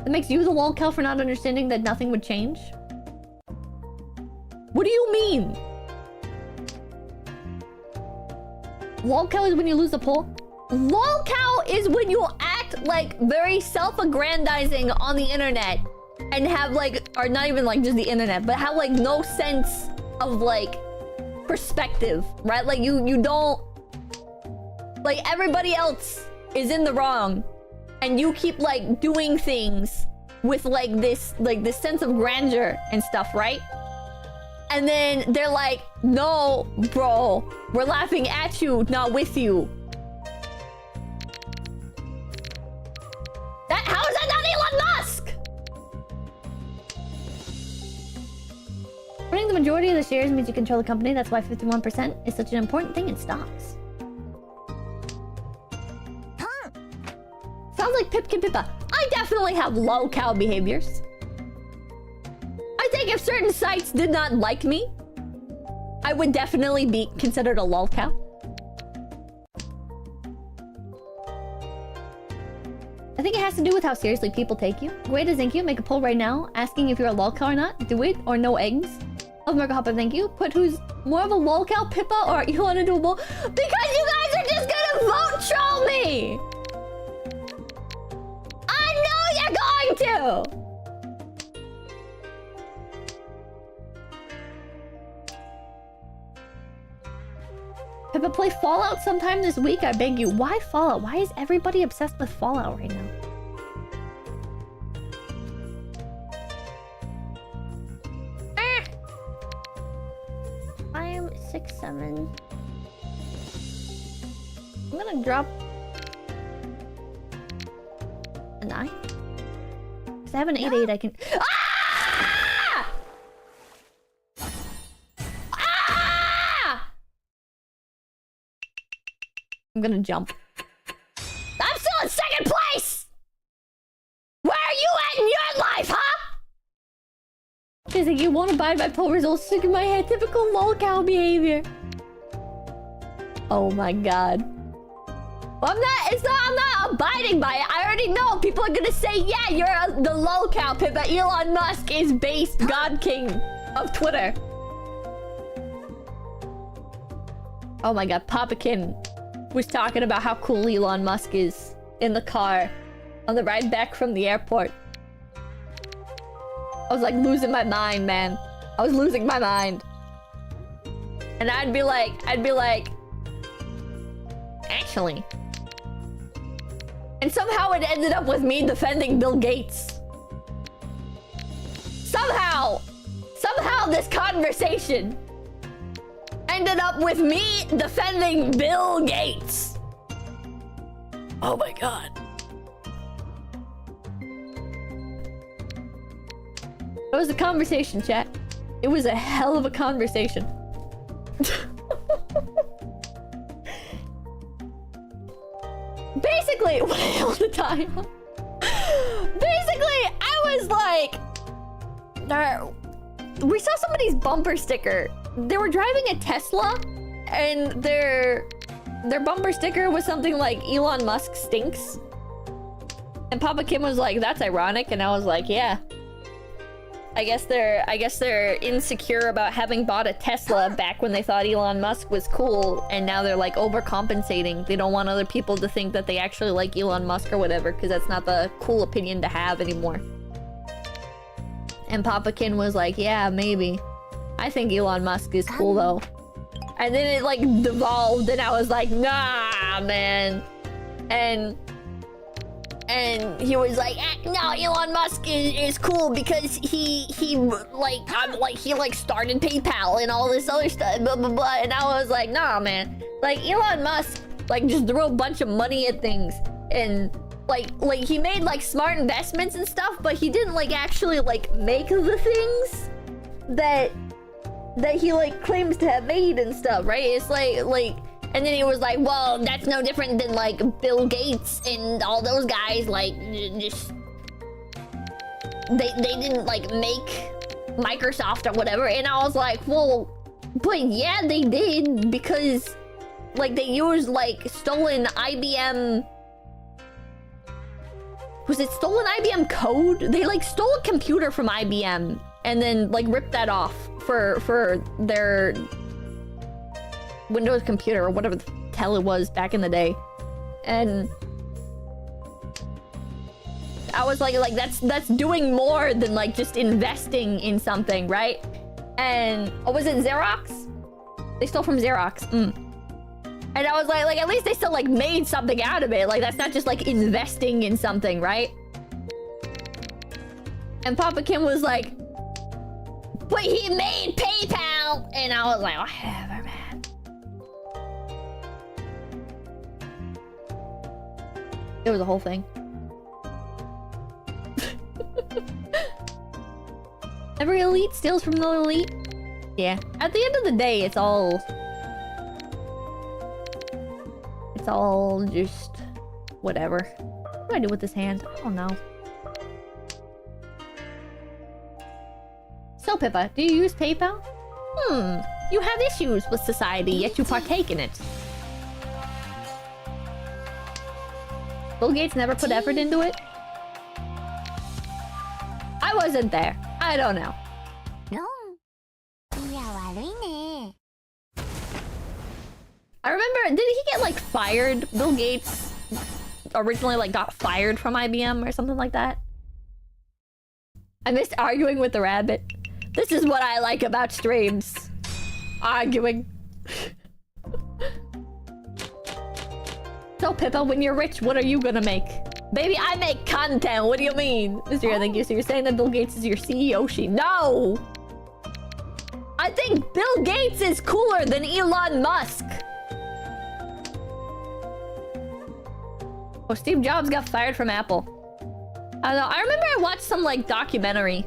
That makes you the lolcow for not understanding that nothing would change? What do you mean? Lolcow is when you lose the poll? Lolcow is when you act like very self-aggrandizing on the internet and have like, or not even like just the internet, but have like no sense of like perspective, right? Like you don't, like everybody else is in the wrong and you keep like doing things with like this sense of grandeur and stuff, right? And then they're like, no, bro, we're laughing at you, not with you. How is that not Elon Musk? Owning the majority of the shares means you control the company. That's why 51% is such an important thing in stocks. Sounds like Pipkin Pippa. I definitely have lolcow behaviors. I think if certain sites did not like me, I would definitely be considered a lolcow. I think it has to do with how seriously people take you. 𝐒𝐡𝐚𝐭, make a poll right now asking if you're a lolcow or not. Do it or no eggs. Love Merca Hopper, thank you. Put who's more of a lolcow, Pippa, or you want to do a poll? Because you guys are just gonna vote troll me! I know you're going to! Pippa, play Fallout sometime this week, I beg you. Why Fallout? Why is everybody obsessed with Fallout right now? Ah! 5, 6, 7. I'm gonna drop a 9. Because I have an 8-8 I can... Ah! I'm gonna jump. I'm still in second place! Where are you at in your life, huh? She's like, you won't abide by poll results, sticking my head, typical lolcow behavior. Oh my god. Well, I'm not abiding by it. I already know people are gonna say, yeah, you're the lolcow, Pippa. Elon Musk is based God King of Twitter. Oh my god, Papakin was talking about how cool Elon Musk is in the car on the ride back from the airport. I was like losing my mind, man. I was losing my mind. And I'd be like, actually. And somehow it ended up with me defending Bill Gates. Somehow this conversation ended up with me defending Bill Gates. Oh my god. It was a conversation, chat. It was a hell of a conversation. Basically, wait all the time. Basically, I was like, we saw somebody's bumper sticker. They were driving a Tesla, and their bumper sticker was something like Elon Musk stinks. And Papa Kim was like, that's ironic, and I was like, yeah. I guess they're insecure about having bought a Tesla back when they thought Elon Musk was cool, and now they're like overcompensating. They don't want other people to think that they actually like Elon Musk or whatever, because that's not the cool opinion to have anymore. And Papa Kin was like, yeah, maybe. I think Elon Musk is cool though. And then it like devolved, and I was like, nah, man. And he was like, no, Elon Musk is cool because he started PayPal and all this other stuff, blah blah blah. And I was like, nah, man. Like Elon Musk like just threw a bunch of money at things, and like he made like smart investments and stuff, but he didn't like actually like make the things that he like claims to have made and stuff, right? It's like. And then he was like, well, that's no different than, like, Bill Gates and all those guys, like, just... They didn't, like, make Microsoft or whatever. And I was like, well, but yeah, they did. Because, like, they used, like, stolen IBM... Was it stolen IBM code? They, like, stole a computer from IBM. And then, like, ripped that off for their... Windows computer or whatever the hell it was back in the day. And I was like that's doing more than like just investing in something, right? And was it Xerox? They stole from Xerox. And I was like at least they still like made something out of it. Like that's not just like investing in something, right? And Papa Kim was like, but he made PayPal. And I was like, whatever, man. It was a whole thing. Every elite steals from the elite. Yeah. At the end of the day, it's all just whatever. What do I do with this hand? I don't know. So, Pippa, do you use PayPal? You have issues with society, yet you partake in it. Bill Gates never put effort into it? I wasn't there. I don't know. I remember, did he get like fired? Bill Gates originally like got fired from IBM or something like that? I missed arguing with the rabbit. This is what I like about streams. Arguing. So Pippa, when you're rich, what are you gonna make? Baby, I make content. What do you mean? Mr. I think so you're saying that Bill Gates is your CEO? No! I think Bill Gates is cooler than Elon Musk. Oh, Steve Jobs got fired from Apple. I don't know. I remember I watched some like documentary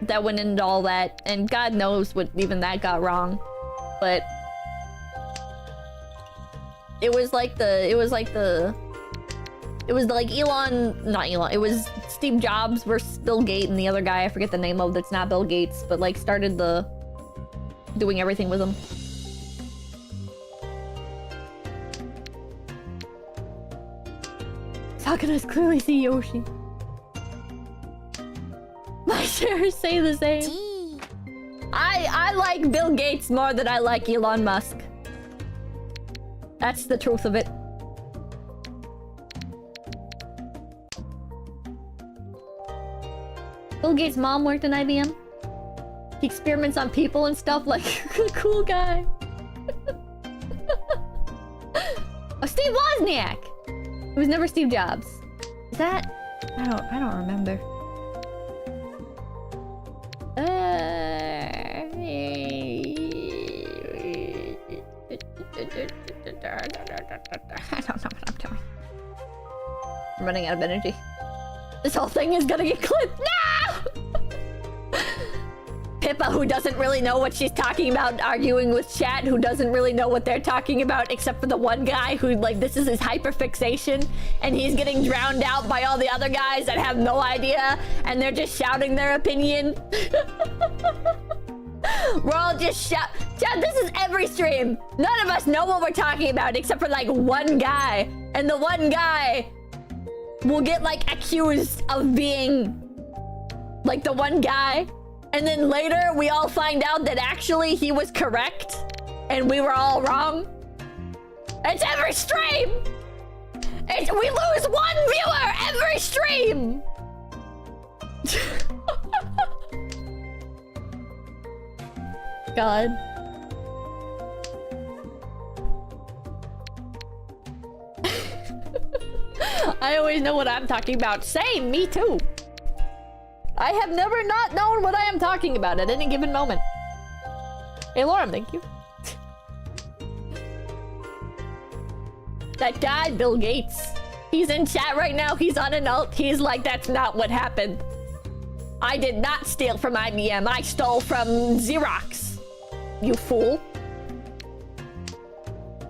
that went into all that, and God knows what even that got wrong. But it was like Steve Jobs versus Bill Gates, and the other guy I forget the name of that's not Bill Gates, but like started doing everything with him. How can I clearly see Yoshi? My shares say the same. I like Bill Gates more than I like Elon Musk. That's the truth of it. Bill Gates' mom worked in IBM. He experiments on people and stuff like cool guy. Oh, Steve Wozniak! It was never Steve Jobs. Is that? I don't remember. I don't know what I'm doing. I'm running out of energy. This whole thing is gonna get clipped. No! Pippa, who doesn't really know what she's talking about, arguing with chat, who doesn't really know what they're talking about, except for the one guy who, like, this is his hyperfixation, and he's getting drowned out by all the other guys that have no idea, and they're just shouting their opinion. We're all just Chat, this is every stream. None of us know what we're talking about, except for, like, one guy. And the one guy will get, like, accused of being, like, the one guy. And then later, we all find out that actually he was correct. And we were all wrong. It's every stream! We lose one viewer every stream! God. I always know what I'm talking about. Same, me too. I have never not known what I am talking about at any given moment. Hey, Lauren, thank you. That guy, Bill Gates. He's in chat right now. He's on an alt. He's like, that's not what happened. I did not steal from IBM. I stole from Xerox. You fool.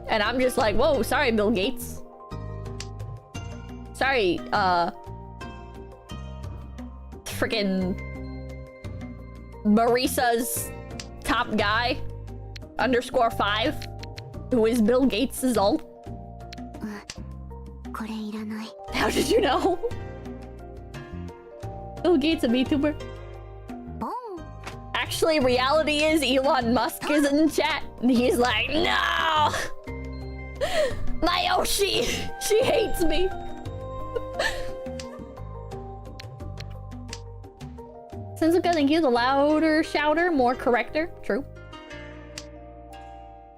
And I'm just like, whoa, sorry, Bill Gates. Sorry, freaking Marisa's top guy, _5, who is Bill Gates' alt. How did you know? Bill Gates, a VTuber. Actually, reality is Elon Musk is in chat, and he's like, no! My Yoshi! She hates me! Sensuka, thank you. The louder shouter, more corrector. True.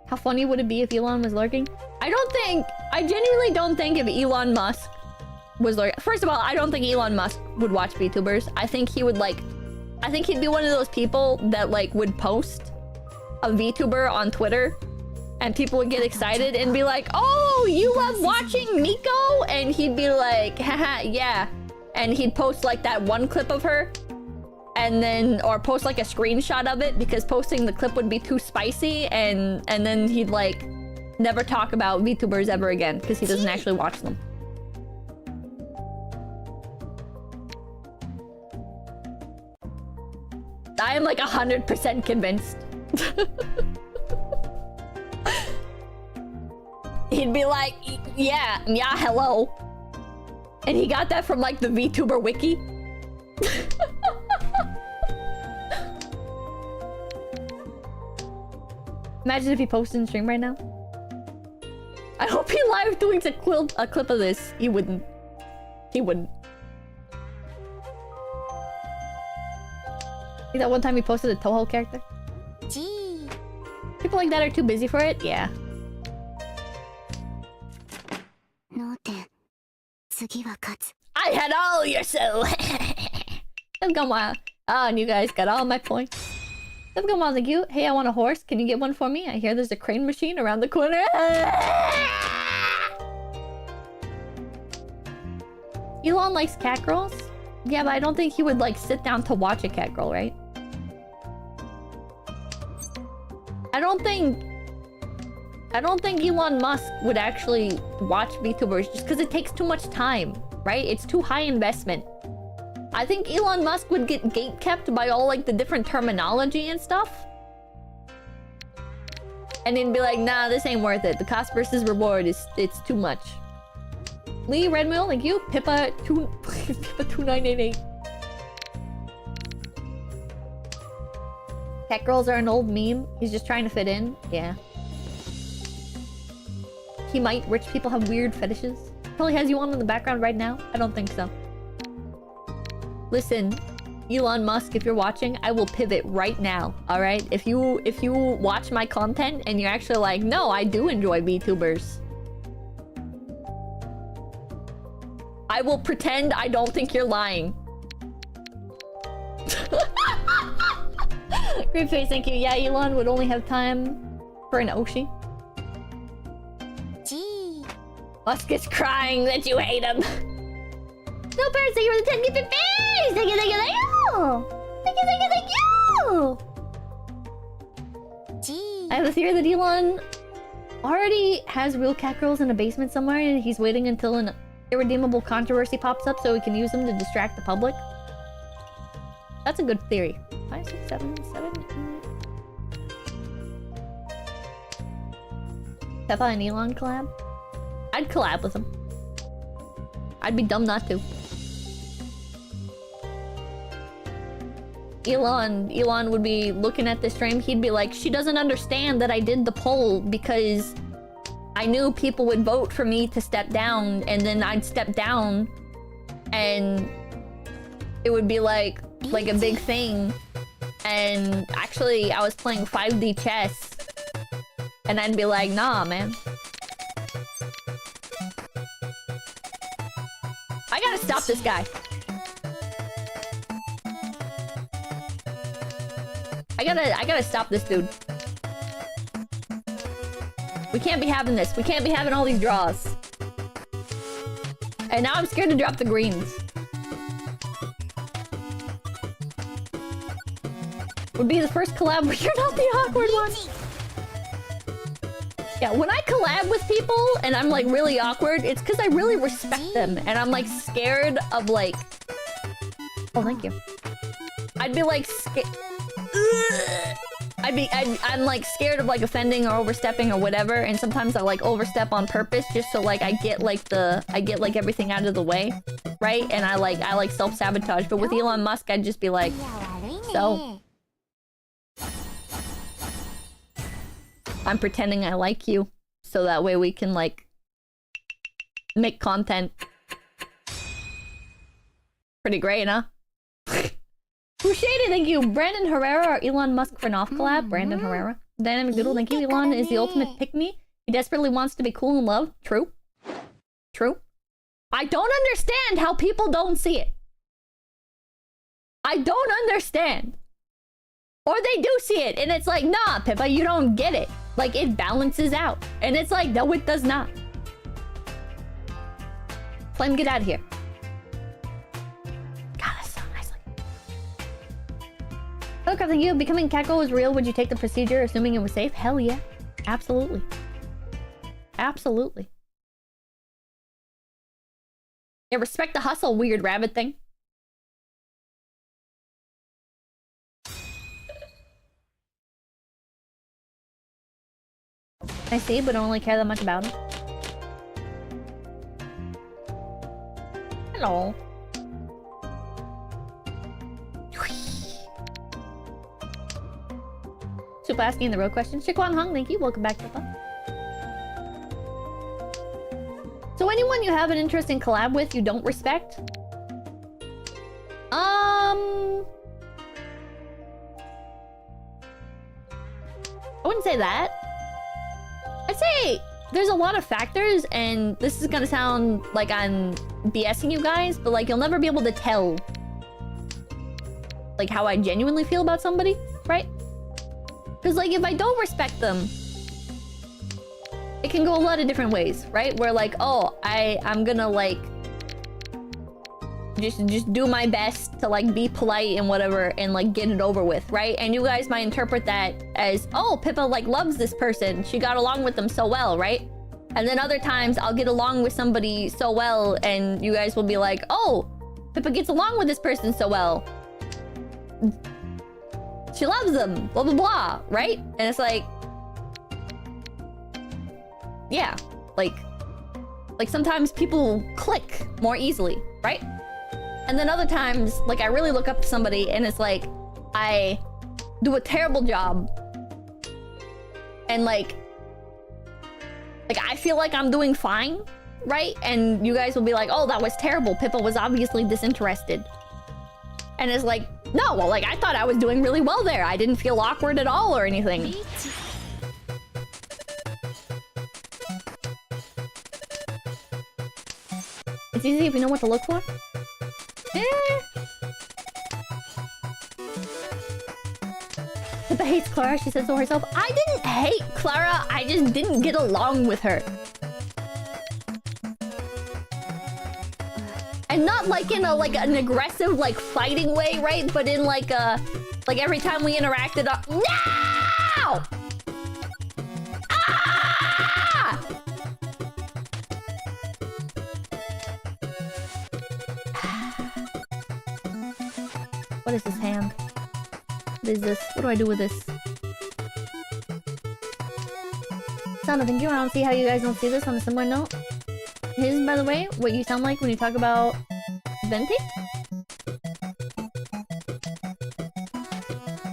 How funny would it be if Elon was lurking? I genuinely don't think if Elon Musk was lurking. First of all, I don't think Elon Musk would watch VTubers. I think he would I think he'd be one of those people that would post a VTuber on Twitter and people would get excited and be like, oh, you love watching 𝐒𝐿𝐴? And he'd be like, haha, yeah. And he'd post like that one clip of her and then, or post like a screenshot of it because posting the clip would be too spicy, and then he'd like never talk about VTubers ever again because he doesn't actually watch them. I am like 100% convinced. He'd be like, yeah, hello. And he got that from like the VTuber wiki. Imagine if he posted in stream right now. I hope he live tweets a clip of this. He wouldn't. He wouldn't. See that one time he posted a Toho character? Gee. People like that are too busy for it? Yeah. I had all your soul. Oh, and you guys got all my points. Thank you. Hey, I want a horse. Can you get one for me? I hear there's a crane machine around the corner. Elon likes cat girls? Yeah, but I don't think he would like sit down to watch a cat girl, right? I don't think Elon Musk would actually watch VTubers just because it takes too much time, right? It's too high investment. I think Elon Musk would get gatekept by all like the different terminology and stuff. And then be like, nah, this ain't worth it. The cost versus reward it's too much. Lee, Red Mill, thank you. Pippa 2988. Cat girls are an old meme. He's just trying to fit in. Yeah. He might. Rich people have weird fetishes. Probably has you on in the background right now. I don't think so. Listen, Elon Musk, if you're watching, I will pivot right now. All right, if you watch my content and you're actually like, no, I do enjoy VTubers, I will pretend I don't think you're lying. Great face, thank you. Yeah, Elon would only have time for an Oshi. Gee. Musk is crying that you hate him. No parents, thank you for the 10 gifted face! Thank you, thank you, thank you! Thank you, thank you, thank you! Gee. I have a theory that Elon already has real cat girls in a basement somewhere and he's waiting until an irredeemable controversy pops up so he can use them to distract the public. That's a good theory. 5, 6, 7, 7, 8. Peppa and Elon collab? I'd collab with him. I'd be dumb not to. Elon would be looking at the stream. He'd be like, she doesn't understand that I did the poll because I knew people would vote for me to step down, and then I'd step down and it would be like a big thing. And actually I was playing 5D chess and I'd be like, nah, man. I gotta stop this guy. I gotta stop this dude. We can't be having this. We can't be having all these draws. And now I'm scared to drop the greens. Would be the first collab where you're not the awkward one. Yeah, when I collab with people and I'm like really awkward, it's because I really respect them and I'm like scared of like... Oh, thank you. I'd be like scared... I'm like scared of like offending or overstepping or whatever, and sometimes I like overstep on purpose just so like I get like everything out of the way, right? And I like self-sabotage. But with Elon Musk, I'd just be like, so I'm pretending I like you so that way we can like make content. Pretty great, huh? Who's shady? Thank you. Brandon Herrera or Elon Musk for an off collab? Brandon Herrera. Dynamic Doodle, thank you. Elon is the ultimate pick-me. He desperately wants to be cool and loved. True. True. I don't understand how people don't see it. I don't understand. Or they do see it, and it's like, nah, Pippa, you don't get it. Like, it balances out. And it's like, no, it does not. Flame, get out of here. Hello, Crafting You. Becoming Kako was real. Would you take the procedure, assuming it was safe? Hell yeah. Absolutely. Absolutely. Yeah, respect the hustle, weird rabbit thing. I see, but don't really care that much about him. Hello. Super asking the real question. Shikwan Hung, thank you. Welcome back, Pippa. So anyone you have an interesting collab with you don't respect? I wouldn't say that. I'd say there's a lot of factors, and this is gonna sound like I'm BSing you guys, but like you'll never be able to tell like how I genuinely feel about somebody, right? Because, like, if I don't respect them, it can go a lot of different ways, right? Where, like, oh, I'm gonna, like, just do my best to, like, be polite and whatever and, like, get it over with, right? And you guys might interpret that as, oh, Pippa, like, loves this person. She got along with them so well, right? And then other times, I'll get along with somebody so well and you guys will be like, oh, Pippa gets along with this person so well. She loves them, blah, blah, blah, right? And it's like... Yeah, like sometimes people click more easily, right? And then other times, like, I really look up to somebody and it's like, I do a terrible job. And like I feel like I'm doing fine, right? And you guys will be like, oh, that was terrible. Pippa was obviously disinterested. And it's like, No, well, like, I thought I was doing really well there. I didn't feel awkward at all or anything. It's easy if you know what to look for. Pippa hates Clara, she says so herself. I didn't hate Clara, I just didn't get along with her. And not like in a like an aggressive like fighting way, right? But in like a like every time we interacted no! Ah! What is this hand? What is this? What do I do with this? Sana, thank you. I don't see how you guys don't see this on a similar note. Here's, by the way, what you sound like when you talk about Venti.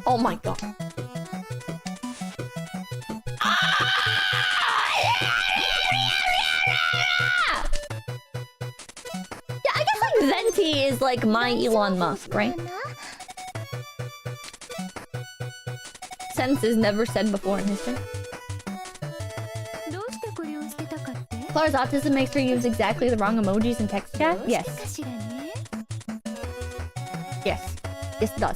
Oh my god. Yeah, I guess like Venti is like my Elon Musk, right? Sense is never said before in history. Clara's autism makes her use exactly the wrong emojis in text chat? Yes. Yes. Yes, it does.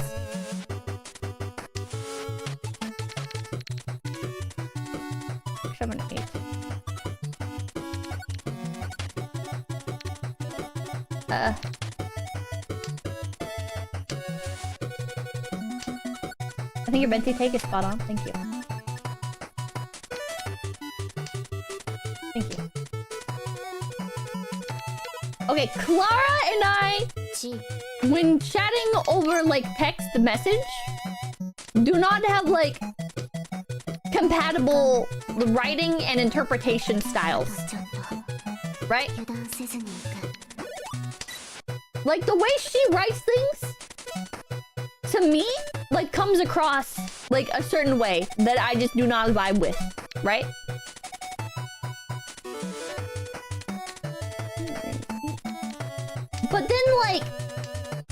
Actually, I'm gonna hate. I think your Venti take is spot on. Thank you. Thank you. Okay, Clara and I, when chatting over like text message, do not have like compatible writing and interpretation styles. Right? Like the way she writes things, to me, like comes across like a certain way that I just do not vibe with, right? But then like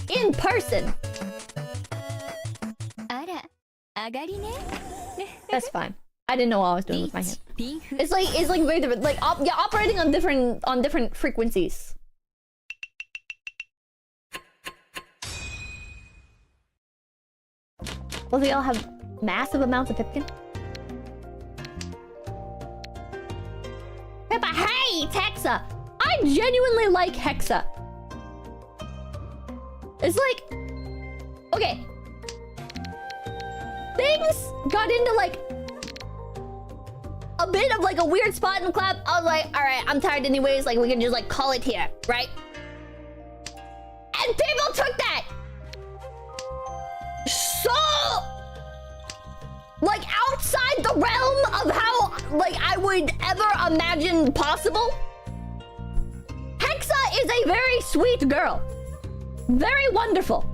in person, that's fine. I didn't know what I was doing with my hand. It's like very different. Like yeah, operating on different frequencies. Well, they all have massive amounts of pipkin. Pippa hates Hexa! I genuinely like Hexa. It's like... Okay. Things got into like... a bit of like a weird spot in clap. I was like, alright, I'm tired anyways. Like, we can just like call it here, right? And people took that! So... like outside the realm of how like I would ever imagine possible. Hexa is a very sweet girl. Very wonderful.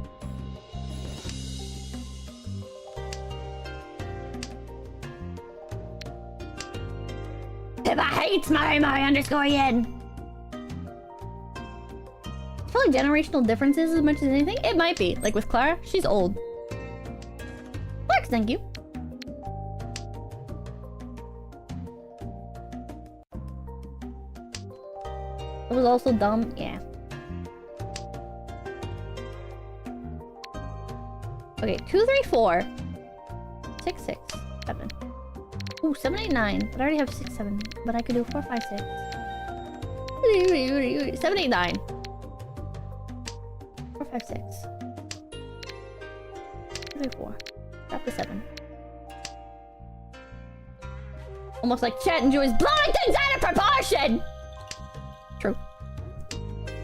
Pippa hates _yen. I feel like generational differences as much as anything. It might be. Like with Clara, she's old. Works, thank you. It was also dumb, yeah. Okay, 2, 3, 4, 6, 6, 7. Ooh, 7, 8, 9. But I already have 6, 7. But I could do 4, 5, 6. 7, 8, 9. 4, 5, 6. 2, 3, 4. Drop the 7. Almost like chat enjoys blowing things out of proportion! True.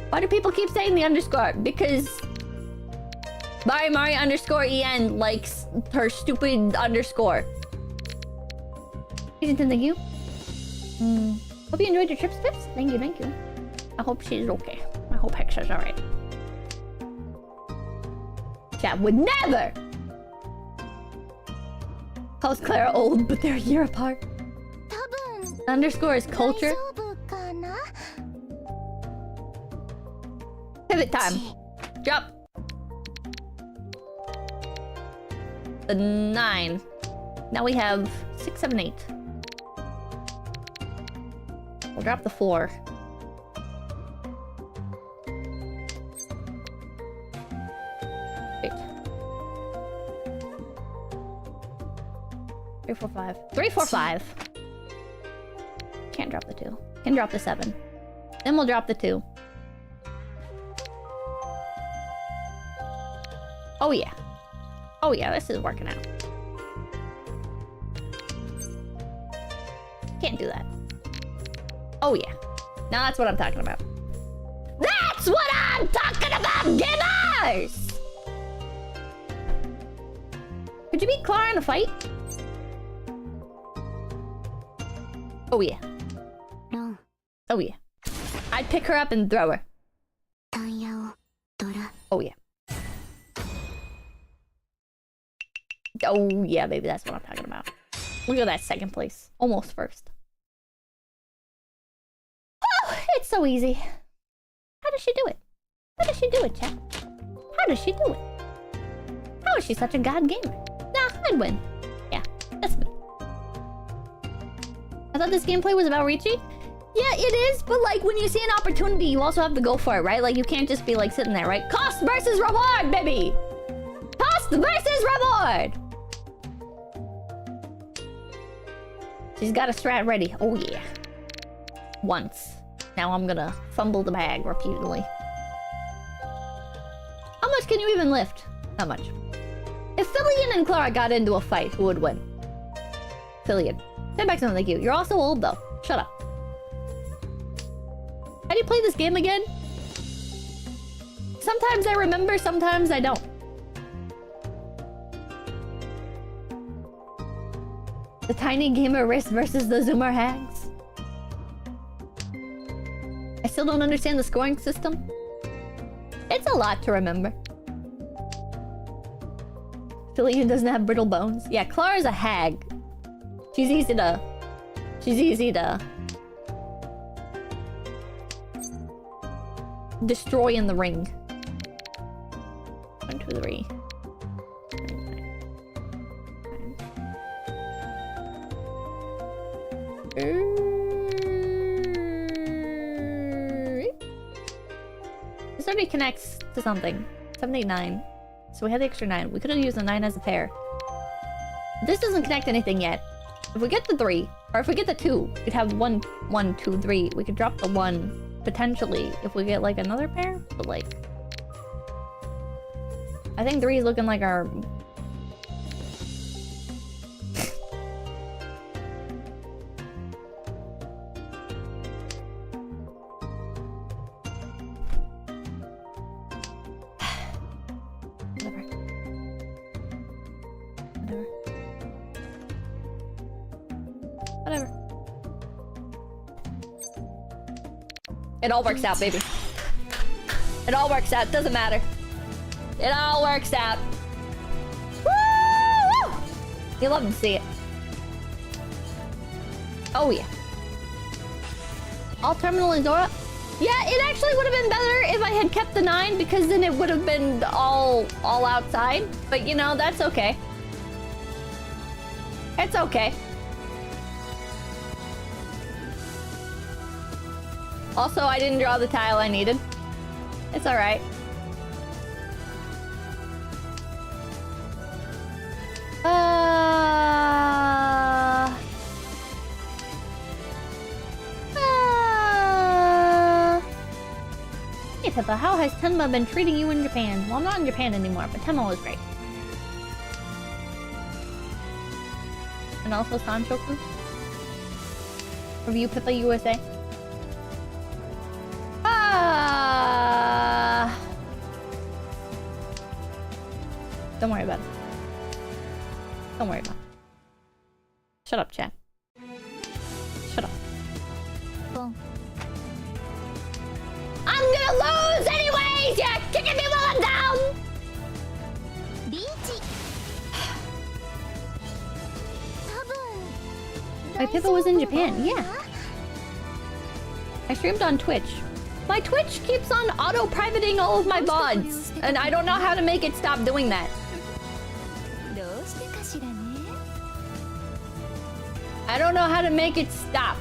Why do people keep saying the underscore? Because Mari _en likes her stupid underscore. Thank you. Hope you enjoyed your trip, Spips. Thank you, thank you. I hope she's okay. I hope Hexa's alright. Chat would never calls Clara old, but they're a year apart. Underscore is culture. Pivot time. Drop. the 9. Now we have 6, 7, 8. We'll drop the 4. Wait. 3, 4, 5. 3, 4, 5. Can't drop the 2. Can drop the 7. Then we'll drop the 2. Oh yeah. Oh yeah, this is working out. Can't do that. Oh yeah. Now that's what I'm talking about. That's what I'm talking about, gamers! Could you beat Clara in a fight? Oh yeah. No. Oh yeah. I'd pick her up and throw her. タンヤオドラ Oh yeah. Oh yeah, baby, that's what I'm talking about. Look at that second place. Almost first. Oh, it's so easy. How does she do it? How does she do it, chat? How does she do it? How is she such a god gamer? Nah, I'd win. Yeah, that's me. I thought this gameplay was about Ricci. Yeah, it is, but like when you see an opportunity, you also have to go for it, right? Like you can't just be like sitting there, right? Cost versus reward, baby! Cost versus reward! She's got a strat ready. Oh yeah. Once. Now I'm gonna fumble the bag repeatedly. How much can you even lift? Not much. If Fillion and Clara got into a fight, who would win? Fillion. Send back something like you. You're also old though. Shut up. How do you play this game again? Sometimes I remember, sometimes I don't. The tiny gamer race versus the zoomer hags. I still don't understand the scoring system. It's a lot to remember. Fillion doesn't have brittle bones. Yeah, Clara's a hag. She's easy to destroy in the ring. 1, 2, 3. This already connects to something. 7, 8, 9. So we had the extra 9. We could have used the 9 as a pair. This doesn't connect anything yet. If we get the 3, or if we get the 2, we'd have 1, 1, 2, 3. We could drop the 1 potentially if we get like another pair. But like, I think 3 is looking like our. Whatever. It all works out, baby. It all works out. Doesn't matter. It all works out. Woo! You love to see it. Oh yeah. All terminal and Dora. Yeah, it actually would have been better if I had kept the 9 because then it would have been all outside. But you know, that's okay. It's okay. Also, I didn't draw the tile I needed. It's alright. Hey Pippa, how has Tenma been treating you in Japan? Well, I'm not in Japan anymore, but Tenma was great. And also Sanchoku. Review Pippa USA. Don't worry about it. Don't worry about it. Shut up, chat. Shut up. Boom. I'm gonna lose anyways! You're kicking me while I'm down! My Pippa was in Japan, yeah. I streamed on Twitch. My Twitch keeps on auto-privating all of my VODs, and I don't know how to make it stop doing that. I don't know how to make it stop.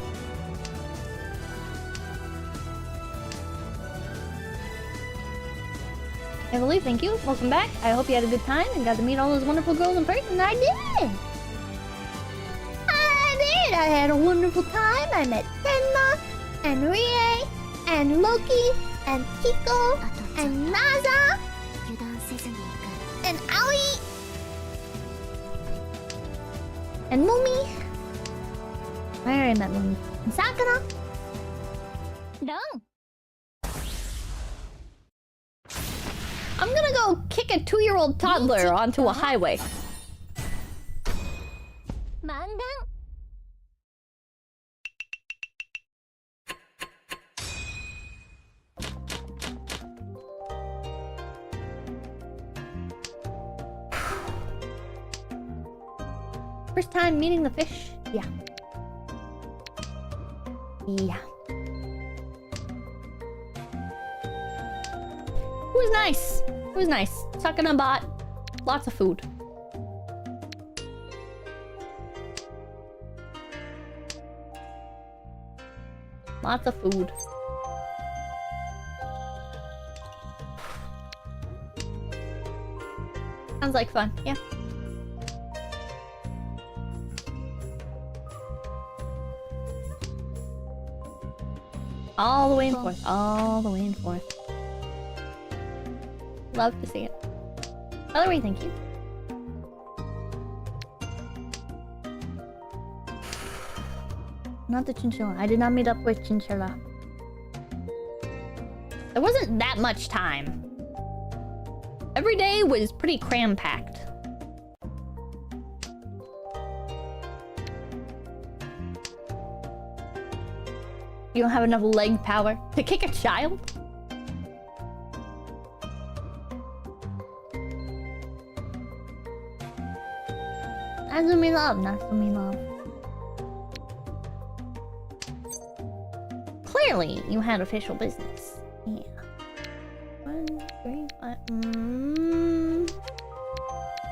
Emily, thank you. Welcome back. I hope you had a good time and got to meet all those wonderful girls in person. I did! I had a wonderful time. I met Tenma, and Rie, and Loki, and Kiko, and Naza, and Aoi, and Mumi. I already met Mumi. And Sakura. I'm gonna go kick a 2-year-old toddler onto a highway. First time meeting the fish? Yeah. Yeah. It was nice. It was nice. Sakana bought lots of food. Lots of food. Sounds like fun, yeah. All the way and forth. All the way and forth. Love to see it. By the way, thank you. Not the chinchilla. I did not meet up with chinchilla. There wasn't that much time. Every day was pretty cram-packed. You don't have enough leg power to kick a child? Nazumi love, Nazumi love. Clearly, you had official business. Yeah. 1, 3, 5.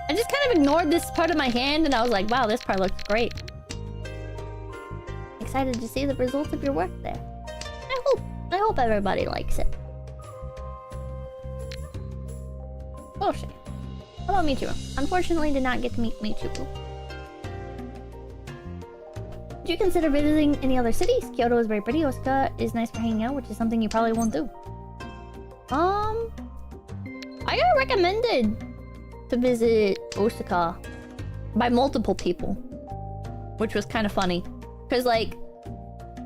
I just kind of ignored this part of my hand and I was like, wow, this part looks great. Excited to see the results of your work there. I hope everybody likes it. Bullshit. How about Michiru? Unfortunately, did not get to meet Michiru. Would you consider visiting any other cities? Kyoto is very pretty. Osaka is nice for hanging out, which is something you probably won't do. I got recommended to visit Osaka by multiple people, which was kind of funny. Because, like,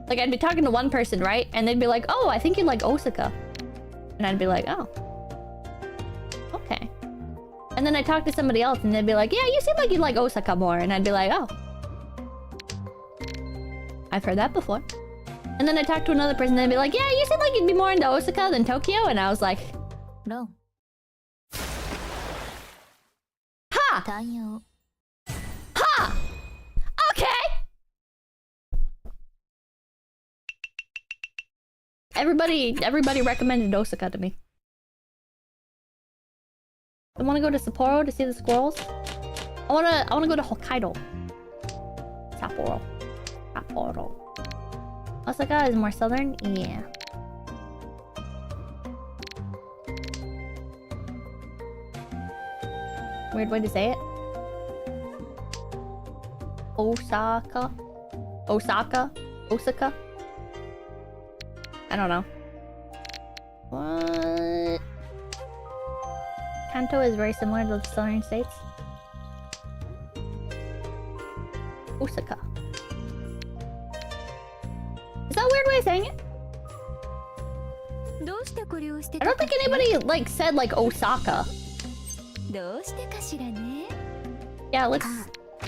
I'd be talking to one person, right? And they'd be like, oh, I think you'd like Osaka. And I'd be like, oh. Okay. And then I'd talk to somebody else and they'd be like, yeah, you seem like you'd like Osaka more. And I'd be like, oh. I've heard that before. And then I talked to another person and they'd be like, yeah, you seem like you'd be more into Osaka than Tokyo. And I was like, no. Ha! Ha! Okay! Everybody recommended Osaka to me. I want to go to Sapporo to see the squirrels. I want to go to Hokkaido. Sapporo. Osaka is more southern? Yeah. Weird way to say it. Osaka. I don't know. What? Kanto is very similar to the southern states. Osaka. Is that a weird way of saying it? I don't think anybody, like, said, like, Osaka. Yeah, let's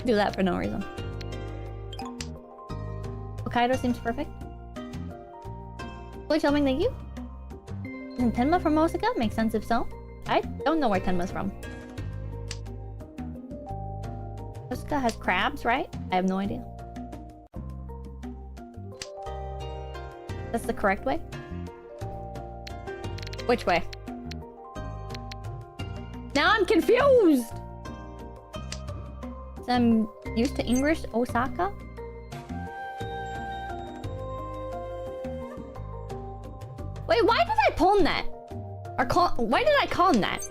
do that for no reason. Hokkaido seems perfect. Please tell me, thank you. Isn't Tenma from Osaka? Makes sense if so. I don't know where Tenma's from. Osaka has crabs, right? I have no idea. That's the correct way? Which way? Now I'm confused! So I'm used to English Osaka? I pull him that? Or call... Why did I call him that?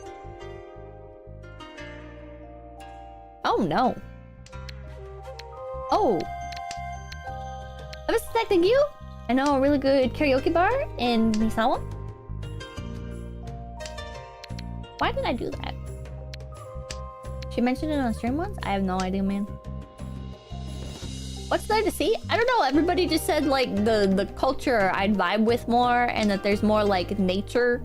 Oh no. Oh. I was thank you. I know a really good karaoke bar in Misawa. Why did I do that? She mentioned it on stream once? I have no idea, man. What's there to see? I don't know. Everybody just said like the culture I'd vibe with more, and that there's more like nature.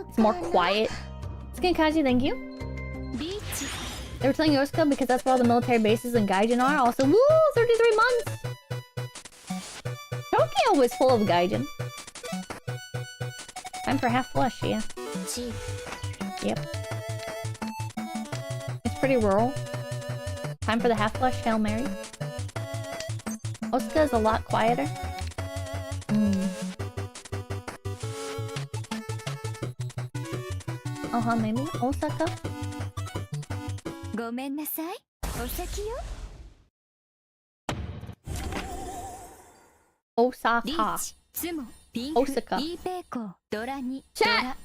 It's more quiet. 𝐿𝐴𝐚𝐭, thank you. They were telling 𝐒𝐡𝐚𝐭 because that's where all the military bases in Gaijin are. Also, woo! 33 months! Tokyo was full of Gaijin. Time for half flush, yeah. Yep. It's pretty rural. Time for the half flush Hail Mary. Osaka is a lot quieter. Maybe Osaka. Osaka. Osaka. Chat!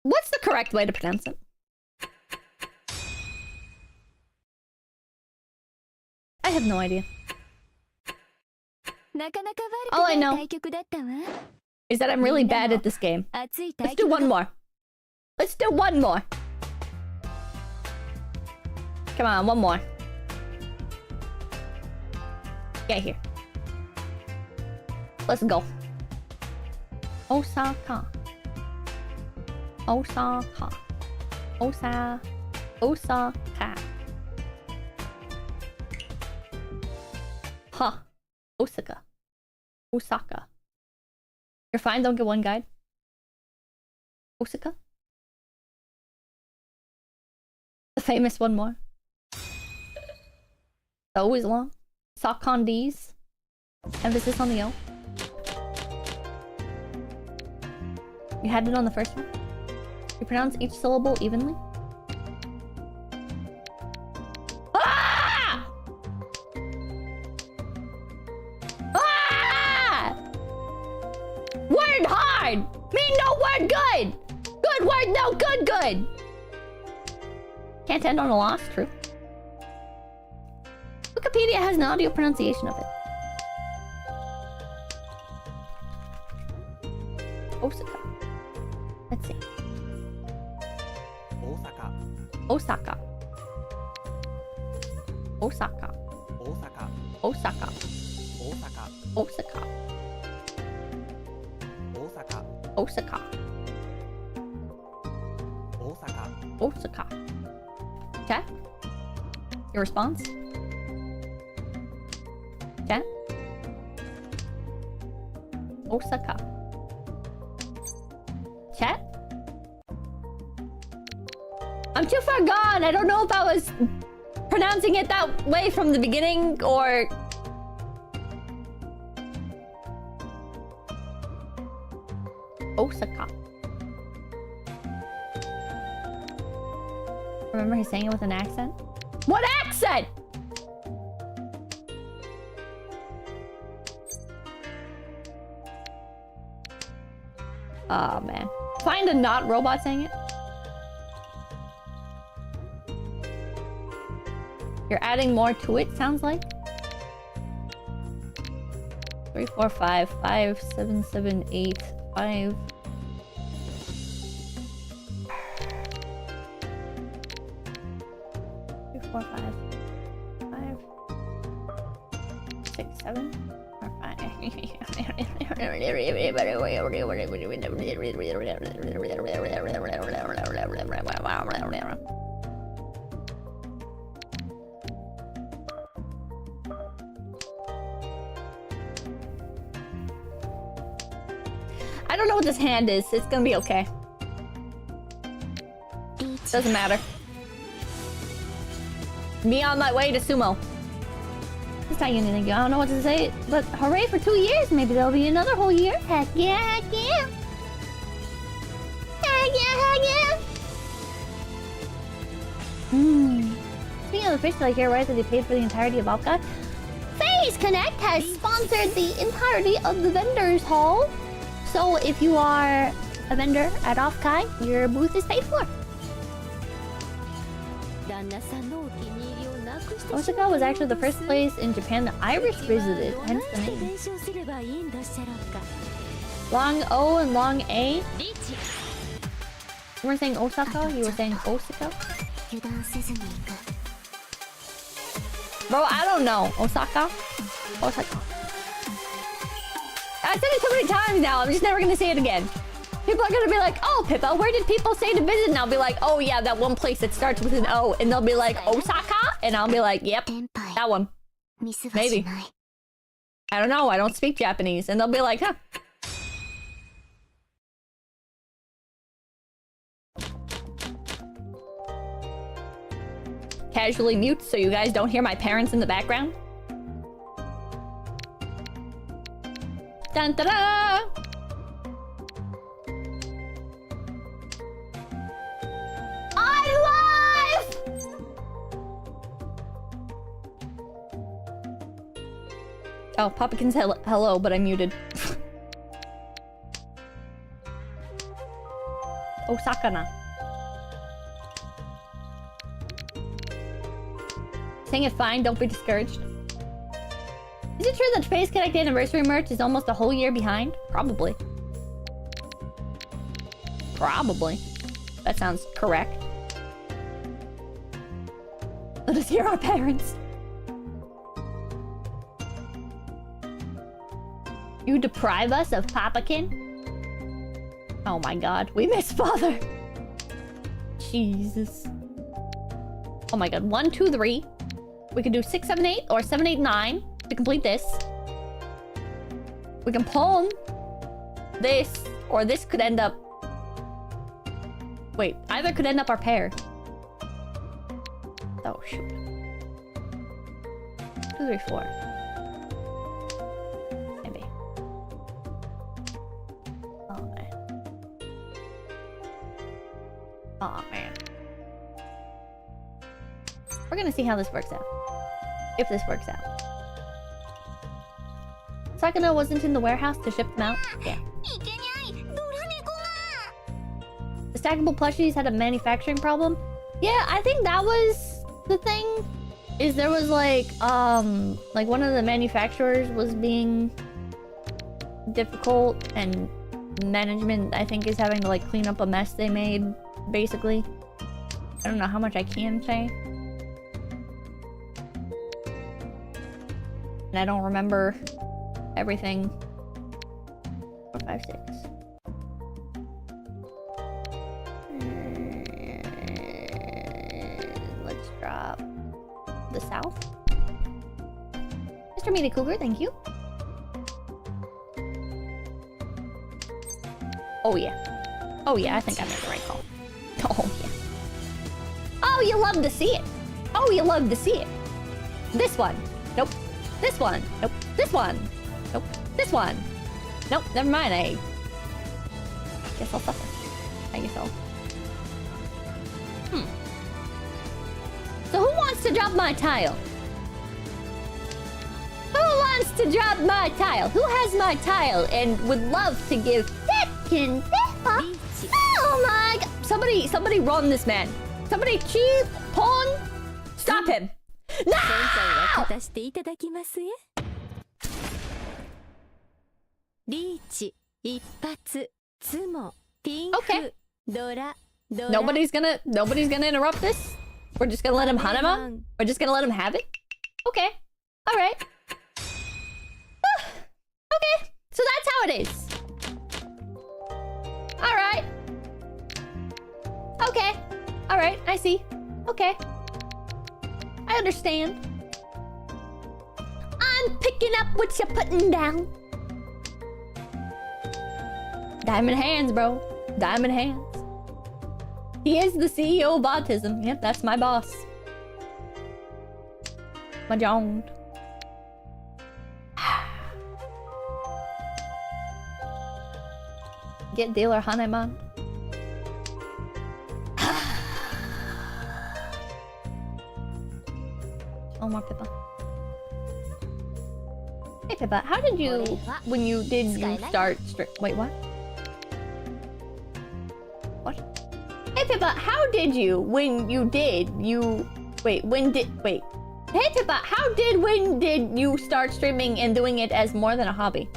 What's the correct way to pronounce it? I have no idea. All I know is that I'm really bad at this game. Let's do one more. Let's do one more. Come on, one more. Get here. Let's go. Osaka. Osaka. Osaka. Huh. Osaka. Osaka. You're fine, don't get one guide. Osaka? The famous one more. Always long. 𝐿𝐴𝐚𝐭 𝑑𝐮𝐥𝐞𝐬. Emphasis on the O. You had it on the first one? You pronounce each syllable evenly? Ah! Ah! Word hard! Mean no word good! Good word no good good! Can't end on a loss, true. Wikipedia has an audio pronunciation of it. Osaka. Let's see. Osaka. Osaka. Osaka. Osaka. Osaka. Osaka. Osaka. Osaka. Osaka. Chat? Your response? Chat? Osaka. Chat? I'm too far gone. I don't know if I was pronouncing it that way from the beginning or... Osaka. Remember he's saying it with an accent? What accent? Oh man. Find a not robot saying it. You're adding more to it, sounds like. 3, 4, 5, 5, 7, 7, 8, 5. 3, 4, 5, 5, 6, 7, or 5. I don't know what this hand is. It's gonna be okay. Doesn't matter. Me on my way to sumo. It's not anything. I don't know what to say, but hooray for 2 years. Maybe there'll be another whole year. Heck yeah, heck yeah. Heck yeah, heck yeah. Speaking of the fish, did I hear right that they paid for the entirety of 𝐿𝐴𝐚𝐭? Say Space Connect has sponsored the entirety of the vendors hall. So if you are a vendor at 𝐿𝐴𝐻𝐾𝐬, your booth is paid for. Osaka was actually the first place in Japan that Irish visited, hence the name. Long O and long A. You were saying Osaka, you were saying Osaka? Bro, I don't know. Osaka? Osaka. I said it too many times now, I'm just never gonna say it again. People are gonna be like, oh, Pippa, where did people say to visit? And I'll be like, oh yeah, that one place that starts with an O. And they'll be like, Osaka? And I'll be like, yep, that one. Maybe. I don't know, I don't speak Japanese. And they'll be like, huh. Casually mute so you guys don't hear my parents in the background. Dun da da! I'm live! Oh, Popikins hello, but I muted. Osaka-na. Saying it fine, don't be discouraged. Is it true that Space Connect anniversary merch is almost a whole year behind? Probably. Probably. That sounds correct. Let us hear our parents. You deprive us of Papakin? Oh my god, we miss father. Jesus. Oh my god, 1, 2, 3. We can do 6, 7, 8 or 7, 8, 9 to complete this. We can pawn this, or this could end up... Wait, either could end up our pair. Oh, shoot. 2, 3, 4. Maybe. Oh, man. Oh, man. We're gonna see how this works out. If this works out. Sakano wasn't in the warehouse to ship them out? Yeah. The stackable plushies had a manufacturing problem? Yeah, I think that was the thing. Is there was like one of the manufacturers was being difficult and management I think is having to like clean up a mess they made, basically. I don't know how much I can say. And I don't remember everything. 4, 5, 6. Let's drop the south. Mr. Meaty Cougar, thank you. Oh yeah. Oh yeah, I think I made the right call. Oh yeah. Oh, you love to see it. Oh, you love to see it. This one. Nope. This one. Nope. This one. Nope. This one. Nope. Never mind. I guess I'll suffer. I guess I'll... So who wants to drop my tile? Who wants to drop my tile? Who has my tile and would love to give Tekken Peppa? Oh my god. Somebody run this man. Somebody cheat, pawn. Stop him. No! Okay. Nobody's gonna interrupt this? We're just gonna let him Hanema? We're just gonna let him have it? Okay. Alright. Okay. So that's how it is. Alright. Okay. Alright, I see. Okay. I understand. I'm picking up what you're putting down. Diamond hands, bro. Diamond hands. He is the CEO of autism. Yep, that's my boss. Mahjong. Get dealer Haneman. Oh, more Pippa. Hey Pippa, how did you, when you did you start wait, what? What? Hey Pippa, how did you, when you did, you... Wait, when did... Wait. Hey Pippa, how did, when did you start streaming and doing it as more than a hobby?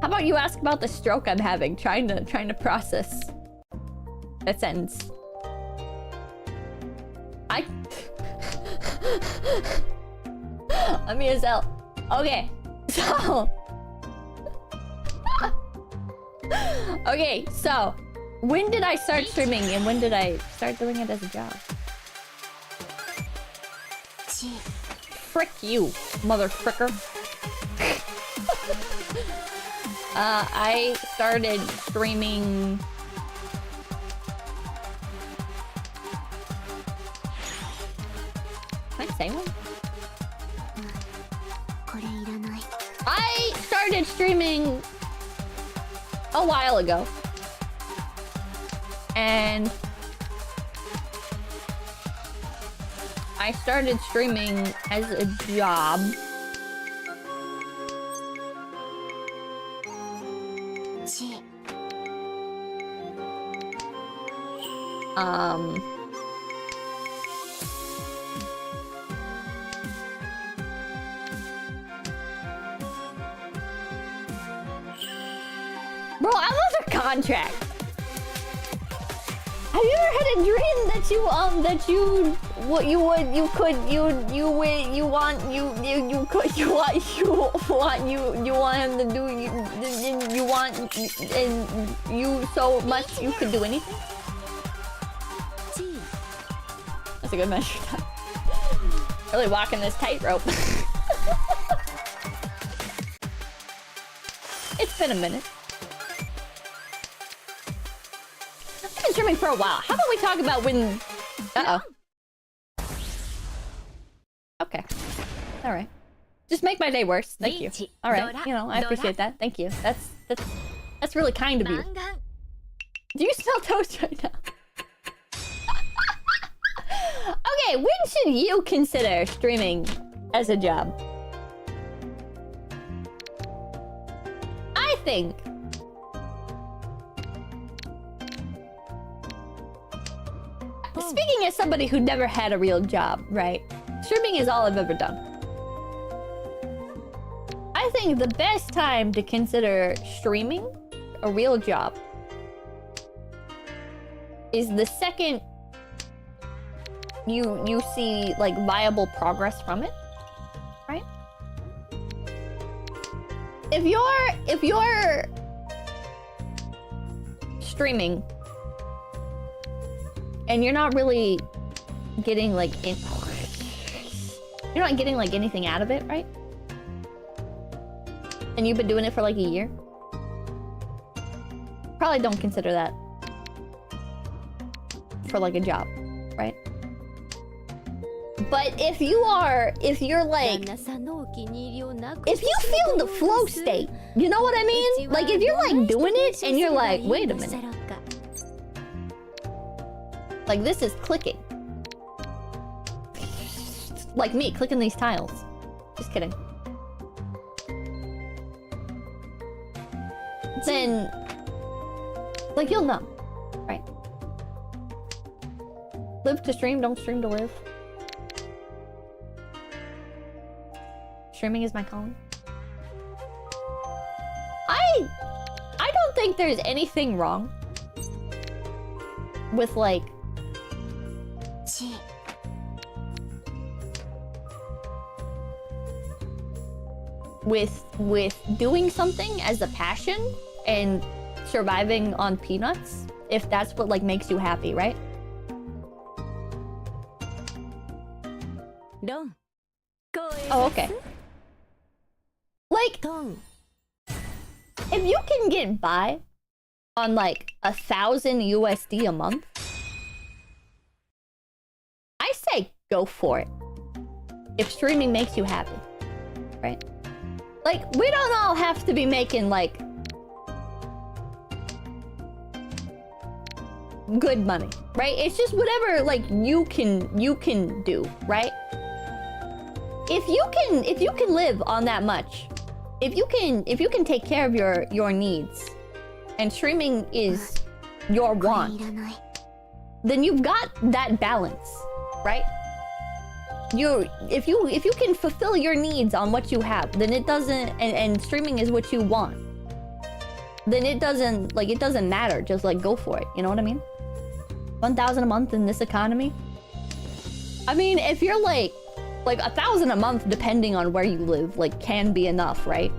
How about you ask about the stroke I'm having, trying to process that sentence. I'm ESL. Okay, so... Okay, so... When did I start streaming and when did I start doing it as a job? Frick you, mother fricker. I started streaming... Can I say one? I started streaming a while ago. And I started streaming as a job. Bro, I'm on a contract. Have you ever had a dream that you want him to do you want and you so much you could do anything? That's a good measure. Really walking this tightrope. It's been a minute. I've been streaming for a while. How about we talk about when... Uh-oh. Okay. Alright. Just make my day worse. Thank you. Alright. You know, I appreciate that. Thank you. That's really kind of you. Do you smell toast right now? Okay, when should you consider streaming as a job? I think... Speaking as somebody who never had a real job, right? Streaming is all I've ever done. I think the best time to consider streaming a real job is the second you see like viable progress from it, right? If you're streaming and you're not really getting like you're not getting like anything out of it, right? And you've been doing it for like a year, probably don't consider that for like a job, right? But if you're like, if you feel the flow state, you know what I mean? Like if you're like doing it and you're like, wait a minute, like this is clicking. Like me, clicking these tiles. Just kidding. Then, like you'll know, right? Live to stream, don't stream to live. Streaming is my calling. I don't think there's anything wrong with like with doing something as a passion and surviving on peanuts, if that's what like makes you happy, right? Oh, okay. Like, if you can get by on like 1,000 USD a month, I say go for it. If streaming makes you happy, right? Like, we don't all have to be making like good money, right? It's just whatever like you can do, right? if you can live on that much, if you can take care of your needs, and streaming is your want, then you've got that balance, right? If you can fulfill your needs on what you have, then it doesn't, and streaming is what you want, then it doesn't matter. Just like go for it. You know what I mean? 1,000 a month in this economy. I mean, if you're like 1,000 a month, depending on where you live, like can be enough, right?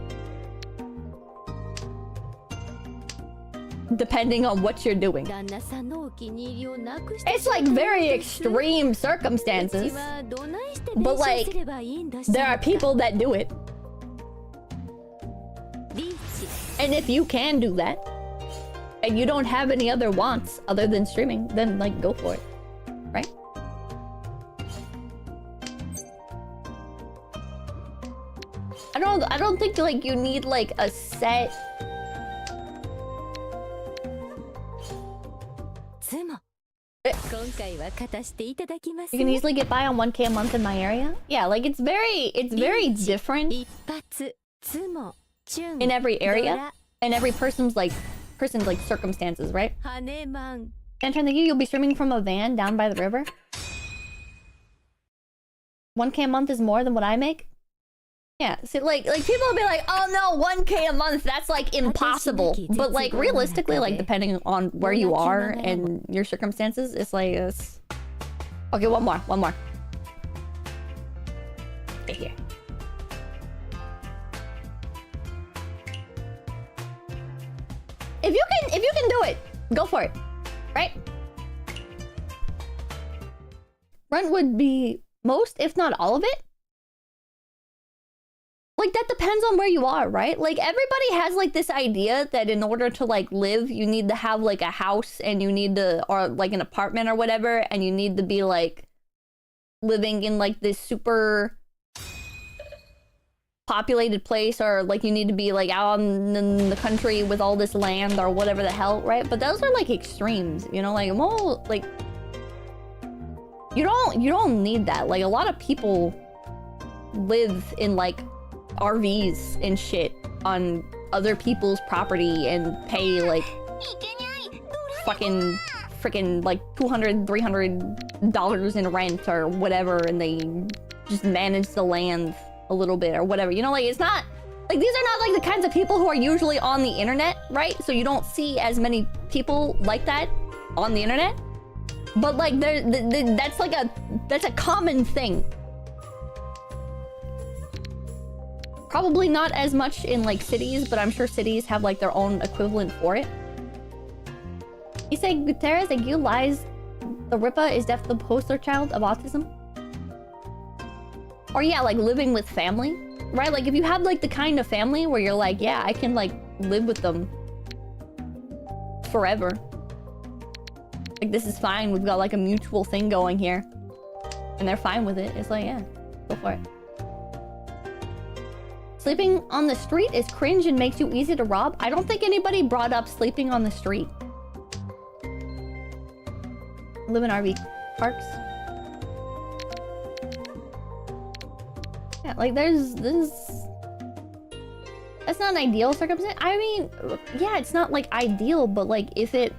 Depending on what you're doing. It's like very extreme circumstances. But like, there are people that do it. And if you can do that, and you don't have any other wants other than streaming, then like go for it. Right? I don't think like you need like a set. You can easily get by on 1K a month in my area. Yeah, like it's very different in every area and every person's circumstances, right? And turn the you'll be streaming from a van down by the river. 1K a month is more than what I make. Yeah, so like people will be like, oh no, 1K a month, that's like impossible. But like realistically, like depending on where you are and your circumstances, it's like this. Okay, one more. Right here. If you can do it, go for it. Right? Rent would be most, if not all of it. Like, that depends on where you are, right? Like, everybody has, like, this idea that in order to, like, live, you need to have, like, a house and you need to, or, like, an apartment or whatever, and you need to be, like, living in, like, this super populated place, or, like, you need to be, like, out in the country with all this land or whatever the hell, right? But those are, like, extremes, you know? Like, more, like... You don't need that. Like, a lot of people live in, like... RVs and shit on other people's property and pay like freaking like $200-300 in rent or whatever, and they just manage the land a little bit or whatever, you know? Like, it's not like, these are not like the kinds of people who are usually on the internet, right? So you don't see as many people like that on the internet, but like that's a common thing. Probably not as much in, like, cities, but I'm sure cities have, like, their own equivalent for it. 𝐒𝐡𝐚𝐬𝐞-𝐂𝐬 is definitely the poster child of autism. Or, yeah, like, living with family, right? Like, if you have, like, the kind of family where you're like, yeah, I can, like, live with them forever. Like, this is fine. We've got, like, a mutual thing going here. And they're fine with it. It's like, yeah, go for it. Sleeping on the street is cringe and makes you easy to rob. I don't think anybody brought up sleeping on the street. Live in RV parks. Yeah, like there's this. That's not an ideal circumstance. I mean, yeah, it's not like ideal, but like if you're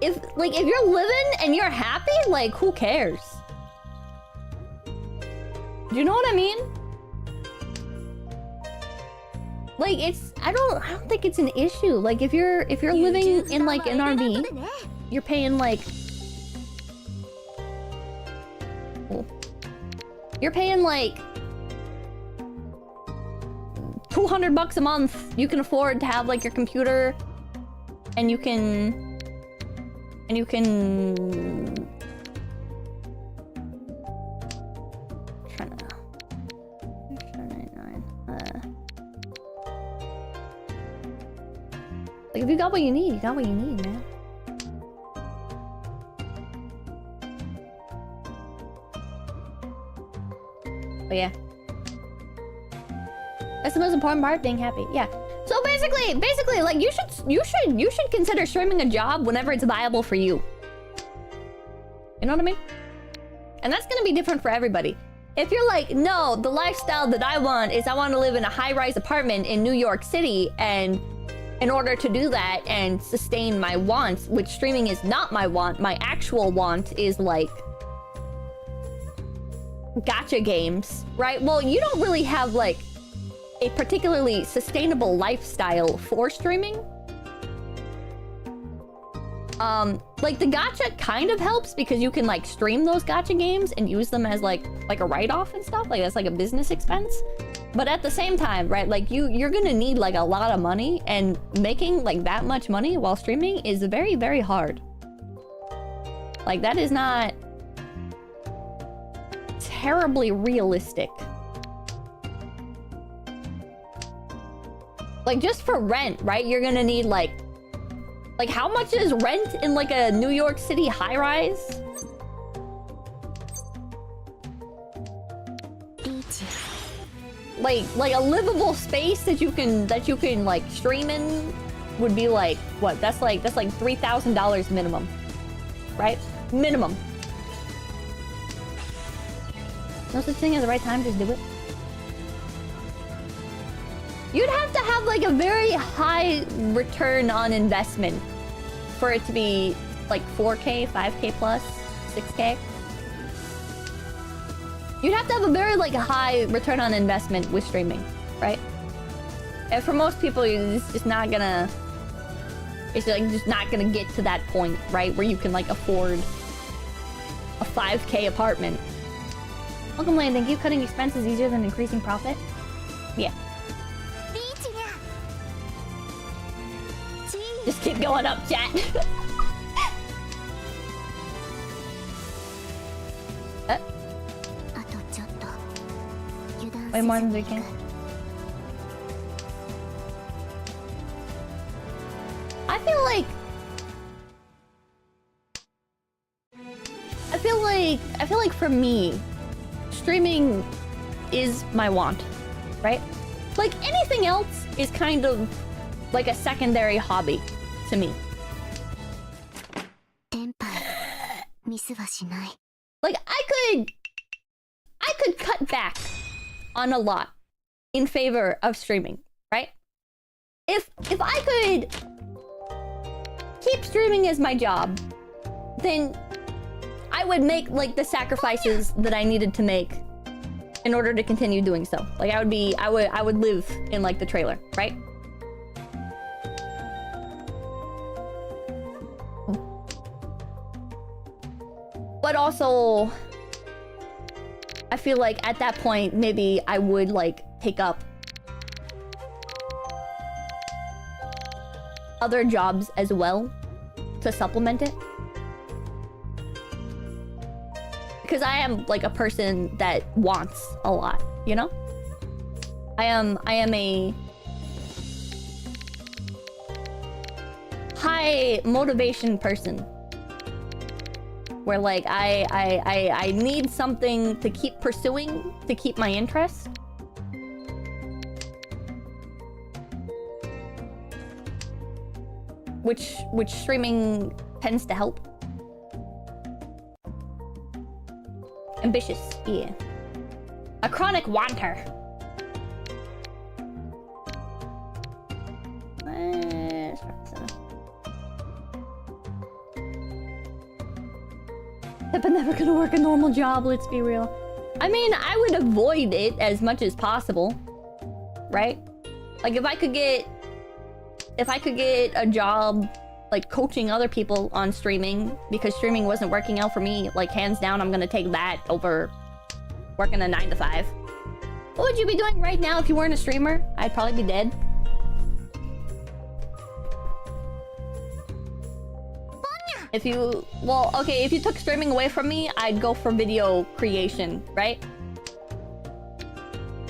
living and you're happy, like who cares? Do you know what I mean? Like, it's... I don't think it's an issue. Like, if you're living in, like, an RV, you're paying, like... You're paying, like... $200 a month. You can afford to have, like, your computer. And you can... Like, if you got what you need, you got what you need, man. But yeah. That's the most important part, being happy. Yeah. So basically, like, you should consider streaming a job whenever it's viable for you. You know what I mean? And that's gonna be different for everybody. If you're like, no, the lifestyle that I want is I want to live in a high-rise apartment in New York City, and in order to do that and sustain my wants, which streaming is not my want, my actual want is like gacha games, right? Well, you don't really have like a particularly sustainable lifestyle for streaming. Like the gacha kind of helps because you can like stream those gacha games and use them as like a write-off and stuff. Like that's like a business expense. But at the same time, right, like you're gonna need like a lot of money, and making like that much money while streaming is very, very hard. Like that is not terribly realistic. Like just for rent, right? You're gonna need like how much is rent in like a New York City high-rise? Like a livable space that you can like stream in would be like what? That's like $3,000 minimum, right? Minimum. No such thing as the right time. Just do it. You'd have to have like a very high return on investment for it to be like 4K, 5K plus, 6K. You'd have to have a very like high return on investment with streaming, right? And for most people, it's just not gonna... It's like just not gonna get to that point, right? Where you can like afford a 5K apartment. Welcome, Lane. Thank you. Cutting expenses easier than increasing profit? Yeah. Just keep going up, chat. Way more than we can. I feel like for me, streaming is my want, right? Like anything else is kind of like a secondary hobby to me. Like I could cut back on a lot in favor of streaming, right? If I could keep streaming as my job, then I would make like the sacrifices that I needed to make in order to continue doing so. Like I would live in like the trailer, right? But also, I feel like at that point, maybe I would like take up other jobs as well to supplement it. Because I am like a person that wants a lot, you know? I am a high motivation person. Where like I need something to keep pursuing, to keep my interest. Which streaming tends to help. Ambitious, yeah. A chronic wanter. But never gonna work a normal job, let's be real. I mean, I would avoid it as much as possible, right? Like if I could get a job like coaching other people on streaming because streaming wasn't working out for me, like hands down, I'm gonna take that over working a 9 to 5. What would you be doing right now if you weren't a streamer? I'd probably be dead. If you... Well, okay, if you took streaming away from me, I'd go for video creation, right?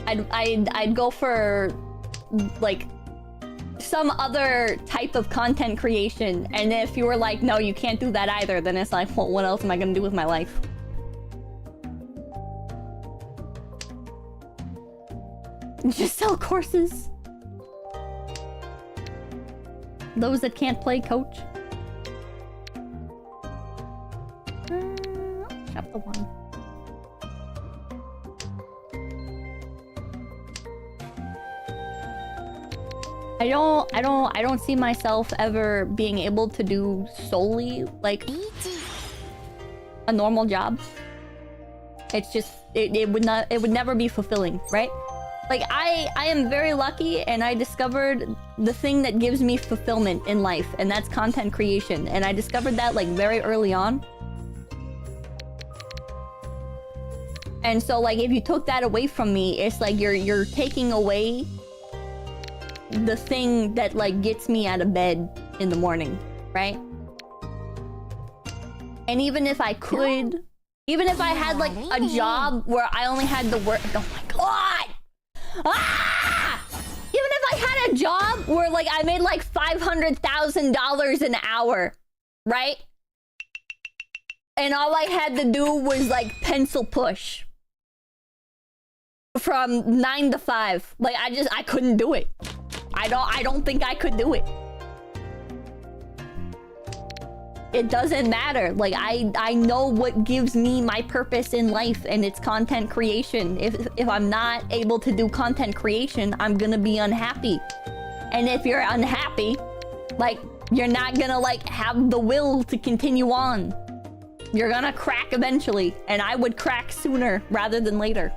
I'd go for... like... some other type of content creation. And if you were like, no, you can't do that either, then it's like, well, what else am I gonna do with my life? Just sell courses. Those that can't play coach. Chapter 1. I don't see myself ever being able to do solely like a normal job. It's just it would never be fulfilling, right? Like I am very lucky and I discovered the thing that gives me fulfillment in life, and that's content creation. And I discovered that like very early on. And so like if you took that away from me, it's like you're taking away the thing that like gets me out of bed in the morning, right? And even if I could, even if I had like a job where I only had to work, oh my god! Ah! Even if I had a job where like I made like $500,000 an hour, right? And all I had to do was like pencil push from 9 to 5. Like I couldn't do it. I don't think I could do it. It doesn't matter. Like I know what gives me my purpose in life, and it's content creation. If I'm not able to do content creation, I'm gonna be unhappy. And if you're unhappy, like you're not gonna like have the will to continue on. You're gonna crack eventually, and I would crack sooner rather than later.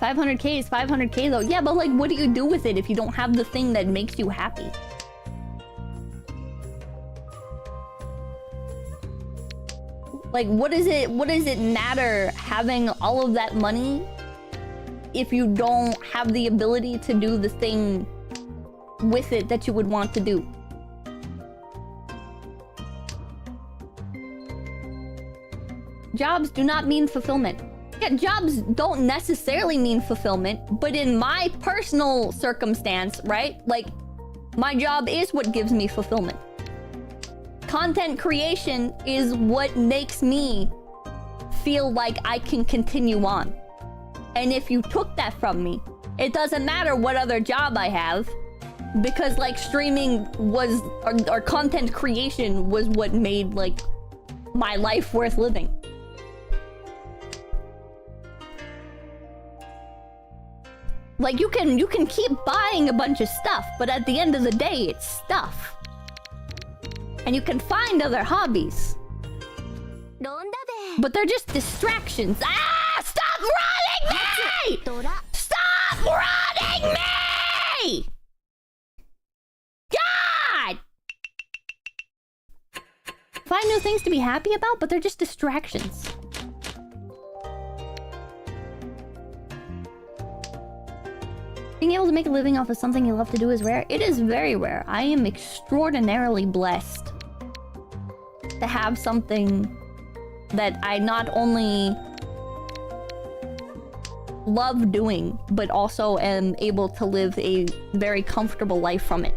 500k is 500k though. Yeah, but like what do you do with it if you don't have the thing that makes you happy? Like what does it matter having all of that money if you don't have the ability to do the thing with it that you would want to do? Jobs do not mean fulfillment. Yeah, jobs don't necessarily mean fulfillment, but in my personal circumstance, right? Like, my job is what gives me fulfillment. Content creation is what makes me feel like I can continue on. And if you took that from me, it doesn't matter what other job I have, because like streaming was, or content creation was what made like my life worth living. Like you can keep buying a bunch of stuff, but at the end of the day, it's stuff. And you can find other hobbies. But they're just distractions. Ah! Stop running me! Stop running me! God! Find new things to be happy about, but they're just distractions. Being able to make a living off of something you love to do is rare. It is very rare. I am extraordinarily blessed to have something that I not only love doing, but also am able to live a very comfortable life from it.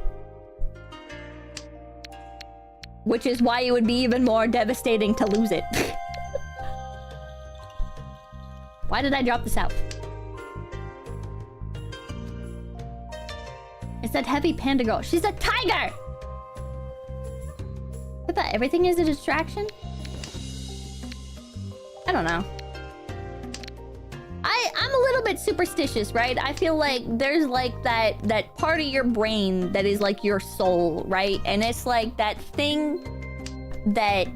Which is why it would be even more devastating to lose it. Why did I drop this out? It's that heavy panda girl. She's a tiger! I thought everything is a distraction? I don't know. I'm a little bit superstitious, right? I feel like there's like that part of your brain that is like your soul, right? And it's like that thing that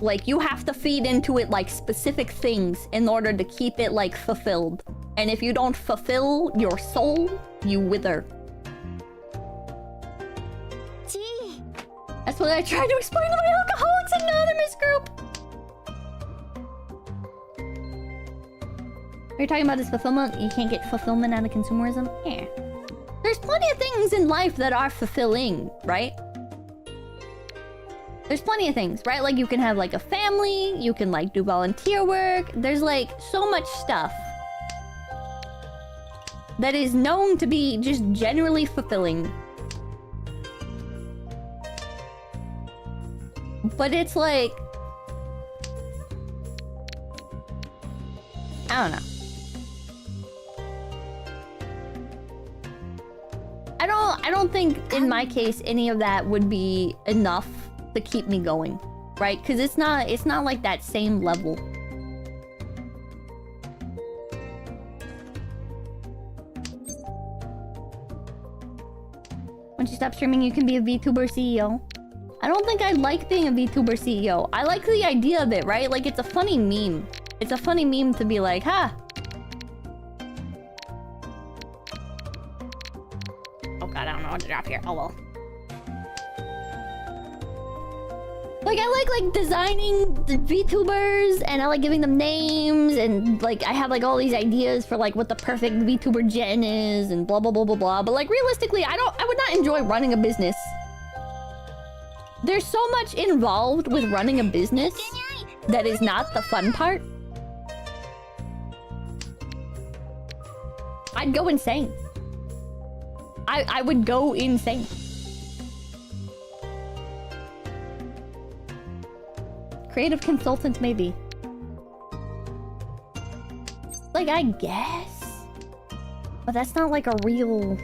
like you have to feed into it like specific things in order to keep it like fulfilled. And if you don't fulfill your soul, you wither. Gee. That's what I tried to explain to my Alcoholics Anonymous group. Are you talking about this fulfillment? You can't get fulfillment out of consumerism? Yeah. There's plenty of things in life that are fulfilling, right? There's plenty of things, right? Like you can have like a family, you can like do volunteer work. There's like so much stuff that is known to be just generally fulfilling. But it's like... I don't know. I don't think, in my case, any of that would be enough to keep me going. Right? Because it's not like that same level. once you stop streaming, you can be a VTuber CEO. I don't think I like being a VTuber CEO. I like the idea of it, right? Like, it's a funny meme. It's a funny meme to be like, ha. Oh god, I don't know what to drop here. Oh well. Like, I like designing the VTubers, and I like giving them names, and like I have like all these ideas for like what the perfect VTuber gen is, and blah blah blah blah blah. But like realistically, I would not enjoy running a business. There's so much involved with running a business that is not the fun part. I'd go insane. I would go insane. Creative consultant, maybe. Like, I guess. But that's not like a real...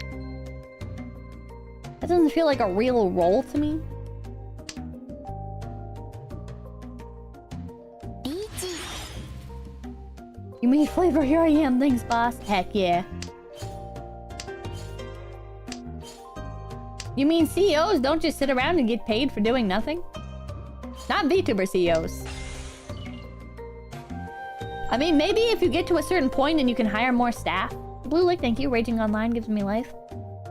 That doesn't feel like a real role to me. You mean flavor? Here I am. Thanks, boss. Heck yeah. You mean CEOs don't just sit around and get paid for doing nothing? Not VTuber CEOs. I mean, maybe if you get to a certain point and you can hire more staff. Blue Lake, thank you. Raging Online gives me life.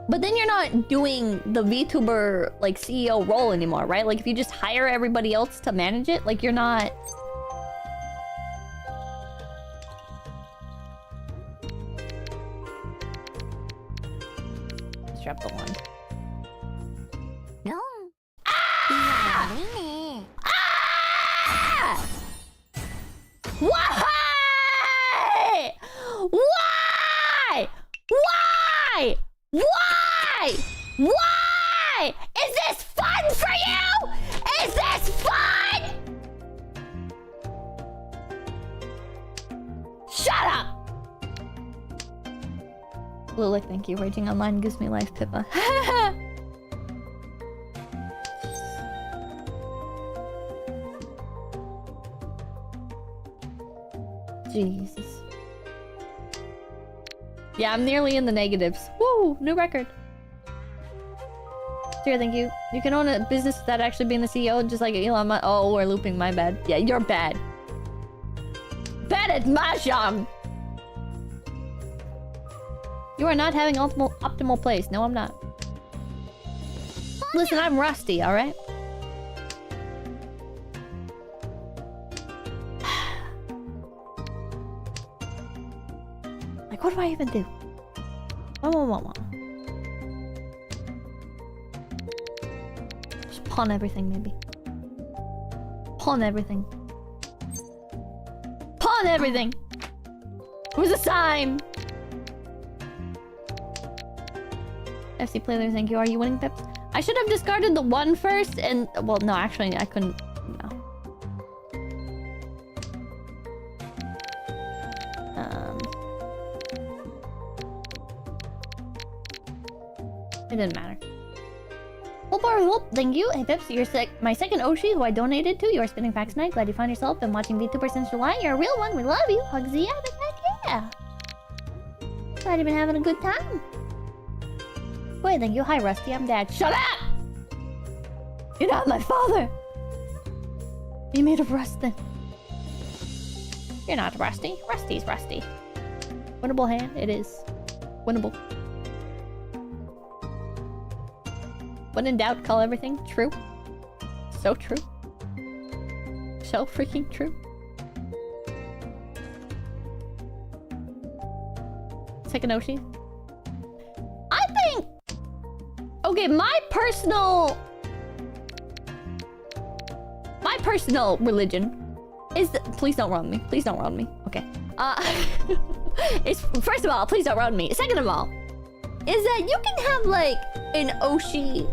But then you're not doing the VTuber, like, CEO role anymore, right? Like, if you just hire everybody else to manage it, like, you're not... Let's drop the one. No. Ah! Ah! Why? Why? Why? Why? Why? Is this fun for you? Is this fun? Shut up! Lilik, thank you. Raging Online gives me life, Pippa. Jesus. Yeah, I'm nearly in the negatives. Woo! New record. Sure, thank you. You can own a business without actually being the CEO, just like Elon Musk. Oh, we're looping. My bad. Yeah, you're bad. Bad at Mahjong! You are not having optimal place. No, I'm not. Listen, I'm rusty, alright? Like, what do I even do? Whoa. Just pawn everything, maybe. Pawn everything. Pawn everything! Who's a sign? FC Player, thank you. Are you winning, Pips? I should have discarded the one first and... Well, no, actually, I couldn't... No. It didn't matter. Whoop, thank you. Hey, Pips, you're my second Oshi who I donated to. You are spinning facts night. Glad you found yourself. Been watching VTuber since July. You're a real one. We love you. Hugs the heck yeah. Glad you've been having a good time. Wait, thank you. Hi, Rusty. I'm Dad. Shut up! You're not my father! You're made of rust, then. You're not Rusty. Rusty's Rusty. Winnable hand? It is. Winnable. When in doubt, call everything true. So true. So freaking true. Second Oshi. I think... Okay, my personal religion is please don't run me. Please don't run me. Okay. It's first of all, please don't run me. Second of all, is that you can have like an Oshi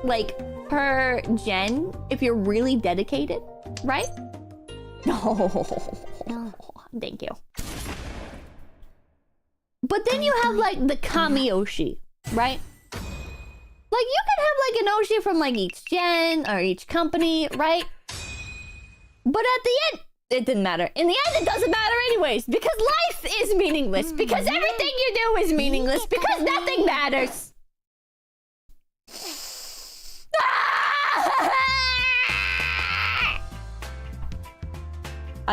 like per gen if you're really dedicated, right? No. Thank you. But then you have like the Kami Oshi, right? Like, you can have, like, an Oshi from, like, each gen or each company, right? But at the end, it didn't matter. In the end, it doesn't matter anyways, because life is meaningless, because everything you do is meaningless, because nothing matters.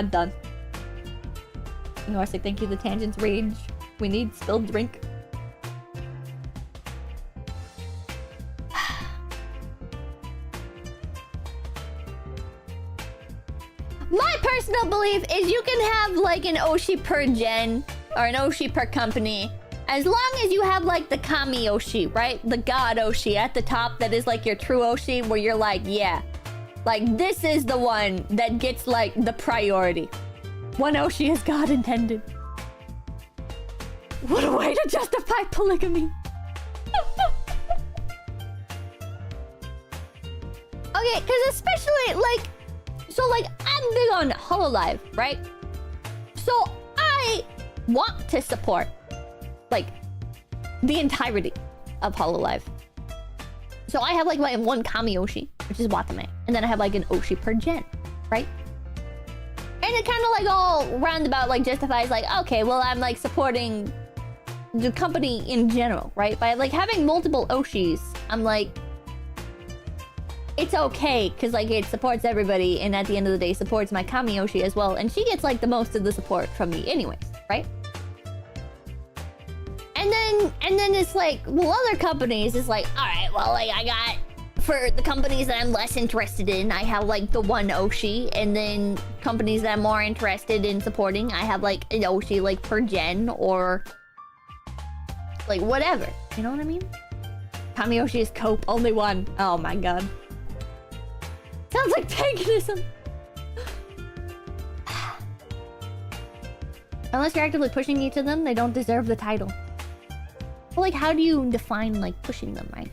I'm done. Norsec, thank you. The tangents rage. We need spilled drink. My personal belief is you can have like an Oshi per gen or an Oshi per company as long as you have like the Kami Oshi, right? The God Oshi at the top that is like your true Oshi where you're like, yeah, like this is the one that gets like the priority. One Oshi as God intended. What a way to justify polygamy. Okay, because especially like, so like I'm big on Hololive, right? So I want to support like the entirety of Hololive. So I have like my one Kami Oshi, which is Watame, and then I have like an Oshi per gen, right? And it kind of like all roundabout like justifies like, okay, well I'm like supporting the company in general, right? By like having multiple Oshis, I'm like, it's okay because like it supports everybody, and at the end of the day supports my Kami Oshi as well, and she gets like the most of the support from me anyways, right? And then it's like, well, other companies is like, all right, well, like I got, for the companies that I'm less interested in, I have like the one Oshi, and then companies that I'm more interested in supporting, I have like an Oshi like per gen or like whatever, you know what I mean? Kami Oshi is cope, only one. Oh my god. Sounds like paganism. Unless you're actively pushing each of them, they don't deserve the title. But like, how do you define like pushing them, right?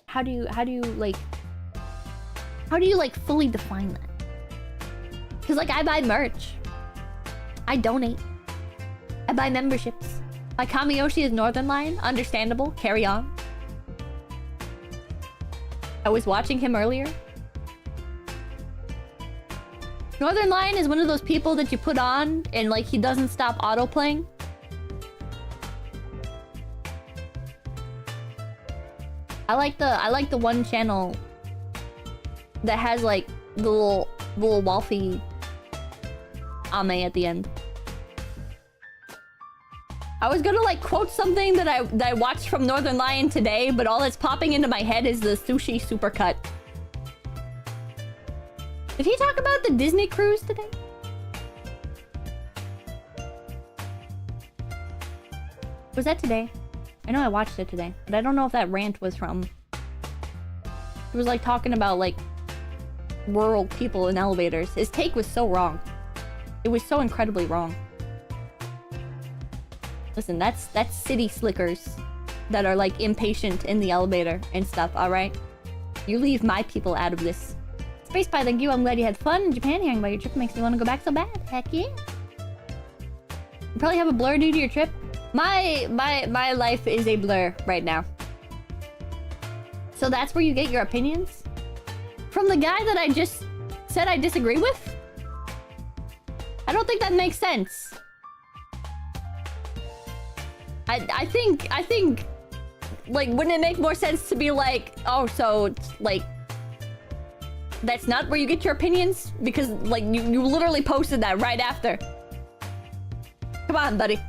How do you fully define that? Because like I buy merch, I donate, I buy memberships. My Kami Oshi is Northern Lion, understandable, carry on. I was watching him earlier. Northern Lion is one of those people that you put on and like he doesn't stop auto-playing. I like the one channel that has like the little Wolfie Ame at the end. I was gonna like quote something that I watched from Northern Lion today, but all that's popping into my head is the sushi supercut. Did he talk about the Disney cruise today? Was that today? I know I watched it today, but I don't know if that rant was from... He was like talking about like rural people in elevators. His take was so wrong. It was so incredibly wrong. Listen, that's city slickers that are like impatient in the elevator and stuff, alright? You leave my people out of this. Space Pie, thank you. I'm glad you had fun in Japan. Hearing about your trip makes me want to go back so bad. Heck yeah. You probably have a blur due to your trip. My life is a blur right now. So that's where you get your opinions? From the guy that I just said I disagree with? I don't think that makes sense. I think like, wouldn't it make more sense to be like, oh, so it's like that's not where you get your opinions? Because like you literally posted that right after. Come on, buddy.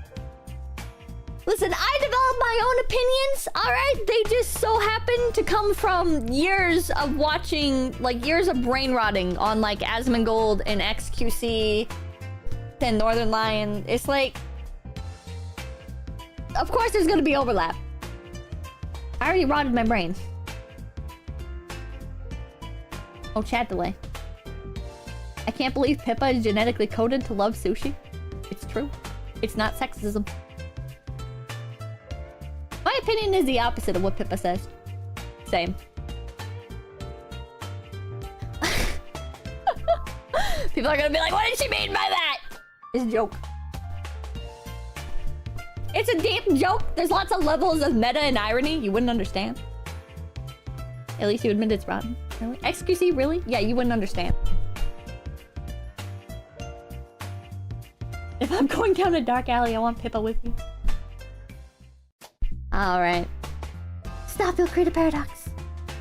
Listen, I develop my own opinions, alright? They just so happen to come from years of watching, like years of brain rotting on like 𝐴𝐸𝐿 and XQC and Northern Lion. It's like, of course there's gonna be overlap. I already rotted my brain. Oh, chat delay. I can't believe Pippa is genetically coded to love sushi. It's true. It's not sexism. My opinion is the opposite of what Pippa says. Same. People are gonna be like, what did she mean by that? It's a joke. It's a deep joke. There's lots of levels of meta and irony. You wouldn't understand. At least you admit it's rotten. Really? XQC, really? Yeah, you wouldn't understand. If I'm going down a dark alley, I want Pippa with me. Alright. Stop, you'll create a paradox.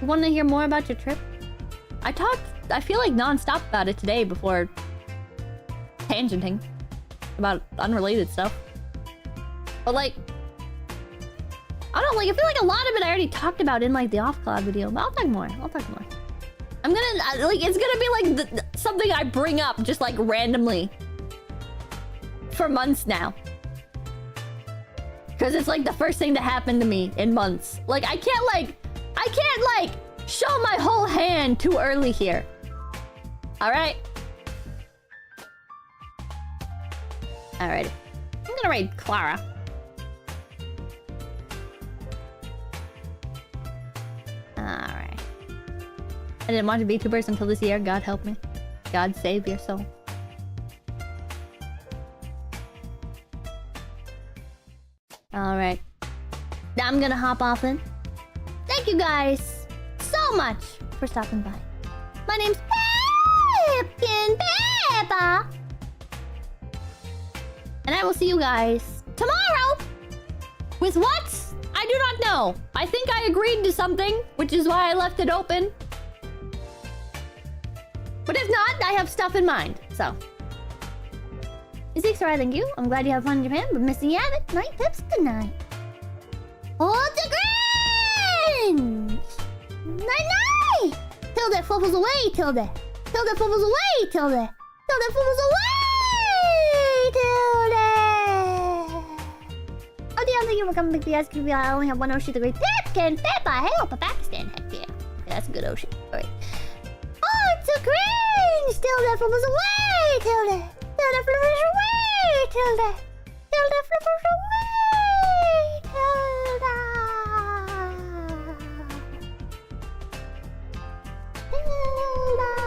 You want to hear more about your trip? I feel like non-stop about it today before tangenting about unrelated stuff. But like, I don't know, like I feel like a lot of it I already talked about in like the off-cloud video, but I'll talk more. I'm gonna like it's gonna be like something I bring up just like randomly for months now. Cause it's like the first thing to happen to me in months. Like I can't show my whole hand too early here. Alright? Alright. I'm gonna raid Clara. Alright. I didn't want to be VTubers until this year. God help me. God save your soul. Alright. Now I'm gonna hop off then. Thank you guys so much for stopping by. My name's 𝐿𝐴𝐵𝐵𝐵𝐵. And I will see you guys tomorrow! With what? I do not know. I think I agreed to something, which is why I left it open. But if not, I have stuff in mind, so. 𝐿𝐴𝐴𝐵𝐵𝐵, thank you. I'm glad you have fun in Japan, but missing you have it. Night, Pips, good night. 𝐿𝐴𝐴𝐵𝐵𝐵! Night-night! Tilde fluffles away, Tilde. Tilde fluffles away, Tilde. Tilde fluffles away, Tilde. Oh, Dion, thank you for coming back to the ice cream. I only have one Oshi, the great Pipkin Pippa. Hail to Pakistan. Heck yeah. That's a good Oshi. Alright. Oh, it's so cringe! Tilde fluffles away, Tilde. Tilde fluffles away, Tilde. Tilde fluffles away, Tilde. Tilde.